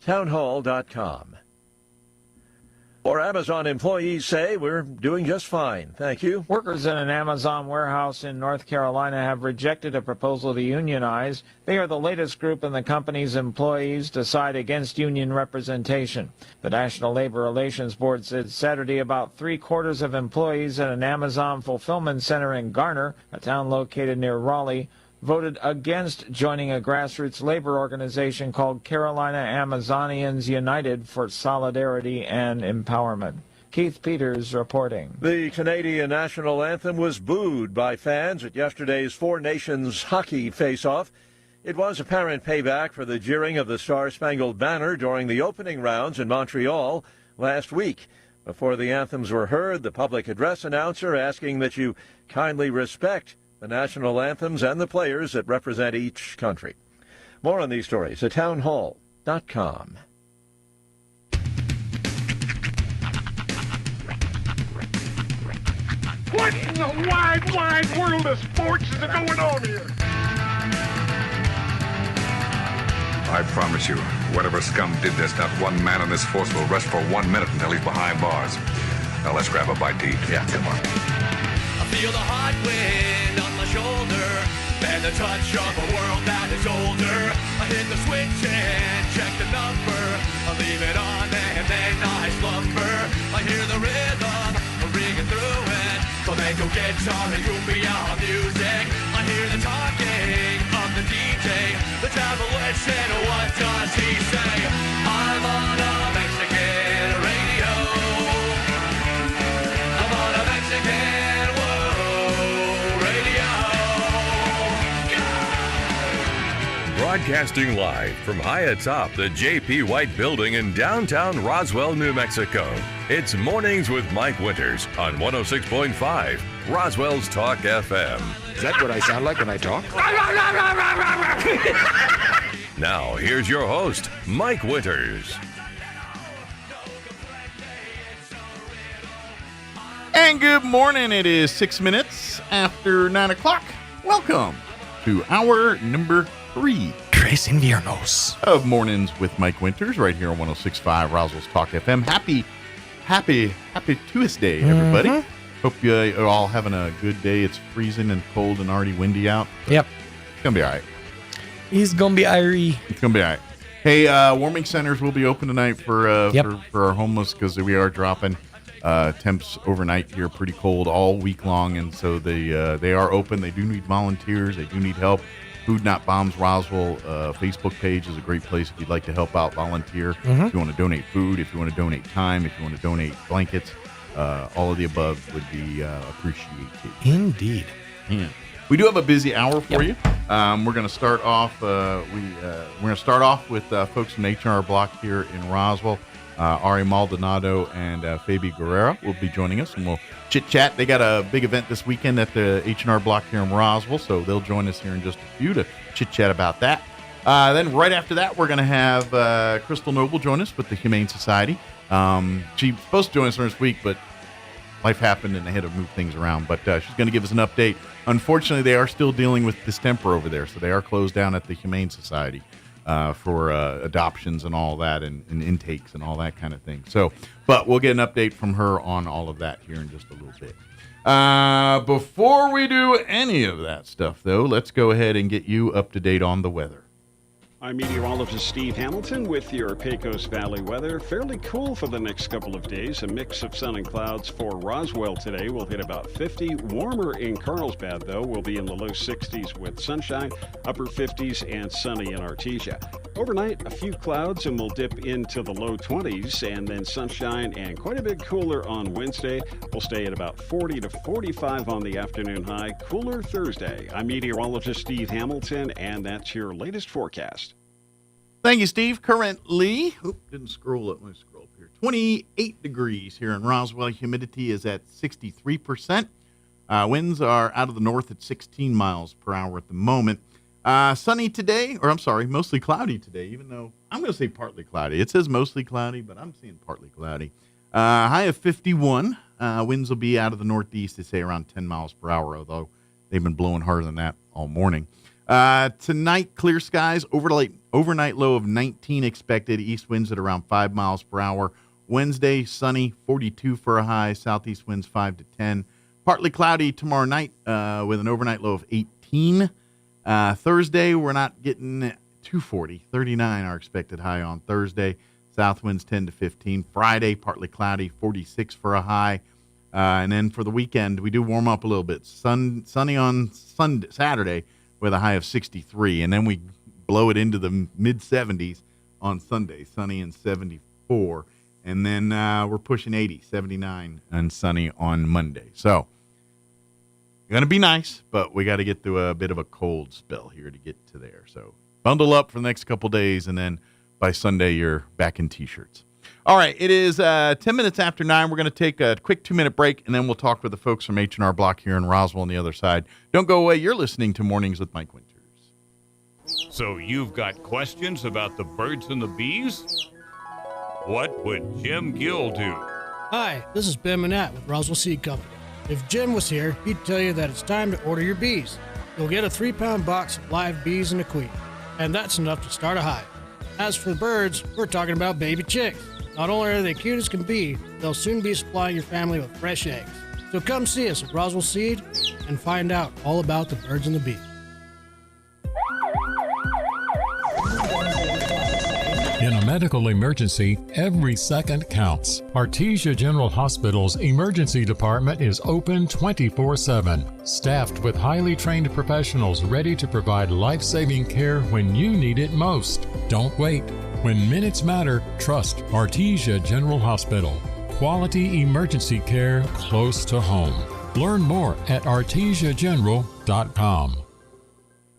Townhall.com. Or Amazon employees say we're doing just fine. Thank you. Workers in an Amazon warehouse in North Carolina have rejected a proposal to unionize. They are the latest group in the company's employees to side against union representation. The National Labor Relations Board said Saturday about 3/4 of employees at an Amazon fulfillment center in Garner, a town located near Raleigh, voted against joining a grassroots labor organization called Carolina Amazonians United for Solidarity and Empowerment. Keith Peters reporting. The Canadian national anthem was booed by fans at yesterday's Four Nations hockey face-off. It was apparent payback for the jeering of the Star-Spangled Banner during the opening rounds in Montreal last week. Before the anthems were heard, the public address announcer asking that you kindly respect the national anthems and the players that represent each country. More on these stories at townhall.com. What in the wide, wide world of sports is going on here? I promise you, whatever scum did this, not one man in this force will rest for 1 minute until he's behind bars. Now let's grab a bite to eat. Yeah, come on. I feel the hot wind on my shoulder and the touch of a world that is older. I hit the switch and check the number. I leave it on and then I slumber. I hear the rhythm ringing through it. Flamenco guitar and cumbia music. I hear the talking of the DJ. The travel listen, what does he say? I'm on a Mexican radio. I'm on a Mexican radio. Broadcasting live from high atop the J.P. White Building in downtown Roswell, New Mexico. It's Mornings with Mike Winters on 106.5 Roswell's Talk FM. Is that what I sound like when I talk? Now, here's your host, Mike Winters. And good morning. It is 6 minutes after 9 o'clock. Welcome to hour number 3. Tres Inviernos of Mornings with Mike Winters right here on 106.5 Roswell's Talk FM. Happy Tuesday, everybody. Hope you're all having a good day. It's freezing and cold and already windy out. Yep. It's going to be all right. He's going to be irie. It's going to be all right. Hey, warming centers will be open tonight for our homeless because we are dropping temps overnight here pretty cold all week long. And so they are open. They do need volunteers. They do need help. Food Not Bombs Roswell Facebook page is a great place if you'd like to help out, volunteer. If you want to donate food, if you want to donate time, if you want to donate blankets, all of the above would be appreciated. Indeed. Yeah. We do have a busy hour for you. We're going to start off. We're going to start off with folks from H&R Block here in Roswell. Ari Maldonado and Fabi Guerrero will be joining us, and we'll chit-chat. They got a big event this weekend at the H&R Block here in Roswell, so they'll join us here in just a few to chit-chat about that. Then right after that, we're going to have Crystal Noble join us with the Humane Society. She was supposed to join us this week, but life happened and they had to move things around. But she's going to give us an update. Unfortunately, they are still dealing with distemper over there, so they are closed down at the Humane Society. for adoptions and all that, and intakes and all that kind of thing. So, but we'll get an update from her on all of that here in just a little bit. Before we do any of that stuff, though, let's go ahead and get you up to date on the weather. I'm meteorologist Steve Hamilton with your Pecos Valley weather. Fairly cool for the next couple of days. A mix of sun and clouds for Roswell today. We'll hit about 50. Warmer in Carlsbad, though. We'll be in the low 60s with sunshine, upper 50s, and sunny in Artesia. Overnight, a few clouds, and we'll dip into the low 20s, and then sunshine and quite a bit cooler on Wednesday. We'll stay at about 40 to 45 on the afternoon high. Cooler Thursday. I'm meteorologist Steve Hamilton, and that's your latest forecast. Thank you, Steve. Currently, didn't scroll up. Let me scroll up here. 28 degrees here in Roswell. Humidity is at 63%. Winds are out of the north at 16 miles per hour at the moment. Sunny today, or I'm sorry, mostly cloudy today, even though I'm going to say partly cloudy. It says mostly cloudy, but I'm seeing partly cloudy. High of 51. Winds will be out of the northeast, they say around 10 miles per hour, although they've been blowing harder than that all morning. Tonight, clear skies, overnight low of 19 expected, east winds at around 5 miles per hour. Wednesday, sunny, 42 for a high, southeast winds 5 to 10. Partly cloudy tomorrow night with an overnight low of 18. Thursday, we're not getting to 40, 39 our expected high on Thursday. South winds 10 to 15. Friday, partly cloudy, 46 for a high. And then for the weekend, we do warm up a little bit. Sunny on Saturday, with a high of 63, and then we blow it into the mid-70s on Sunday, sunny and 74, and then we're pushing 80, 79, and sunny on Monday. So, going to be nice, but we got to get through a bit of a cold spell here to get to there. So, bundle up for the next couple days, and then by Sunday, you're back in T-shirts. All right, it is 10 minutes after 9. We're going to take a quick 2-minute break, and then we'll talk with the folks from H&R Block here in Roswell on the other side. Don't go away. You're listening to Mornings with Mike Winters. So you've got questions about the birds and the bees? What would Jim Gill do? Hi, this is Ben Manette with Roswell Seed Company. If Jim was here, he'd tell you that it's time to order your bees. You'll get a 3-pound box of live bees and a queen, and that's enough to start a hive. As for the birds, we're talking about baby chicks. Not only are they cute as can be, they'll soon be supplying your family with fresh eggs. So come see us at Roswell Seed and find out all about the birds and the bees. In a medical emergency, every second counts. Artesia General Hospital's emergency department is open 24/7, staffed with highly trained professionals ready to provide life-saving care when you need it most. Don't wait. When minutes matter, trust Artesia General Hospital. Quality emergency care close to home. Learn more at artesiageneral.com.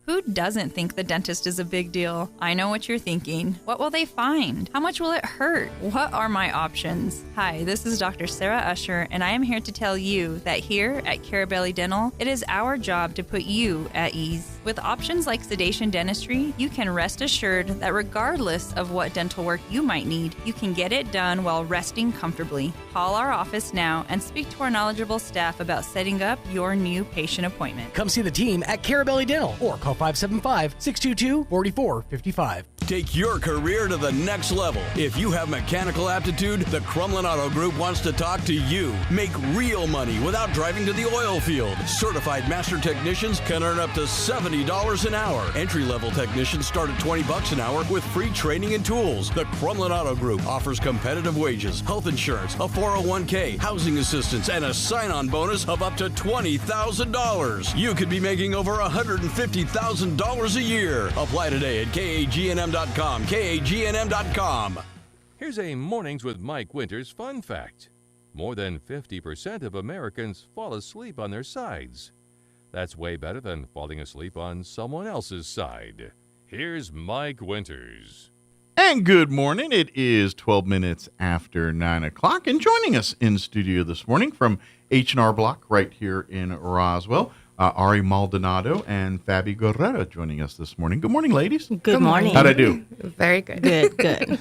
Who doesn't think the dentist is a big deal? I know what you're thinking. What will they find? How much will it hurt? What are my options? Hi, this is Dr. Sarah Usher, and I am here to tell you that here at Carabelli Dental, it is our job to put you at ease. With options like sedation dentistry, you can rest assured that regardless of what dental work you might need, you can get it done while resting comfortably. Call our office now and speak to our knowledgeable staff about setting up your new patient appointment. Come see the team at Carabelli Dental or call 575-622-4455. Take your career to the next level. If you have mechanical aptitude, the Crumlin Auto Group wants to talk to you. Make real money without driving to the oil field. Certified master technicians can earn up to $70 an hour. Entry-level technicians start at $20 an hour with free training and tools. The Crumlin Auto Group offers competitive wages, health insurance, a 401k, housing assistance, and a sign-on bonus of up to $20,000. You could be making over $150,000 a year. Apply today at KAGNM.com. KAGNM.com. Here's a Mornings with Mike Winters fun fact. More than 50% of Americans fall asleep on their sides. That's way better than falling asleep on someone else's side. Here's Mike Winters. And good morning. It is 12 minutes after 9 o'clock. And joining us in studio this morning from H&R Block right here in Roswell, Ari Maldonado and Fabi Guerrera joining us this morning. Good morning, ladies. Good morning. How'd I do? Very good. Good.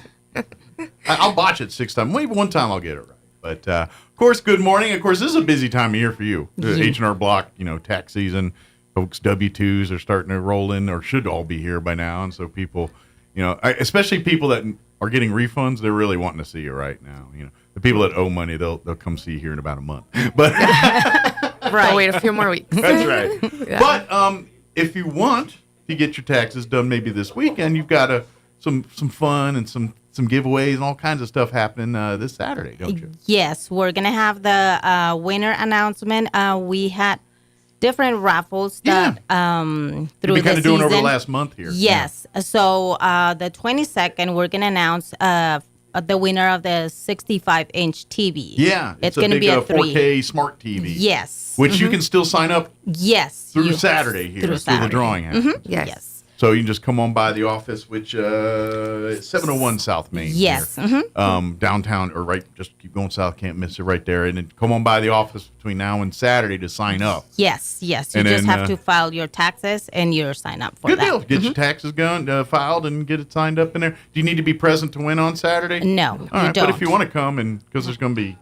I'll botch it 6 times. Maybe one time I'll get it right. But, of course, good morning. Of course, this is a busy time of year for you. H&R Block, tax season. Folks' W-2s are starting to roll in, or should all be here by now. And so people, especially people that are getting refunds, they're really wanting to see you right now. The people that owe money, they'll come see you here in about a month. But I'll wait a few more weeks. That's right. Yeah. But if you want to get your taxes done maybe this weekend, you've got some fun and some giveaways and all kinds of stuff happening this Saturday, don't you? Yes, we're going to have the winner announcement. We had different raffles that through the season. You've been kind of doing over the last month here. Yes. Yeah. So the 22nd, we're going to announce the winner of the 65-inch TV. Yeah. It's going to be a 4K smart TV. Yes. Which you can still sign up through Saturday here. Through the drawing happens. Mm-hmm. Yes. So you can just come on by the office, which 701 South Main. Yes. Mm-hmm. Downtown, or just keep going south, can't miss it right there. And then come on by the office between now and Saturday to sign up. Yes. You just have to file your taxes and you're sign up for that. Good deal. Get your taxes filed and get it signed up in there. Do you need to be present to win on Saturday? No, you don't. But if you want to come, because there's going to be,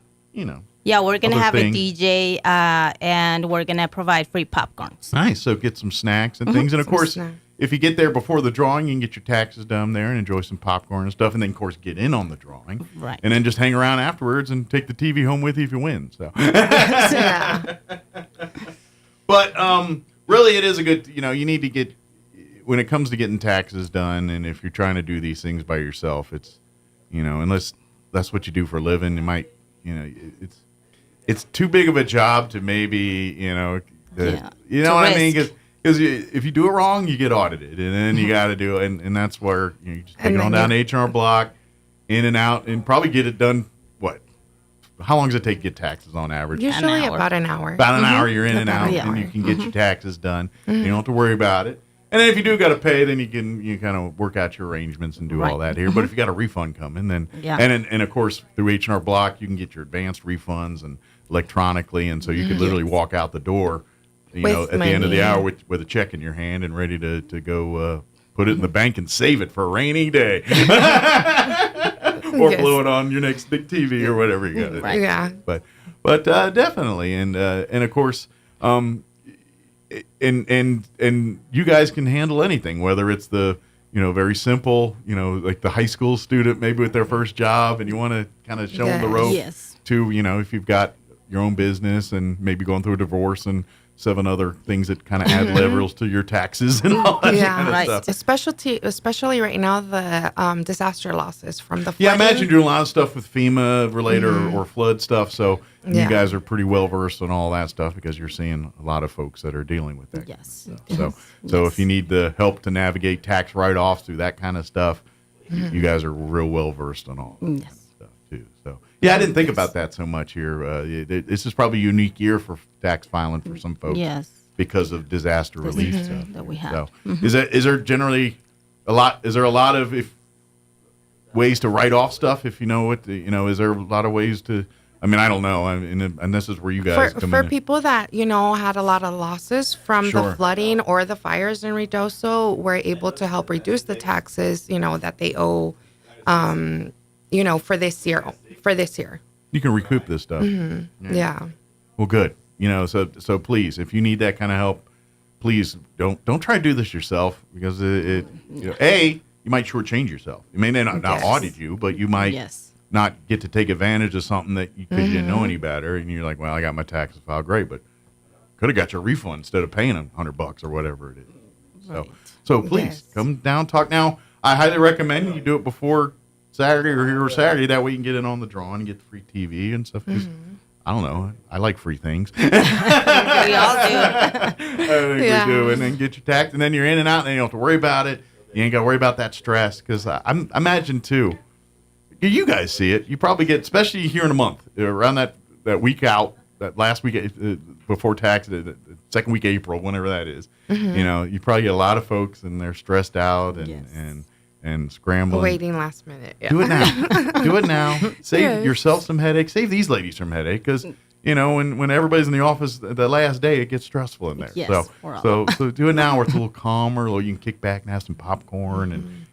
Yeah, we're going to have a DJ and we're going to provide free popcorns. Nice. So get some snacks and things. And, of course, if you get there before the drawing, you can get your taxes done there and enjoy some popcorn and stuff. And then, of course, get in on the drawing. Right. And then just hang around afterwards and take the TV home with you if you win. So. But really, it is a good, you need to get, when it comes to getting taxes done, and if you're trying to do these things by yourself, it's, unless that's what you do for a living, it might, it's too big of a job to maybe, what I mean? Because if you do it wrong, you get audited, and then you got to do it, and that's where you just take it on down to H&R Block, in and out, and probably get it done. How long does it take to get taxes on average? Usually about an hour. About an hour, you're in and out, and you can get your taxes done. You don't have to worry about it. And then if you do got to pay, then you kind of work out your arrangements and do all that here. But if you got a refund coming, then and of course through H&R Block, you can get your advanced refunds and electronically, and so you could literally walk out the door. At the end of the hour with a check in your hand and ready to go put it in the bank and save it for a rainy day. Or blow it on your next big TV or whatever you got to do. Yeah. But definitely. And of course, and you guys can handle anything, whether it's the, very simple, like the high school student maybe with their first job and you want to kind of show them the ropes to, if you've got your own business and maybe going through a divorce and 7 other things that kind of add levels to your taxes and all that kind of stuff. Especially right now, the disaster losses from the flooding. Yeah, I imagine you're doing a lot of stuff with FEMA related or flood stuff, so you guys are pretty well versed on all that stuff because you're seeing a lot of folks that are dealing with that. Yes. So if you need the help to navigate tax write-offs through that kind of stuff, you guys are real well versed on all that stuff too. So I didn't think about that so much here. This is probably a unique year for tax filing for some folks. Yes. Because of disaster relief stuff that we have. So is there generally a lot? Is there a lot of ways to write off stuff? If you know what is there a lot of ways to? I mean, I don't know. And this is where you guys come in. For people that had a lot of losses from the flooding or the fires in Ruidoso, we're able to help reduce the taxes that they owe. For this year. You can recoup this stuff. Mm-hmm. Yeah. Well, good. So please, if you need that kind of help, please don't try to do this yourself because you might shortchange yourself. It may not audit you, but you might not get to take advantage of something that you didn't know any better, and you're like, well, I got my taxes filed, great, but could have got your refund instead of paying $100 or whatever it is. So please come down, talk. Now, I highly recommend you do it before Saturday or Saturday. That way you can get in on the drawing and get the free TV and stuff. I don't know. I like free things. We all do. I think we do. And then get your tax, and then you're in and out, and you don't have to worry about it. You ain't got to worry about that stress because I imagine too. You guys see it. You probably get, especially here in a month, around that week out, that last week before tax, the second week of April, whenever that is. You probably get a lot of folks, and they're stressed out and scrambling. Waiting last minute. Yeah. Do it now. Do it now. Save yourself some headache. Save these ladies some headache because, when everybody's in the office the last day, it gets stressful in there. Yes, so do it now where it's a little calmer, or you can kick back and have some popcorn and,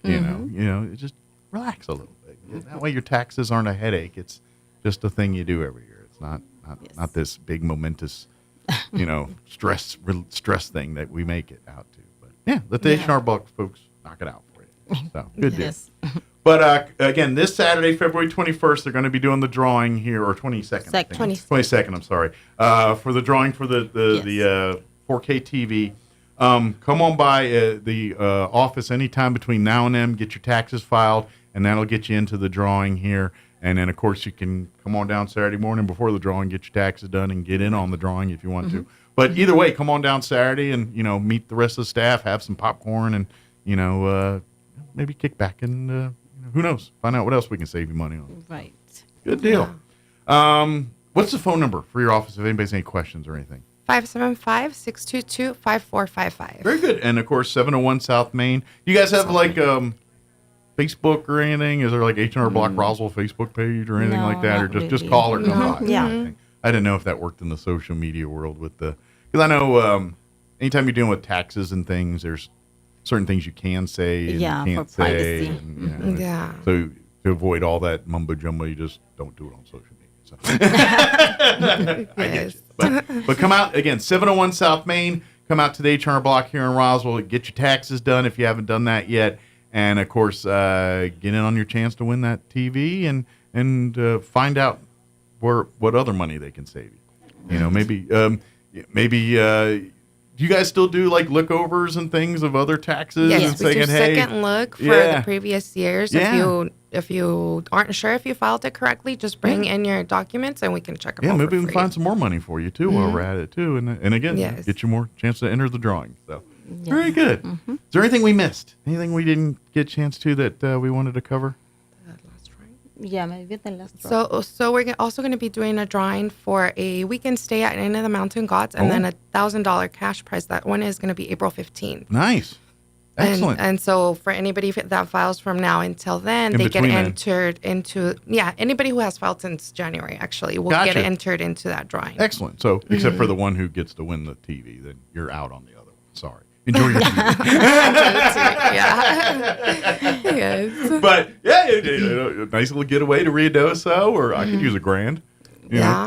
just relax a little bit. That way your taxes aren't a headache. It's just a thing you do every year. It's not this big momentous, stress thing that we make it out to. But let the H&R Block folks knock it out for you. So good deal. But again, this Saturday, February 21st, they're going to be doing the drawing here, or 22nd. 22nd, I'm sorry, for the drawing for the 4K TV. Come on by the office anytime between now and then, get your taxes filed, and that'll get you into the drawing here. And then, of course, you can come on down Saturday morning before the drawing, get your taxes done, and get in on the drawing if you want to. But either way, come on down Saturday and, meet the rest of the staff, have some popcorn, and, maybe kick back and, who knows, find out what else we can save you money on. Right. Good deal. Yeah. What's the phone number for your office if anybody's any questions or anything? 575-622-5455. Very good. And, of course, 701 South Main. You guys have, Facebook or anything? Is there, H&R Block Roswell Facebook page or anything like that? Or just call or come by? Yeah. I didn't know if that worked in the social media world with the... Because I know anytime you're dealing with taxes and things, there's certain things you can say and you can't say. And, So to avoid all that mumbo-jumbo, you just don't do it on social media. So. I get you. But come out, again, 701 South Main. Come out to the H&R Block here in Roswell. Get your taxes done if you haven't done that yet. And, of course, get in on your chance to win that TV and find out what other money they can save you. Maybe do you guys still do lookovers and things of other taxes? Yes, and we saying, do second look for the previous years. Yeah. If you aren't sure if you filed it correctly, just bring in your documents and we can check them out. Yeah, maybe for we can free. find some more money for you too while we're at it too, and again, get you more chance to enter the drawing. So very good. Is there anything we missed? Anything we didn't get a chance to that we wanted to cover? Yeah, maybe the last drawing. So we're also going to be doing a drawing for a weekend stay at Inn of the Mountain Gods, and then $1,000 cash prize. That one is going to be April 15th. Nice. Excellent. And so for anybody that files from now until then, they get entered into, anybody who has filed since January actually will get entered into that drawing. Excellent. So except for the one who gets to win the TV, then you're out on the other one. Sorry. Enjoy your TV. Yes. But a nice little getaway to Ruidoso, or I could use $1,000.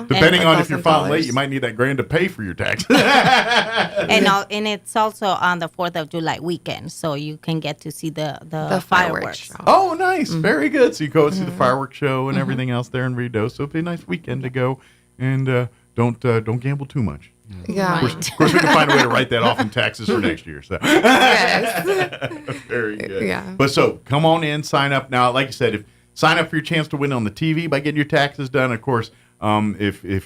Depending on if you're filing late, you might need that $1,000 to pay for your taxes. and it's also on the 4th of July weekend, so you can get to see the fireworks show. Oh, nice. Very good. So you go and see the fireworks show and everything else there in Ruidoso. So it'll be a nice weekend to go, and don't gamble too much. Yeah. Of course, we can find a way to write that off in taxes for next year. So. Yes. Very good. Yeah. But so come on in, sign up now. Like I said, sign up for your chance to win on the TV by getting your taxes done. Of course, if you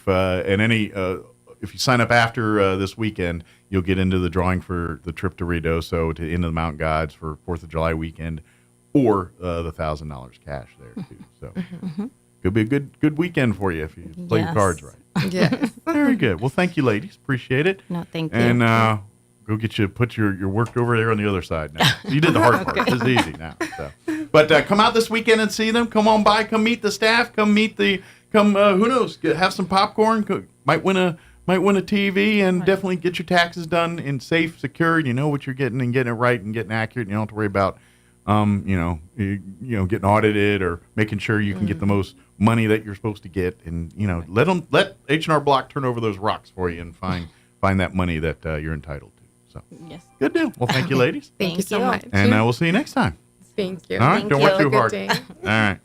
sign up after this weekend, you'll get into the drawing for the trip to Ruidoso to Inn of the Mountain Gods for 4th of July weekend, or the $1,000 cash there too. So could be a good weekend for you if you play your cards right. Yes. Very good. Well, thank you, ladies. Appreciate it. No, thank you. And go put your work over there on the other side now. You did the hard part. It's easy now. So. But come out this weekend and see them. Come on by. Come meet the staff. Come meet who knows? Have some popcorn. Might win a TV, and definitely get your taxes done in safe, secure. You know what you're getting and getting it right and getting accurate. You don't have to worry about getting audited or making sure you can get the most money that you're supposed to get, and let H&R Block turn over those rocks for you and find that money that you're entitled to. So good deal. Well, thank you, ladies. Thank you so much. And we'll see you next time. Thank you. All right, don't work too hard. All right.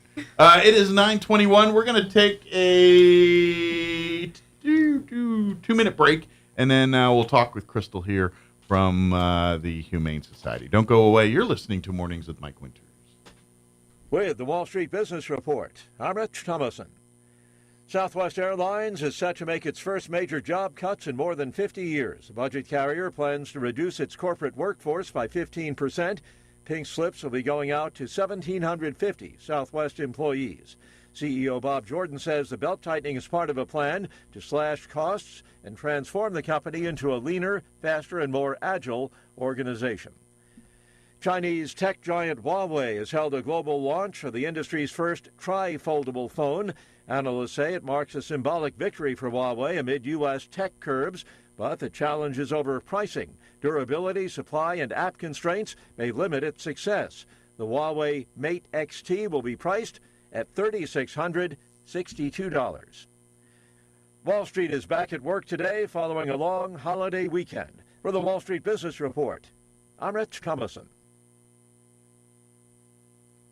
It is 9:21. We're going to take a 2-minute break, and then we'll talk with Crystal here from the Humane Society. Don't go away. You're listening to Mornings with Mike Winters. With the Wall Street Business Report, I'm Rich Thomason. Southwest Airlines is set to make its first major job cuts in more than 50 years. The budget carrier plans to reduce its corporate workforce by 15%. Pink slips will be going out to 1,750 Southwest employees. CEO Bob Jordan says the belt-tightening is part of a plan to slash costs and transform the company into a leaner, faster, and more agile organization. Chinese tech giant Huawei has held a global launch of the industry's first tri-foldable phone. Analysts say it marks a symbolic victory for Huawei amid U.S. tech curbs, but the challenge is over pricing. Durability, supply, and app constraints may limit its success. The Huawei Mate XT will be priced at $3,662. Wall Street is back at work today following a long holiday weekend. For the Wall Street Business Report, I'm Rich Thomason.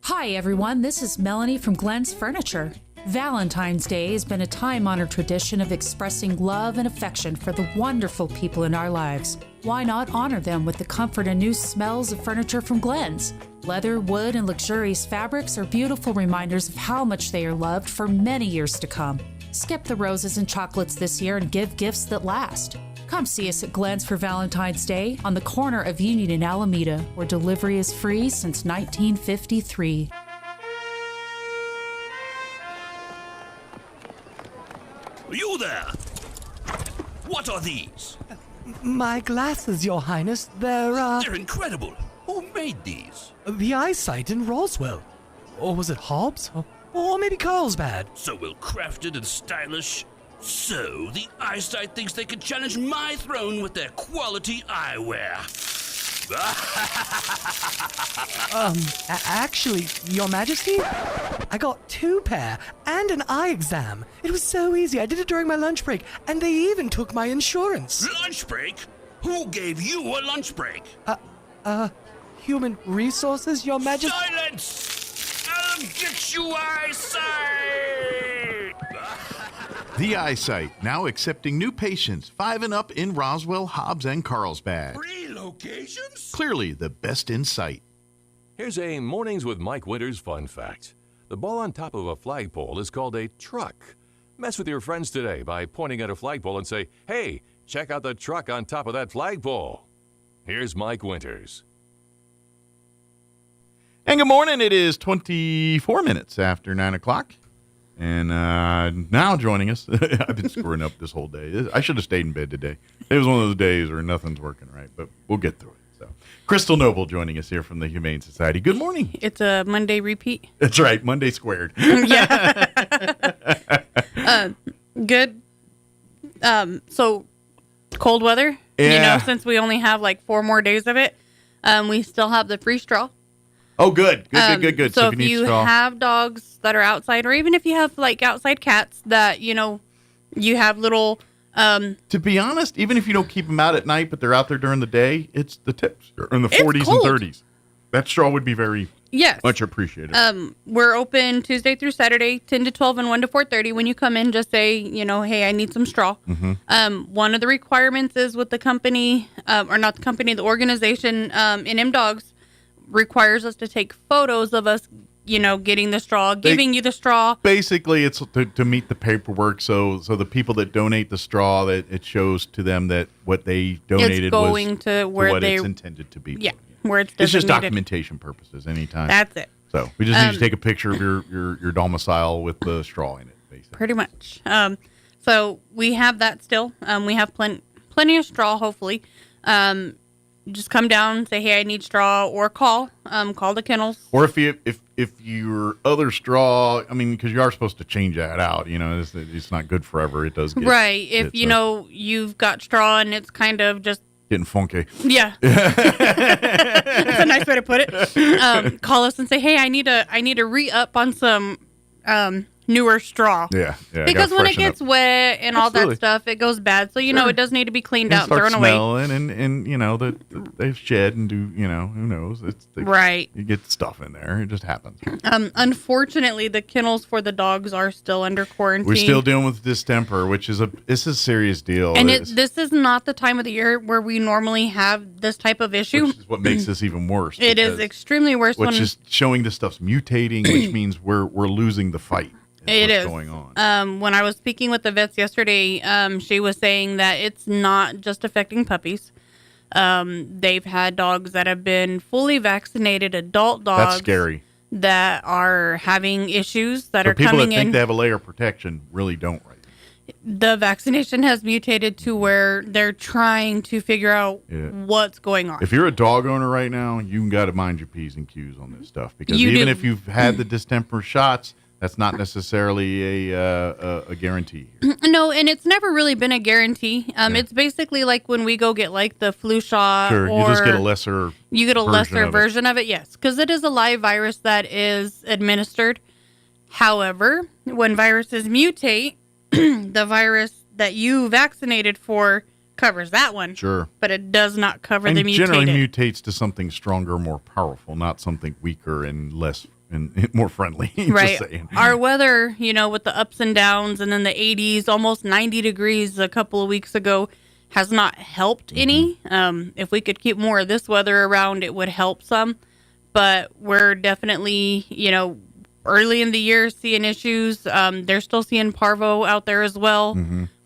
Hi everyone, this is Melanie from Glenn's Furniture. Valentine's Day has been a time-honored tradition of expressing love and affection for the wonderful people in our lives. Why not honor them with the comfort and new smells of furniture from Glenn's? Leather, wood, and luxurious fabrics are beautiful reminders of how much they are loved for many years to come. Skip the roses and chocolates this year and give gifts that last. Come see us at Glenn's for Valentine's Day on the corner of Union and Alameda, where delivery is free since 1953. You there! What are these? My glasses, Your Highness. They're incredible. Who made these? The eyesight in Roswell. Or was it Hobbs? Or maybe Carlsbad. So well crafted and stylish. So the eyesight thinks they can challenge my throne with their quality eyewear. Actually, Your Majesty, I got 2 pair and an eye exam. It was so easy. I did it during my lunch break, and they even took my insurance. Lunch break? Who gave you a lunch break? Human resources, Your Majesty. Silence! I'll get you eyesight! The Eyesight, now accepting new patients 5 and up in Roswell, Hobbs, and Carlsbad. 3 locations? Clearly the best in sight. Here's a Mornings with Mike Winters fun fact. The ball on top of a flagpole is called a truck. Mess with your friends today by pointing at a flagpole and say, "Hey, check out the truck on top of that flagpole." Here's Mike Winters. And good morning. It is 24 minutes after 9 o'clock. And now joining us, I've been screwing up this whole day. I should have stayed in bed today. It was one of those days where nothing's working right, but we'll get through it. So, Crystal Noble joining us here from the Humane Society. Good morning. It's a Monday repeat. That's right, Monday squared. Yeah. Good. So, cold weather. Yeah. You know, since we only have like 4 more days of it, we still have the free straw. Oh, good. Good. So if you have dogs that are outside, or even if you have like outside cats that, you know, you have little... to be honest, even if you don't keep them out at night, but they're out there during the day, it's the tips are in the 40s and 30s. That straw would be very much appreciated. We're open Tuesday through Saturday, 10 to 12 and 1 to 4:30. When you come in, just say, you know, hey, I need some straw. Mm-hmm. One of the requirements is with the company, or not the company, the organization, NM Dogs, requires us to take photos of us, you know, getting the straw, giving you the straw. Basically, it's to meet the paperwork. So the people that donate the straw, that it shows to them that what they donated going was to where what they, it's intended to be. Yeah, where it's just designated. documentation purposes. Anytime. That's it. So we just need to take a picture of your domicile with the straw in it, basically. Pretty much. So we have that still. We have plenty of straw. Hopefully. Just come down, say, hey, I need straw, or call the kennels. Or if your other straw, I mean, because you are supposed to change that out, you know, it's not good forever. It does get right. If you know you've got straw and it's kind of just getting funky. Yeah, that's a nice way to put it. Call us and say, hey, I need a re-up on some newer straw. Yeah. Because when it gets wet and all that stuff, it goes bad. So, you know, it does need to be cleaned out and thrown away. And you know, they've shed and do, you know, who knows? Right. You get stuff in there. It just happens. Unfortunately, the kennels for the dogs are still under quarantine. We're still dealing with distemper, which is a serious deal. And this is not the time of the year where we normally have this type of issue. Which is what makes this even worse. It is extremely worse. Which is showing this stuff's mutating, which means we're losing the fight. It is going on. When I was speaking with the vets yesterday, she was saying that it's not just affecting puppies. They've had dogs that have been fully vaccinated, adult dogs. That's scary. That are having issues that are coming in. People that think they have a layer of protection really don't, right? The vaccination has mutated to where they're trying to figure out what's going on. If you're a dog owner right now, you got to mind your P's and Q's on this stuff. Because even if you've had the distemper shots, that's not necessarily a guarantee. No, and it's never really been a guarantee. It's basically like when we go get like the flu shot. Sure, or you just get a lesser. You get a lesser version of it, yes, because it is a live virus that is administered. However, when viruses mutate, the virus that you vaccinated for covers that one. Sure, but it does not cover the mutated. Generally mutates to something stronger, more powerful, not something weaker and less and more friendly. Right. Just saying. Our weather, with the ups and downs, and then the 80s, almost 90 degrees a couple of weeks ago, has not helped any. If we could keep more of this weather around, it would help some. But we're definitely, early in the year seeing issues. They're still seeing parvo out there as well,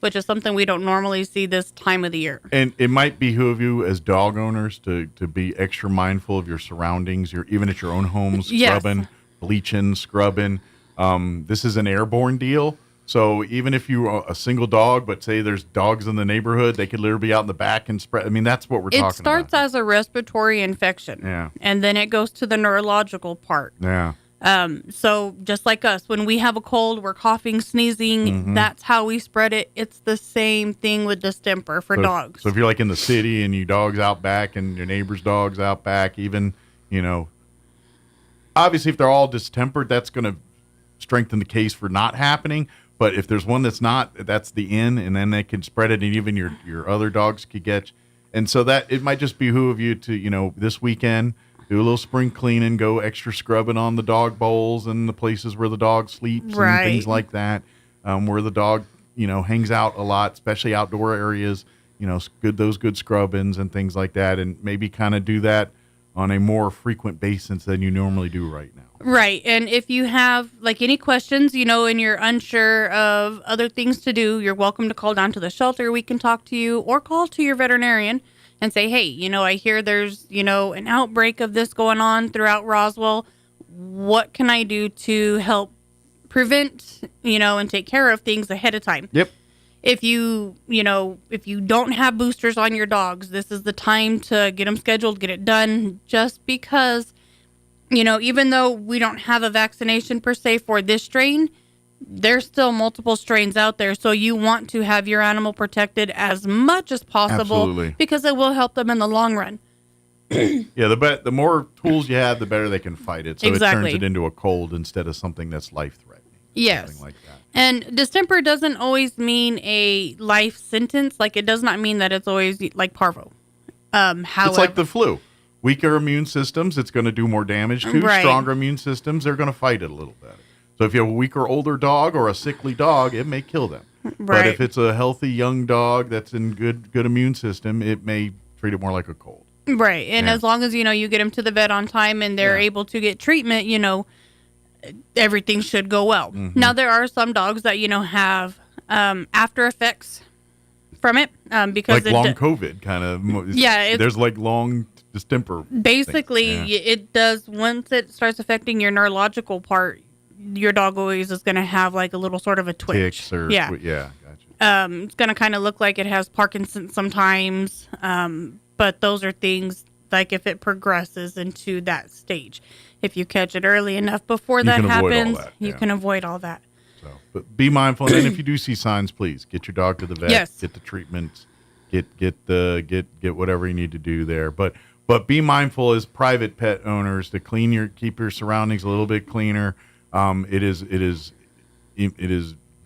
which is something we don't normally see this time of the year. And it might behoove you as dog owners to be extra mindful of your surroundings, even at your own homes, scrubbing, bleaching, scrubbing. This is an airborne deal. So even if you're a single dog, but say there's dogs in the neighborhood, they could literally be out in the back and spread. I mean, that's what we're talking about. It starts as a respiratory infection. Yeah. And then it goes to the neurological part. Yeah. So just like us, when we have a cold, we're coughing, sneezing, that's how we spread it. It's the same thing with distemper for dogs. So if you're like in the city and your dog's out back and your neighbor's dog's out back, even, obviously if they're all distempered, that's going to strengthen the case for not happening. But if there's one that's not, that's the in, and then they can spread it, and even your other dogs could get. And so that it might just behoove you to, this weekend, do a little spring cleaning, go extra scrubbing on the dog bowls and the places where the dog sleeps and things like that, where the dog, hangs out a lot, especially outdoor areas, those good scrubbings and things like that, and maybe kind of do that on a more frequent basis than you normally do right now. Right. And if you have any questions, and you're unsure of other things to do, you're welcome to call down to the shelter. We can talk to you, or call to your veterinarian and say, hey, I hear there's, an outbreak of this going on throughout Roswell. What can I do to help prevent, and take care of things ahead of time? Yep. If you don't have boosters on your dogs, this is the time to get them scheduled, get it done, just because, even though we don't have a vaccination per se for this strain, there's still multiple strains out there. So you want to have your animal protected as much as possible. Absolutely. Because it will help them in the long run. Yeah, the more tools you have, the better they can fight it. So Exactly. It turns it into a cold instead of something that's life-threatening. Yes. Something like that. And distemper doesn't always mean a life sentence. It does not mean that it's always like parvo. However, it's like the flu. Weaker immune systems, it's going to do more damage to. Right. Stronger immune systems, they're going to fight it a little better. So if you have a weaker, older dog or a sickly dog, it may kill them. Right. But if it's a healthy young dog that's in good immune system, it may treat it more like a cold. Right. And Yeah. as long as, you get them to the vet on time and they're able to get treatment, everything should go well. Now, there are some dogs that, have after effects from it because like long COVID kind of. Yeah, there's long distemper. Basically, things. Yeah. it does, once it starts affecting your neurological part, your dog always is going to have a little sort of a twitch. Ticks or yeah. Gotcha. It's going to kind of look like it has Parkinson's sometimes. But those are things if it progresses into that stage. If you catch it early enough before that happens, you can avoid all that. So, but be mindful. And then if you do see signs, please get your dog to the vet. Yes. Get the treatment. Get whatever you need to do there. But be mindful as private pet owners to keep your surroundings a little bit cleaner. It is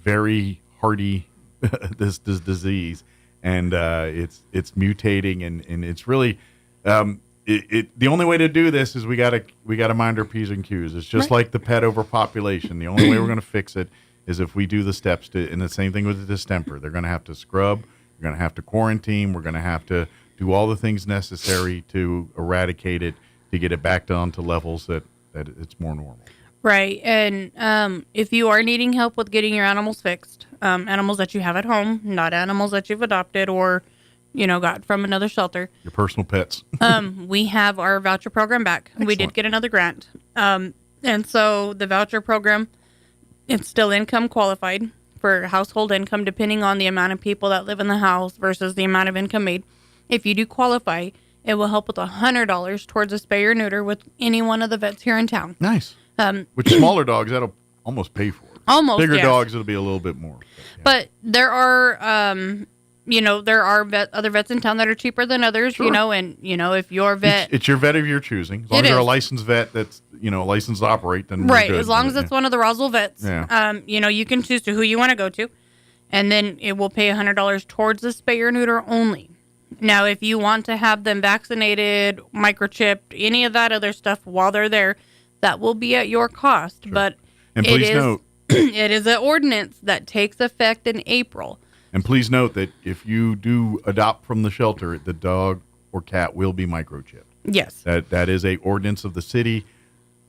very hardy, this disease, and it's mutating, and it's really the only way to do this is we gotta mind our P's and Q's. It's just like the pet overpopulation. The only way we're gonna fix it is if we do the steps and the same thing with the distemper. They're gonna have to scrub. We're gonna have to quarantine. We're gonna have to do all the things necessary to eradicate it, to get it back down to levels that it's more normal. Right. And if you are needing help with getting your animals fixed, animals that you have at home, not animals that you've adopted or, got from another shelter. Your personal pets. We have our voucher program back. Excellent. We did get another grant. And so the voucher program, it's still income qualified for household income, depending on the amount of people that live in the house versus the amount of income made. If you do qualify, it will help with $100 towards a spay or neuter with any one of the vets here in town. Nice. With smaller dogs, that'll almost pay for it. Almost, Bigger yes. dogs, it'll be a little bit more. But there are, there are other vets in town that are cheaper than others, Sure. and, if your vet... It's your vet of your choosing. As long as you're a licensed vet that's, licensed to operate, then Right, we're good. as long as it's one of the Roswell vets. Yeah. You can choose to who you want to go to, and then it will pay $100 towards the spay or neuter only. Now, if you want to have them vaccinated, microchipped, any of that other stuff while they're there, that will be at your cost. Sure. But and please note, it is an ordinance that takes effect in April. And please note that if you do adopt from the shelter, the dog or cat will be microchipped. Yes. That is a ordinance of the city.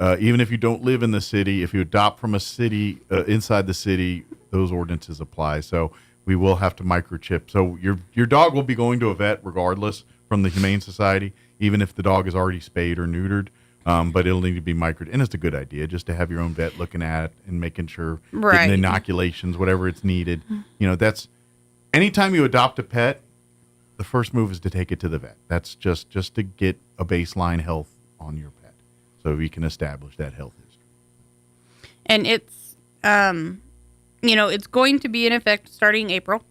Even if you don't live in the city, if you adopt from a city inside the city, those ordinances apply. So we will have to microchip. So your dog will be going to a vet regardless from the Humane Society, even if the dog is already spayed or neutered. But it'll need to be microchipped. And it's a good idea just to have your own vet looking at it and making sure getting the inoculations, whatever it's needed. You know, that's anytime you adopt a pet, the first move is to take it to the vet. That's just to get a baseline health on your pet so we can establish that health history. And it's, it's going to be in effect starting April.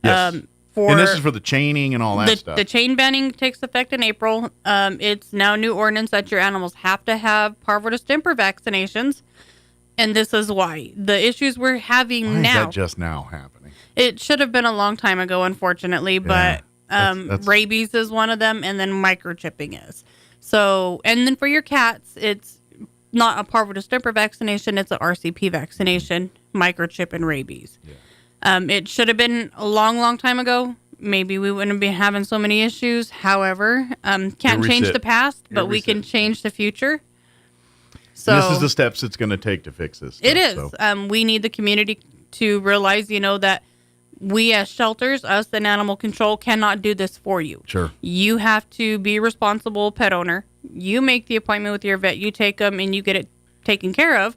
Yes. And this is for the chaining and all that stuff. The chain banning takes effect in April. It's now new ordinance that your animals have to have parvo distemper vaccinations. And this is why. The issues we're having now. Why is that just now happening? It should have been a long time ago, unfortunately, but that's rabies is one of them, and then microchipping is. So, and then for your cats, it's not a parvo distemper vaccination, it's an RCP vaccination, microchip and rabies. Yeah. It should have been a long, long time ago. Maybe we wouldn't be having so many issues. However, can't change the past, but we can change the future. So this is the steps it's going to take to fix this stuff, it is. So. We need the community to realize, that we as shelters, us and animal control, cannot do this for you. Sure. You have to be a responsible pet owner. You make the appointment with your vet. You take them and you get it taken care of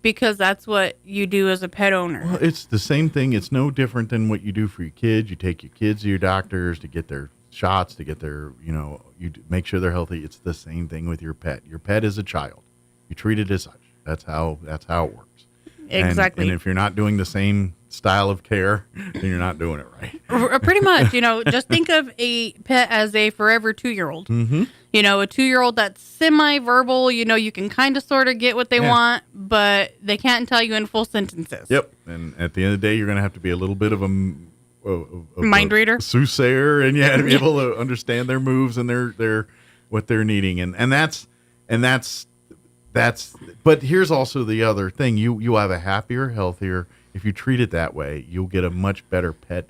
because that's what you do as a pet owner. Well, it's the same thing. It's no different than what you do for your kids. You take your kids to your doctors to get their shots, to get their, you make sure they're healthy. It's the same thing with your pet. Your pet is a child. You treat it as such. That's how it works. Exactly. And if you're not doing the same style of care, then you're not doing it right. Pretty much, just think of a pet as a forever 2-year-old. Mm-hmm. A 2-year-old that's semi-verbal, you can kind of sort of get what they want, but they can't tell you in full sentences. Yep. And at the end of the day, you're going to have to be a little bit of a mind reader, soothsayer, and to be able to understand their moves and their what they're needing. And that's but here's also the other thing. You have a happier, healthier, if you treat it that way, you'll get a much better pet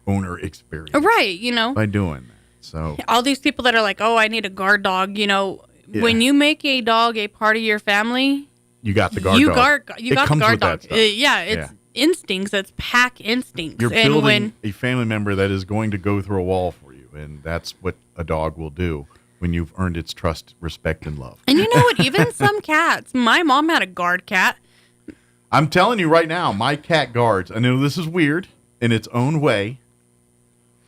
owner experience. Right, by doing that. So all these people that are like, oh, I need a guard dog, when you make a dog a part of your family, you got the guard dog. You got the guard dog. It's instincts. It's pack instincts. You're building a family member that is going to go through a wall for you, and that's what a dog will do when you've earned its trust, respect, and love. And you know what? Even some cats. My mom had a guard cat. I'm telling you right now, my cat guards. I know this is weird in its own way,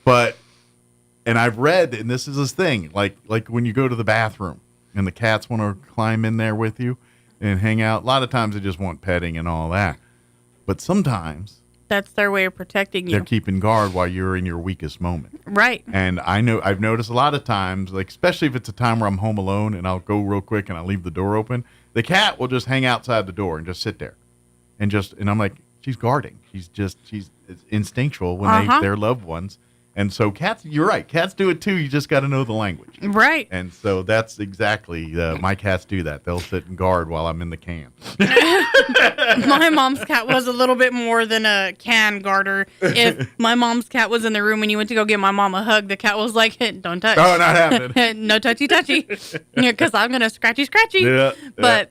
and I've read, and this is this thing, like when you go to the bathroom and the cats want to climb in there with you and hang out. A lot of times they just want petting and all that, but sometimes that's their way of protecting you. They're keeping guard while you're in your weakest moment. Right. And I've noticed a lot of times, like especially if it's a time where I'm home alone and I'll go real quick and I'll leave the door open, the cat will just hang outside the door and just sit there. And I'm like, she's guarding. She's it's instinctual when they're loved ones. And so cats, you're right. Cats do it too. You just got to know the language. Right. And so that's exactly, my cats do that. They'll sit and guard while I'm in the can. My mom's cat was a little bit more than a can guarder. If my mom's cat was in the room when you went to go give my mom a hug, the cat was like, don't touch. Oh, not happening. No touchy. Because I'm going to scratchy. Yeah. But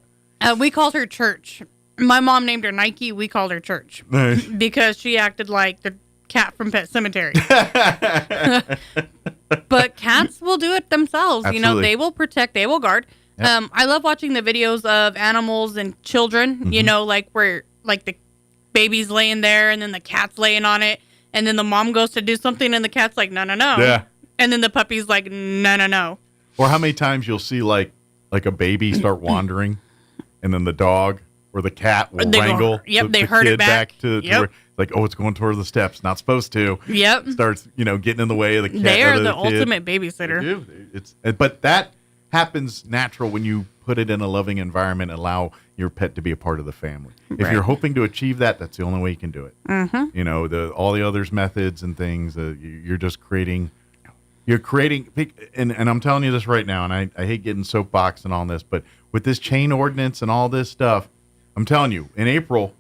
we called her Church. My mom named her Nike. We called her Church. Nice. Because she acted like the cat from Pet Cemetery. But cats will do it themselves. Absolutely. They will protect, they will guard. Yep. I love watching the videos of animals and children, Mm-hmm. where the baby's laying there and then the cat's laying on it and then the mom goes to do something and the cat's like, no. Yeah. And then the puppy's like, no. Or how many times you'll see like a baby start wandering and then the dog or the cat will wrangle they the herd kid it back. to where, like, oh, it's going toward the steps. Not supposed to. Yep. Starts, getting in the way of the cat. They are the kid. ultimate babysitter. They do. But that happens natural when you put it in a loving environment, allow your pet to be a part of the family. If Right. you're hoping to achieve that, that's the only way you can do it. Mm-hmm. All the others methods and things, you're just creating You're creating, and I'm telling you this right now, and I hate getting soapbox and all this, but with this chain ordinance and all this stuff, I'm telling you, in April,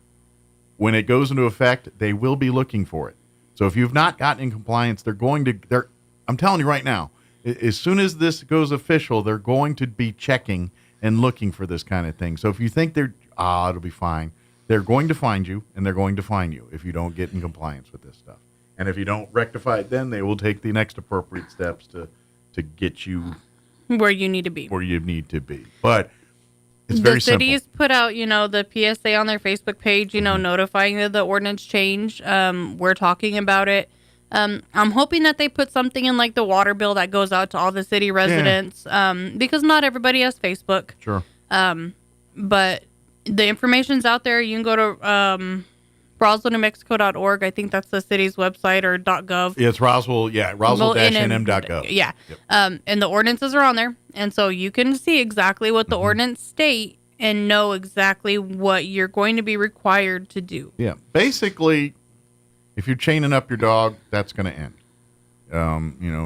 when it goes into effect, they will be looking for it. So if you've not gotten in compliance, I'm telling you right now, as soon as this goes official, they're going to be checking and looking for this kind of thing. So if you think it'll be fine, they're going to find you, and they're going to fine you if you don't get in compliance with this stuff. And if you don't rectify it, then they will take the next appropriate steps to get you where you need to be. But it's very simple. The cities put out, the PSA on their Facebook page, notifying of the ordinance change. We're talking about it. I'm hoping that they put something in like the water bill that goes out to all the city residents, because not everybody has Facebook. Sure. But the information's out there. You can go to RoswellNewMexico.org. I think that's the city's website, or .gov. Yeah, it's Roswell. Yeah, Roswell-nm.gov. Yeah. Yep. And the ordinances are on there, and so you can see exactly what the ordinance state and know exactly what you're going to be required to do. Yeah, basically, if you're chaining up your dog, that's going to end.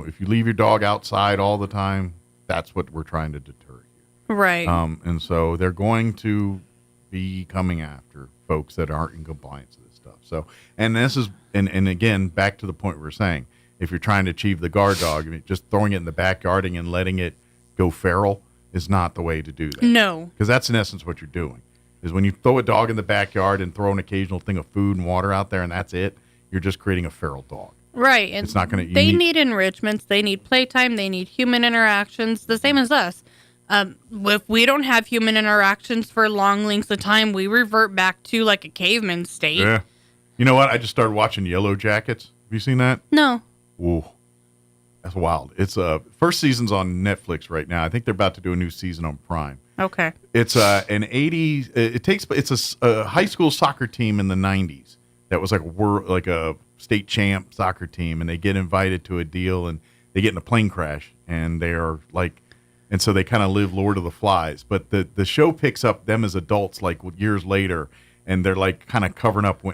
If you leave your dog outside all the time, that's what we're trying to deter you. Right. And so they're going to be coming after folks that aren't in compliance with this stuff. So, and this is, and again, back to the point we were saying, if you're trying to achieve the guard dog, just throwing it in the backyard and letting it go feral is not the way to do that. No. Because that's in essence what you're doing, is when you throw a dog in the backyard and throw an occasional thing of food and water out there and that's it, you're just creating a feral dog. Right. And it's not going to. They need enrichments. They need playtime. They need human interactions, the same as us. If we don't have human interactions for long lengths of time, we revert back to like a caveman state. Yeah. You know what? I just started watching Yellow Jackets. Have you seen that? No. Whoa. That's wild. It's first season's on Netflix right now. I think they're about to do a new season on Prime. Okay. It's an 80s. It's a high school soccer team in the 90s that was like a state champ soccer team, and they get invited to a deal, and they get in a plane crash, and they are like. And so they kind of live Lord of the Flies. But the show picks up them as adults like years later, and they're like kind of covering up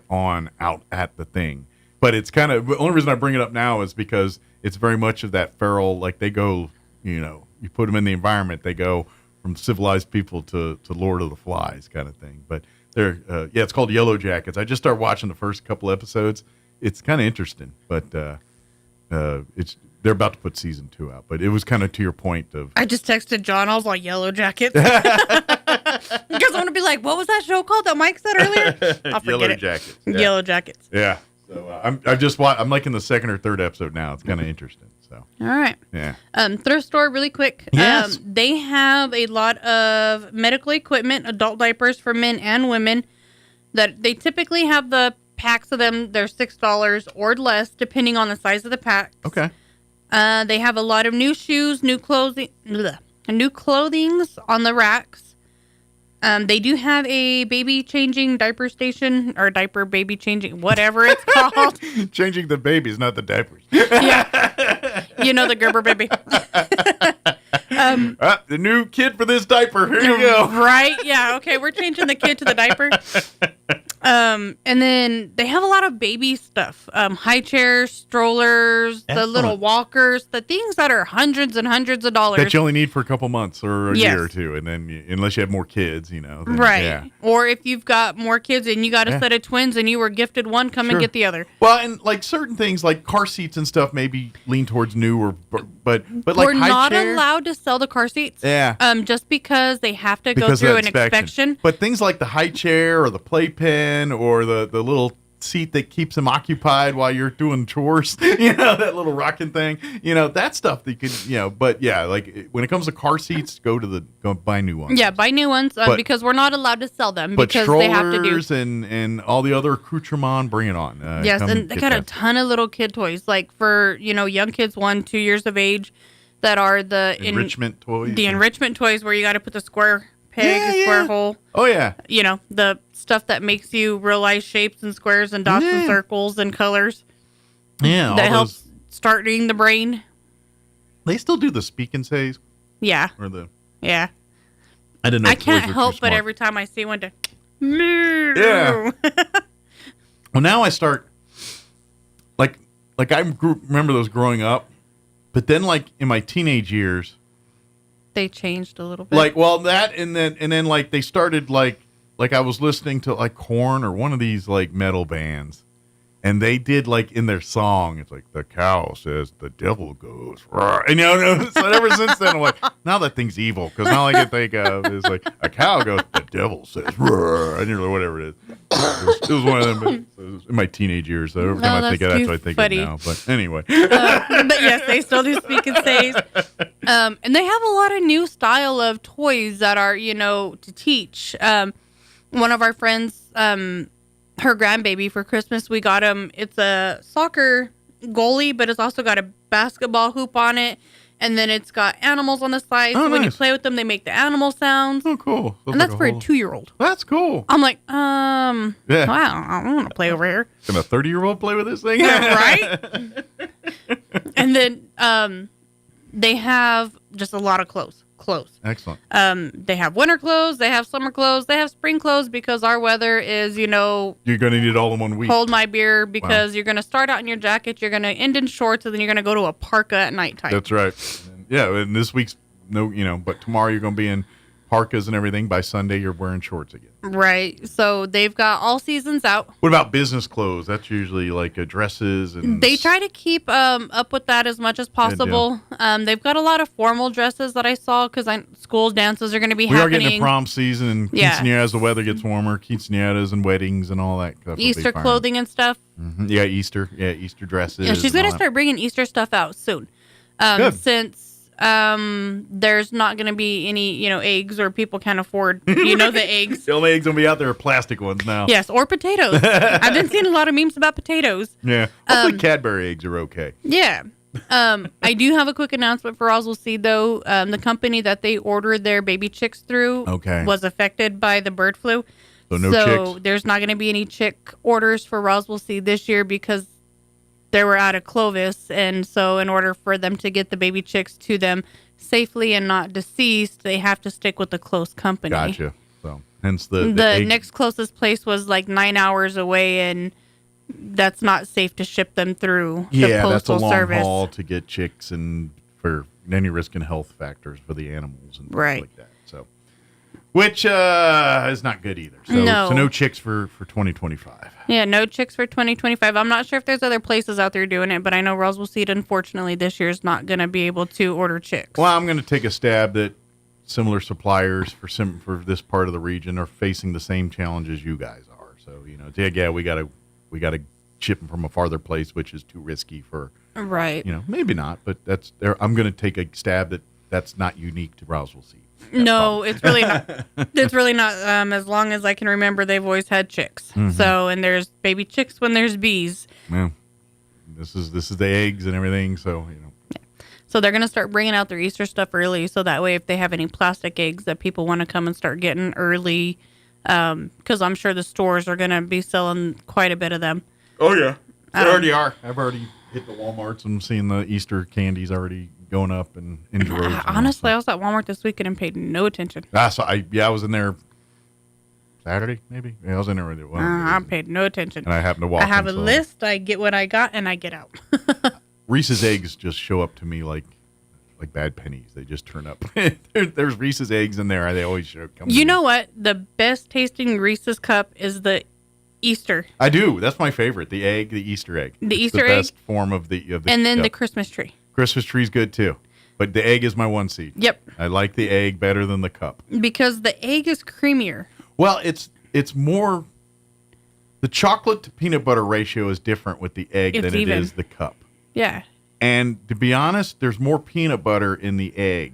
out at the thing. But it's kind of, the only reason I bring it up now is because it's very much of that feral, like they go, you put them in the environment, they go from civilized people to Lord of the Flies kind of thing. But they're, it's called Yellow Jackets. I just started watching the first couple episodes. It's kind of interesting, but they're about to put season 2 out, but it was kind of to your point of. I just texted John. I was like, Yellow Jackets. Because I want to be like, what was that show called that Mike said earlier? I'll forget Yellow it. Jackets. Yeah. Yellow Jackets. Yeah. So I'm like in the second or third episode now. It's kind of interesting. So. All right. Yeah. Thrift store, really quick. Yes. They have a lot of medical equipment, adult diapers for men and women. That they typically have the packs of them. They're $6 or less, depending on the size of the pack. Okay. They have a lot of new shoes, new clothings on the racks. They do have a baby changing diaper station, or diaper baby changing, whatever it's called. Changing the babies, not the diapers. Yeah. The Gerber baby. The new kid for this diaper. Here you go. Right? Yeah. Okay. We're changing the kid to the diaper. And then they have a lot of baby stuff. High chairs, strollers, the little walkers, the things that are hundreds and hundreds of dollars. That you only need for a couple months or a year or two. And then unless you have more kids, then, right. Yeah. Or if you've got more kids and you got a set of twins and you were gifted one, come and get the other. Well, and like certain things like car seats and stuff maybe lean towards new but like we're high not chair, allowed to sell the car seats. Yeah. Just because they have to go through an inspection. But things like the high chair or the playpen or the little seat that keeps them occupied while you're doing chores, that little rocking thing, that stuff that you could, but yeah, like when it comes to car seats, go buy new ones. Yeah, buy new ones because we're not allowed to sell them because they have to do. and all the other accoutrement, bring it on. Yes, and they got a ton of little kid toys, like for, young kids 1-2 years of age that are the enrichment toys. The enrichment toys where you got to put the square peg, square hole. Oh, yeah. The stuff that makes you realize shapes and squares and dots and circles and colors. Yeah. That helps starting the brain. They still do the speak and says. Yeah. Or the. Yeah. I didn't know. I can't help but every time I see one to. Yeah. Well, now I start. Like I remember those growing up. But then, like in my teenage years, They changed a little bit. like that, and then like they started like I was listening to like Korn or one of these like metal bands, and they did like in their song, it's like the cow says the devil goes, roar. And so ever since then I'm like, now that thing's evil, because now all I can think of is like a cow goes, the devil says, roar, and you're like, whatever it is. It was one of them. It was in my teenage years, so every time I think of that's what I think of now. But anyway, but yes, they still do speak and says, and they have a lot of new style of toys that are to teach. One of our friends, her grandbaby for Christmas, we got him. It's a soccer goalie, but it's also got a basketball hoop on it. And then it's got animals on the side. So when you play with them, they make the animal sounds. Oh, cool. And that's for a 2-year-old. That's cool. I'm like, Yeah. wow, I don't want to play over here. Can a 30-year-old play with this thing? Right? And then they have just a lot of clothes. Excellent. They have winter clothes, they have summer clothes, they have spring clothes, because our weather is, You're going to need it all in 1 week. hold my beer, because you're going to start out in your jacket, you're going to end in shorts, and then you're going to go to a parka at nighttime. That's right. Yeah, and this week's but tomorrow you're going to be in parkas and everything. By Sunday, you're wearing shorts again. Right. So they've got all seasons out. What about business clothes? That's usually like dresses and. They try to keep up with that as much as possible. They've got a lot of formal dresses that I saw, because school dances are going to be happening. We are getting to prom season and quinceañeras. The weather gets warmer. Quinceañeras and weddings and all that stuff. Easter clothing and stuff. Mm-hmm. Yeah, Easter. Yeah, Easter dresses. Yeah, she's going to start bringing Easter stuff out soon. Since there's not going to be any, eggs, or people can't afford, the eggs. The only eggs going to be out there are plastic ones now. Yes, or potatoes. I've been seeing a lot of memes about potatoes. Yeah. Hopefully Cadbury eggs are okay. Yeah. I do have a quick announcement for Roswell Seed, though. The company that they ordered their baby chicks through was affected by the bird flu. So no chicks? There's not going to be any chick orders for Roswell Seed this year, because they were out of Clovis, and so in order for them to get the baby chicks to them safely and not deceased, they have to stick with the close company. Gotcha. So hence the next closest place was like 9 hours away, and that's not safe to ship them through the postal that's a long service. haul to get chicks, and for any risk and health factors for the animals and things like that. So, which is not good either. So no chicks for 2025. Yeah, no chicks for 2025. I'm not sure if there's other places out there doing it, but I know Roswell Seed, unfortunately, this year is not going to be able to order chicks. Well, I'm going to take a stab that similar suppliers for this part of the region are facing the same challenges you guys are. So, we got to ship them from a farther place, which is too risky for, right. Maybe not, but I'm going to take a stab that's not unique to Roswell Seed. No, it's really not. It's really not. As long as I can remember, they've always had chicks. Mm-hmm. So, and there's baby chicks when there's bees. Yeah, this is the eggs and everything. So Yeah. So they're gonna start bringing out their Easter stuff early, so that way, if they have any plastic eggs that people want to come and start getting early, because I'm sure the stores are gonna be selling quite a bit of them. Oh yeah, they already are. I've already hit the Walmarts and seen the Easter candies already going up and in droves. Honestly, I was at Walmart this weekend and paid no attention. I was in there Saturday, maybe. Yeah, I was in there with it. I paid no attention. And I happened to walk. I have a list. I get what I got, and I get out. Reese's eggs just show up to me like bad pennies. They just turn up. There's Reese's eggs in there. They always show up. You know what? The best tasting Reese's cup is the Easter. I do. That's my favorite. The Easter egg. The Easter egg. The best form of the and then the Christmas tree. Christmas tree's good too, but the egg is my one seed. Yep. I like the egg better than the cup because the egg is creamier. Well, it's more. The chocolate to peanut butter ratio is different with the egg than it is the cup. Yeah. And to be honest, there's more peanut butter in the egg.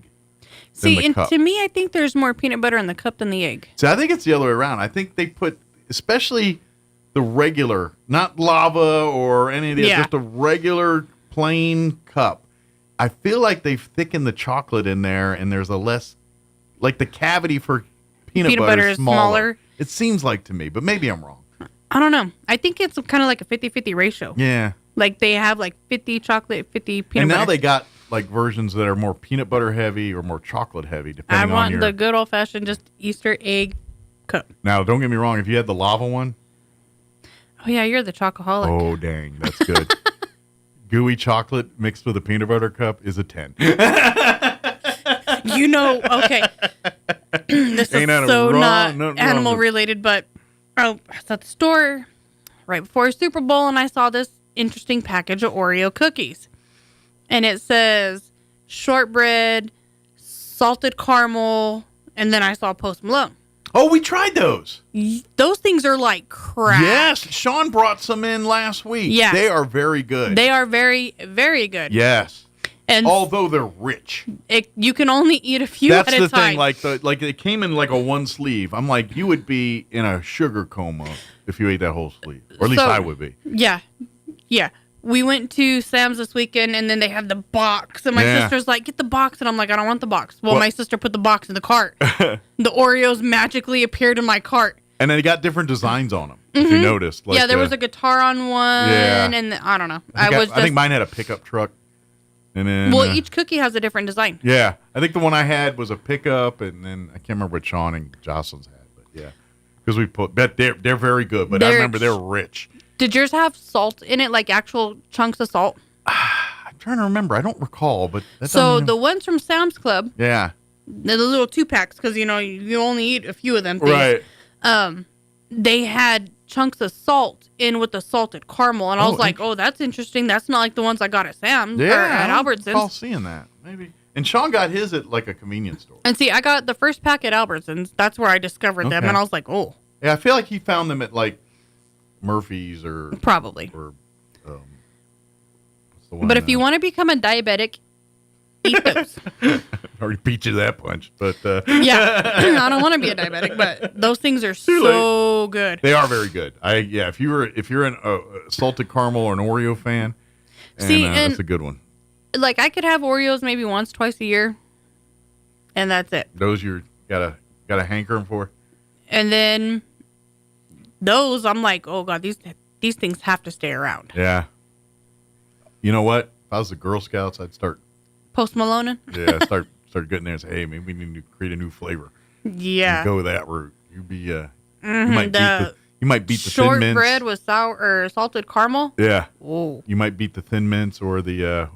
See, and to me, I think there's more peanut butter in the cup than the egg. So I think it's the other way around. I think they put, especially the regular, not lava or any of these, just a regular plain cup. I feel like they've thickened the chocolate in there, and there's a less, like the cavity for peanut butter is smaller. It seems like to me, but maybe I'm wrong. I don't know. I think it's kind of like a 50-50 ratio. Yeah. Like they have like 50 chocolate, 50 peanut butter. And now they got like versions that are more peanut butter heavy or more chocolate heavy, depending on your... I want the good old fashioned just Easter egg cup. Now, don't get me wrong. If you had the lava one... Oh, yeah, you're the chocoholic. Oh, dang. That's good. gooey chocolate mixed with a peanut butter cup is a 10. Okay. This is so not animal related, but I was at the store right before Super Bowl, and I saw this interesting package of Oreo cookies. And it says shortbread, salted caramel, and then I saw Post Malone. Oh, we tried those. Those things are like crap. Yes, Sean brought some in last week. Yeah. They are very good. They are very, very good. Yes. And although they're rich. You can only eat a few That's at a time. That's the thing. Like it came in like a one sleeve. I'm like, you would be in a sugar coma if you ate that whole sleeve. Or at least I would be. Yeah. Yeah. We went to Sam's this weekend, and then they have the box. And my sister's like, get the box. And I'm like, I don't want the box. Well, my sister put the box in the cart. The Oreos magically appeared in my cart. And then they got different designs on them, if you noticed. Like, there was a guitar on one. Yeah. And I don't know. I think mine had a pickup truck. And then, each cookie has a different design. Yeah. I think the one I had was a pickup, and then I can't remember what Sean and Jocelyn's had. But yeah. Because they're very good, but I remember they're rich. Did yours have salt in it, like actual chunks of salt? I'm trying to remember. I don't recall, but the ones from Sam's Club. Yeah. The little 2-packs, because you only eat a few of them things. Right. They had chunks of salt in with the salted caramel, and I was like, "Oh, that's interesting. That's not like the ones I got at Sam's or at Albertsons." I recall seeing that maybe. And Sean got his at like a convenience store. And see, I got the first pack at Albertsons. That's where I discovered them, and I was like, "Oh." Yeah, I feel like he found them at like Murphy's or probably. Or, what's the one but if you want to become a diabetic, eat those. Already beat you to that punch, but yeah, I don't want to be a diabetic, but those things are so good. They are very good. If you're a salted caramel or an Oreo fan, that's a good one. Like I could have Oreos maybe once, twice a year, and that's it. Those you got a hankering for. And then those, I'm like, oh god, these things have to stay around. Yeah. You know what? If I was the Girl Scouts, I'd start Post Maloning. Yeah, start getting there and say, hey, maybe we need to create a new flavor. Yeah. And go that route. You'd be you might beat the Thin Mints. Shortbread with sour or salted caramel. Yeah. Oh. You might beat the Thin Mints or the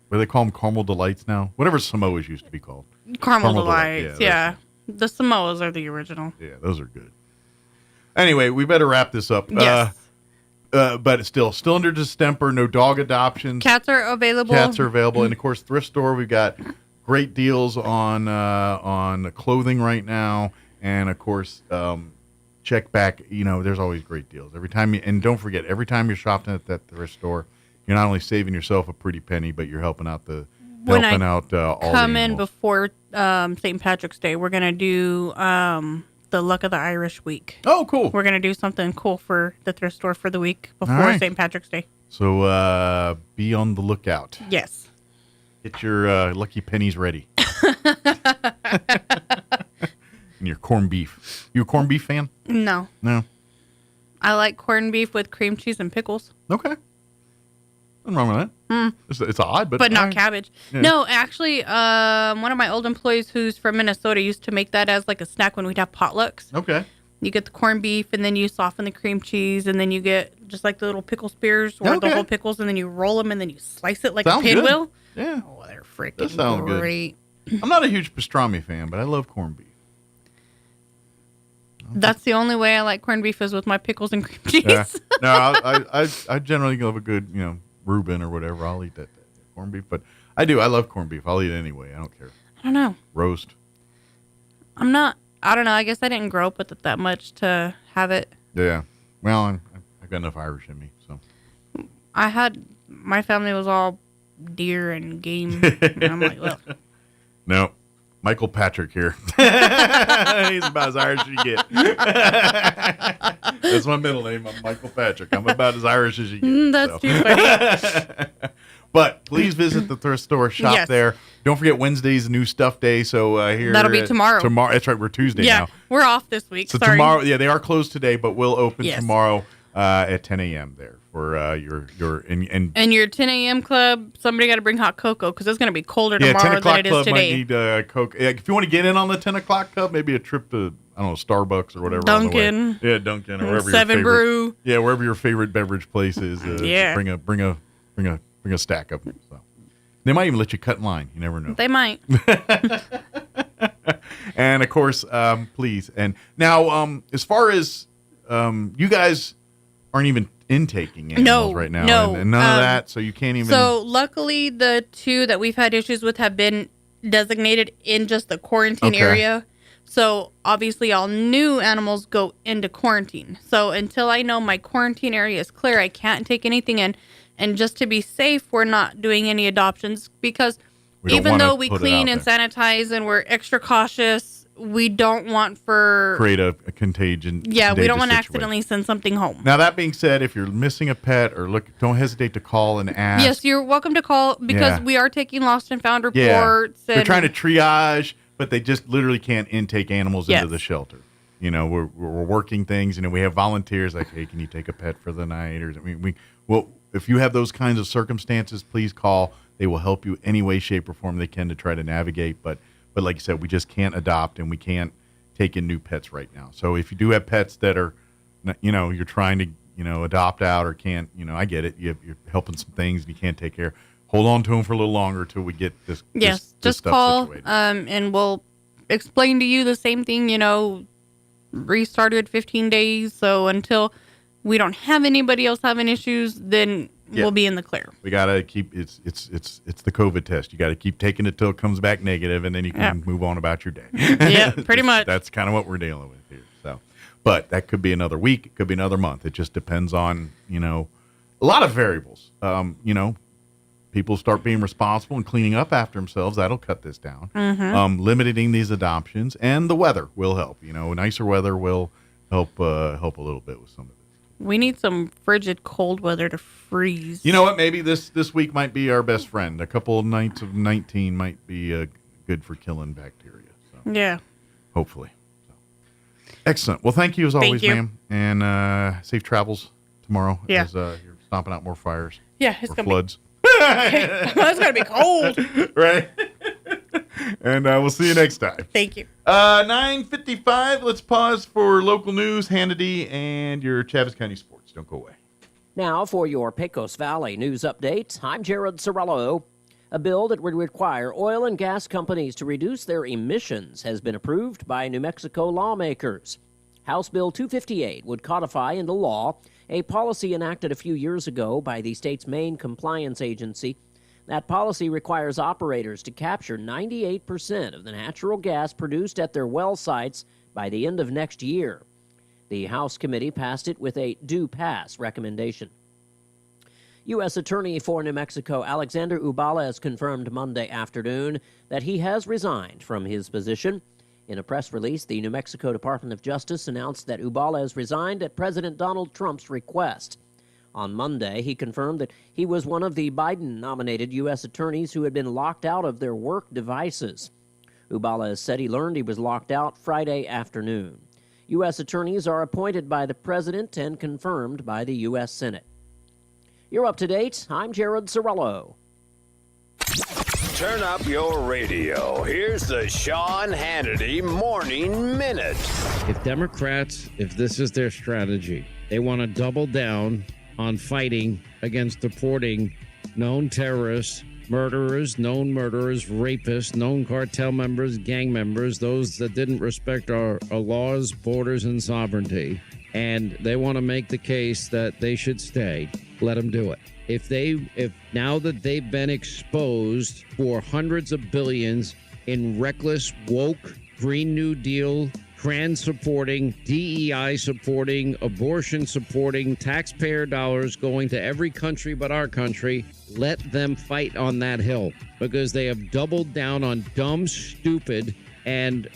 what do they call them? Caramel Delights now? Whatever Samoas used to be called. Caramel Delights. Yeah. The Samoas are the original. Yeah, those are good. Anyway, we better wrap this up. Yes. But it's still under distemper, no dog adoptions. Cats are available. And of course, thrift store, we've got great deals on clothing right now. And of course, check back. There's always great deals every time. And don't forget, every time you're shopping at that thrift store, you're not only saving yourself a pretty penny, but you're helping out all when the I come in before St. Patrick's Day, we're gonna do the Luck of the Irish week. Oh, cool! We're gonna do something cool for the thrift store for the week before St. Patrick's Day. So be on the lookout. Yes. Get your lucky pennies ready. And your corned beef. You a corned beef fan? No. I like corned beef with cream cheese and pickles. Okay. Nothing wrong with that. It's odd, but not cabbage. Yeah. No, actually, one of my old employees who's from Minnesota used to make that as like a snack when we'd have potlucks. Okay. You get the corned beef, and then you soften the cream cheese, and then you get just like the little pickle spears or the whole pickles, and then you roll them, and then you slice it like a pinwheel. Yeah. Oh, they're freaking great. Good. I'm not a huge pastrami fan, but I love corned beef. That's the only way I like corned beef is with my pickles and cream cheese. Yeah. No, I generally love a good, Reuben or whatever. I'll eat that corned beef, but I love corned beef. I'll eat it anyway. I don't care. I don't know. Roast. I don't know. I guess I didn't grow up with it that much to have it. Yeah. Well, I've got enough Irish in me, so. My family was all deer and game. And I'm like, well. No. Michael Patrick here. He's about as Irish as you get. That's my middle name. I'm Michael Patrick. I'm about as Irish as you get. That's too funny. But please visit the thrift store, shop there. Don't forget Wednesday's New Stuff Day. So that'll be tomorrow. Tomorrow, that's right. We're Tuesday now. Yeah, we're off this week. So Sorry. tomorrow, they are closed today, but we'll open tomorrow at 10 a.m. there for your and your 10 a.m. club. Somebody got to bring hot cocoa because it's going to be colder tomorrow than it is today. Might need Coke. If you want to get in on the 10 o'clock club, maybe a trip to Starbucks or whatever. Dunkin'. Yeah, Dunkin' or wherever. Seven Brew. Yeah, wherever your favorite beverage place is. Yeah. Bring a Bring a stack of them. So. They might even let you cut in line. You never know. They might. And, of course, please. And now, as far as you guys aren't even intaking animals right now. No. And none of that, so you can't even. So, luckily, the 2 that we've had issues with have been designated in just the quarantine area. So, obviously, all new animals go into quarantine. So, until I know my quarantine area is clear, I can't take anything in. And just to be safe, we're not doing any adoptions because even though we clean and sanitize and we're extra cautious, we don't want create a contagion. Yeah, we don't want to accidentally send something home. Now, that being said, if you're missing a pet or don't hesitate to call and ask. Yes, you're welcome to call because we are taking lost and found reports. They're trying to triage, but they just literally can't intake animals into the shelter. You know, we're working things. You know, we have volunteers like, hey, can you take a pet for the night? Or if you have those kinds of circumstances, please call. They will help you any way, shape, or form they can to try to navigate. But like you said, we just can't adopt and we can't take in new pets right now. So if you do have pets that are, you're trying to, adopt out or can't, I get it. You're helping some things and you can't take care. Hold on to them for a little longer till we get this. Yes, just call and we'll explain to you the same thing, restarted 15 days. So until we don't have anybody else having issues, then we'll be in the clear. We gotta keep it's the COVID test. You gotta keep taking it till it comes back negative, and then you can move on about your day. Yeah, pretty much. That's kind of what we're dealing with here. So, but that could be another week. It could be another month. It just depends on a lot of variables. People start being responsible and cleaning up after themselves. That'll cut this down. Mm-hmm. Limiting these adoptions, and the weather will help. Nicer weather will help a little bit with some of it. We need some frigid cold weather to freeze. You know what? Maybe this week might be our best friend. A couple of nights of 19 might be good for killing bacteria. So. Yeah. Hopefully. So. Excellent. Well, thank you as always, ma'am. And safe travels tomorrow as you're stomping out more fires. Yeah, it's going to floods. It's going to be cold. Right. And we'll see you next time. Thank you. 9:55. Let's pause for local news, Hannity, and your Chaves County sports. Don't go away. Now for your Pecos Valley news update. I'm Jared Sorello. A bill that would require oil and gas companies to reduce their emissions has been approved by New Mexico lawmakers. House Bill 258 would codify into law a policy enacted a few years ago by the state's main compliance agency. That policy requires operators to capture 98% of the natural gas produced at their well sites by the end of next year. The House committee passed it with a do-pass recommendation. U.S. Attorney for New Mexico Alexander Ubalez confirmed Monday afternoon that he has resigned from his position. In a press release, the New Mexico Department of Justice announced that Ubalez resigned at President Donald Trump's request. On Monday, he confirmed that he was one of the Biden-nominated U.S. attorneys who had been locked out of their work devices. Ubalez said he learned he was locked out Friday afternoon. U.S. attorneys are appointed by the President and confirmed by the U.S. Senate. You're up to date. I'm Jared Sorello. Turn up your radio. Here's the Sean Hannity Morning Minute. If Democrats, if this is their strategy, they want to double down on fighting against deporting known terrorists, murderers, known rapists, known cartel members, gang members, those that didn't respect our laws, borders, and sovereignty. And they want to make the case that they should stay. Let them do it. If now that they've been exposed for hundreds of billions in reckless, woke, Green New Deal, trans supporting, DEI supporting, abortion supporting, taxpayer dollars going to every country but our country, let them fight on that hill, because they have doubled down on dumb, stupid, and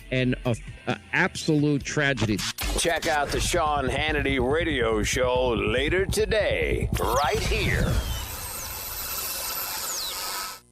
absolute tragedy. Check out the Sean Hannity radio show later today, right here.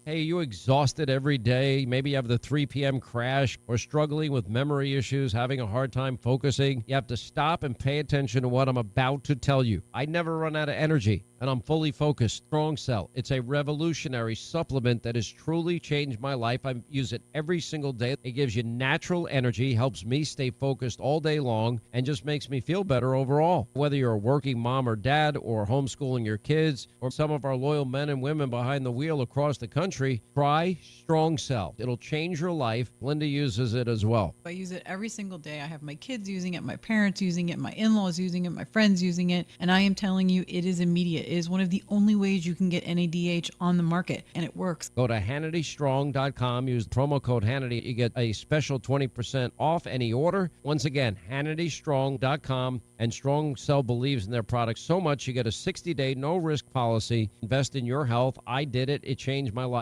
Hey, you exhausted every day? Maybe you have the 3 p.m. crash or struggling with memory issues, having a hard time focusing. You have to stop and pay attention to what I'm about to tell you. I never run out of energy, and I'm fully focused. Strong Cell. It's a revolutionary supplement that has truly changed my life. I use it every single day. It gives you natural energy, helps me stay focused all day long, and just makes me feel better overall. Whether you're a working mom or dad or homeschooling your kids or some of our loyal men and women behind the wheel across the country, try Strong Cell. It'll change your life. Linda uses it as well. I use it every single day. I have my kids using it, my parents using it, my in-laws using it, my friends using it, and I am telling you, it is immediate. It is one of the only ways you can get NADH on the market, and it works. Go to HannityStrong.com. Use promo code Hannity. You get a special 20% off any order. Once again, HannityStrong.com. And Strong Cell believes in their products so much, you get a 60-day no-risk policy. Invest in your health. I did it. It changed my life.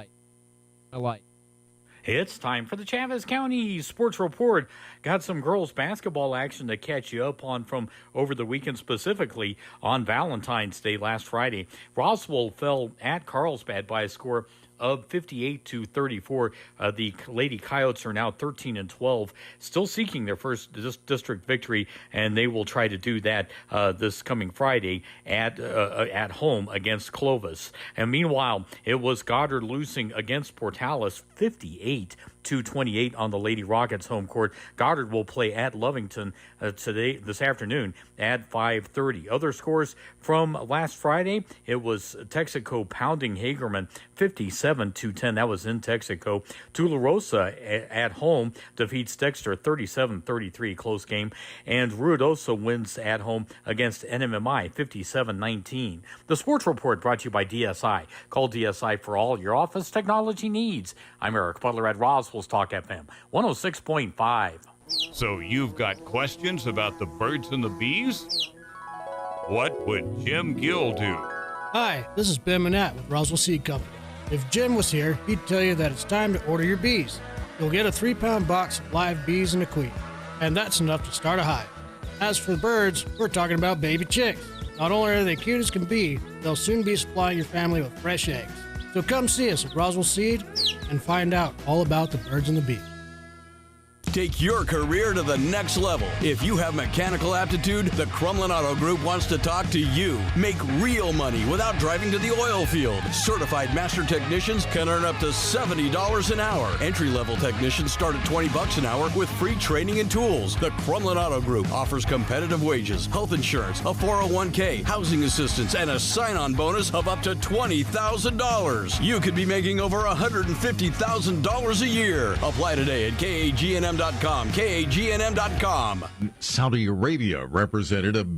It's time for the Chavez County Sports Report. Got some girls basketball action to catch you up on from over the weekend, specifically on Valentine's Day last Friday. Roswell fell at Carlsbad by a score of 58-34. The Lady Coyotes are now 13-12, still seeking their first district victory, and they will try to do that this coming Friday at home against Clovis. And meanwhile, it was Goddard losing against Portales 58-28 on the Lady Rockets home court. Goddard will play at Lovington this afternoon at 5:30. Other scores from last Friday, it was Texaco pounding Hagerman 57-10. That was in Texaco. Tularosa at home defeats Dexter 37-33, close game. And Ruidoso wins at home against NMMI 57-19. The Sports Report brought to you by DSI. Call DSI for all your office technology needs. I'm Eric Butler at Roswell Talk FM 106.5. So you've got questions about the birds and the bees? What would Jim Gill do? Hi, this is Ben Manette with Roswell Seed Company. If Jim was here, he'd tell you that it's time to order your bees. You'll get a 3-pound box of live bees and a queen, and that's enough to start a hive. As for the birds, we're talking about baby chicks. Not only are they cute as can be, they'll soon be supplying your family with fresh eggs. So come see us at Roswell Seed and find out all about the birds and the bees. Take your career to the next level. If you have mechanical aptitude, the Crumlin Auto Group wants to talk to you. Make real money without driving to the oil field. Certified master technicians can earn up to $70 an hour. Entry-level technicians start at $20 an hour with free training and tools. The Crumlin Auto Group offers competitive wages, health insurance, a 401k, housing assistance, and a sign-on bonus of up to $20,000. You could be making over $150,000 a year. Apply today at KAGNM.com. KAGNM.com. Saudi Arabia representative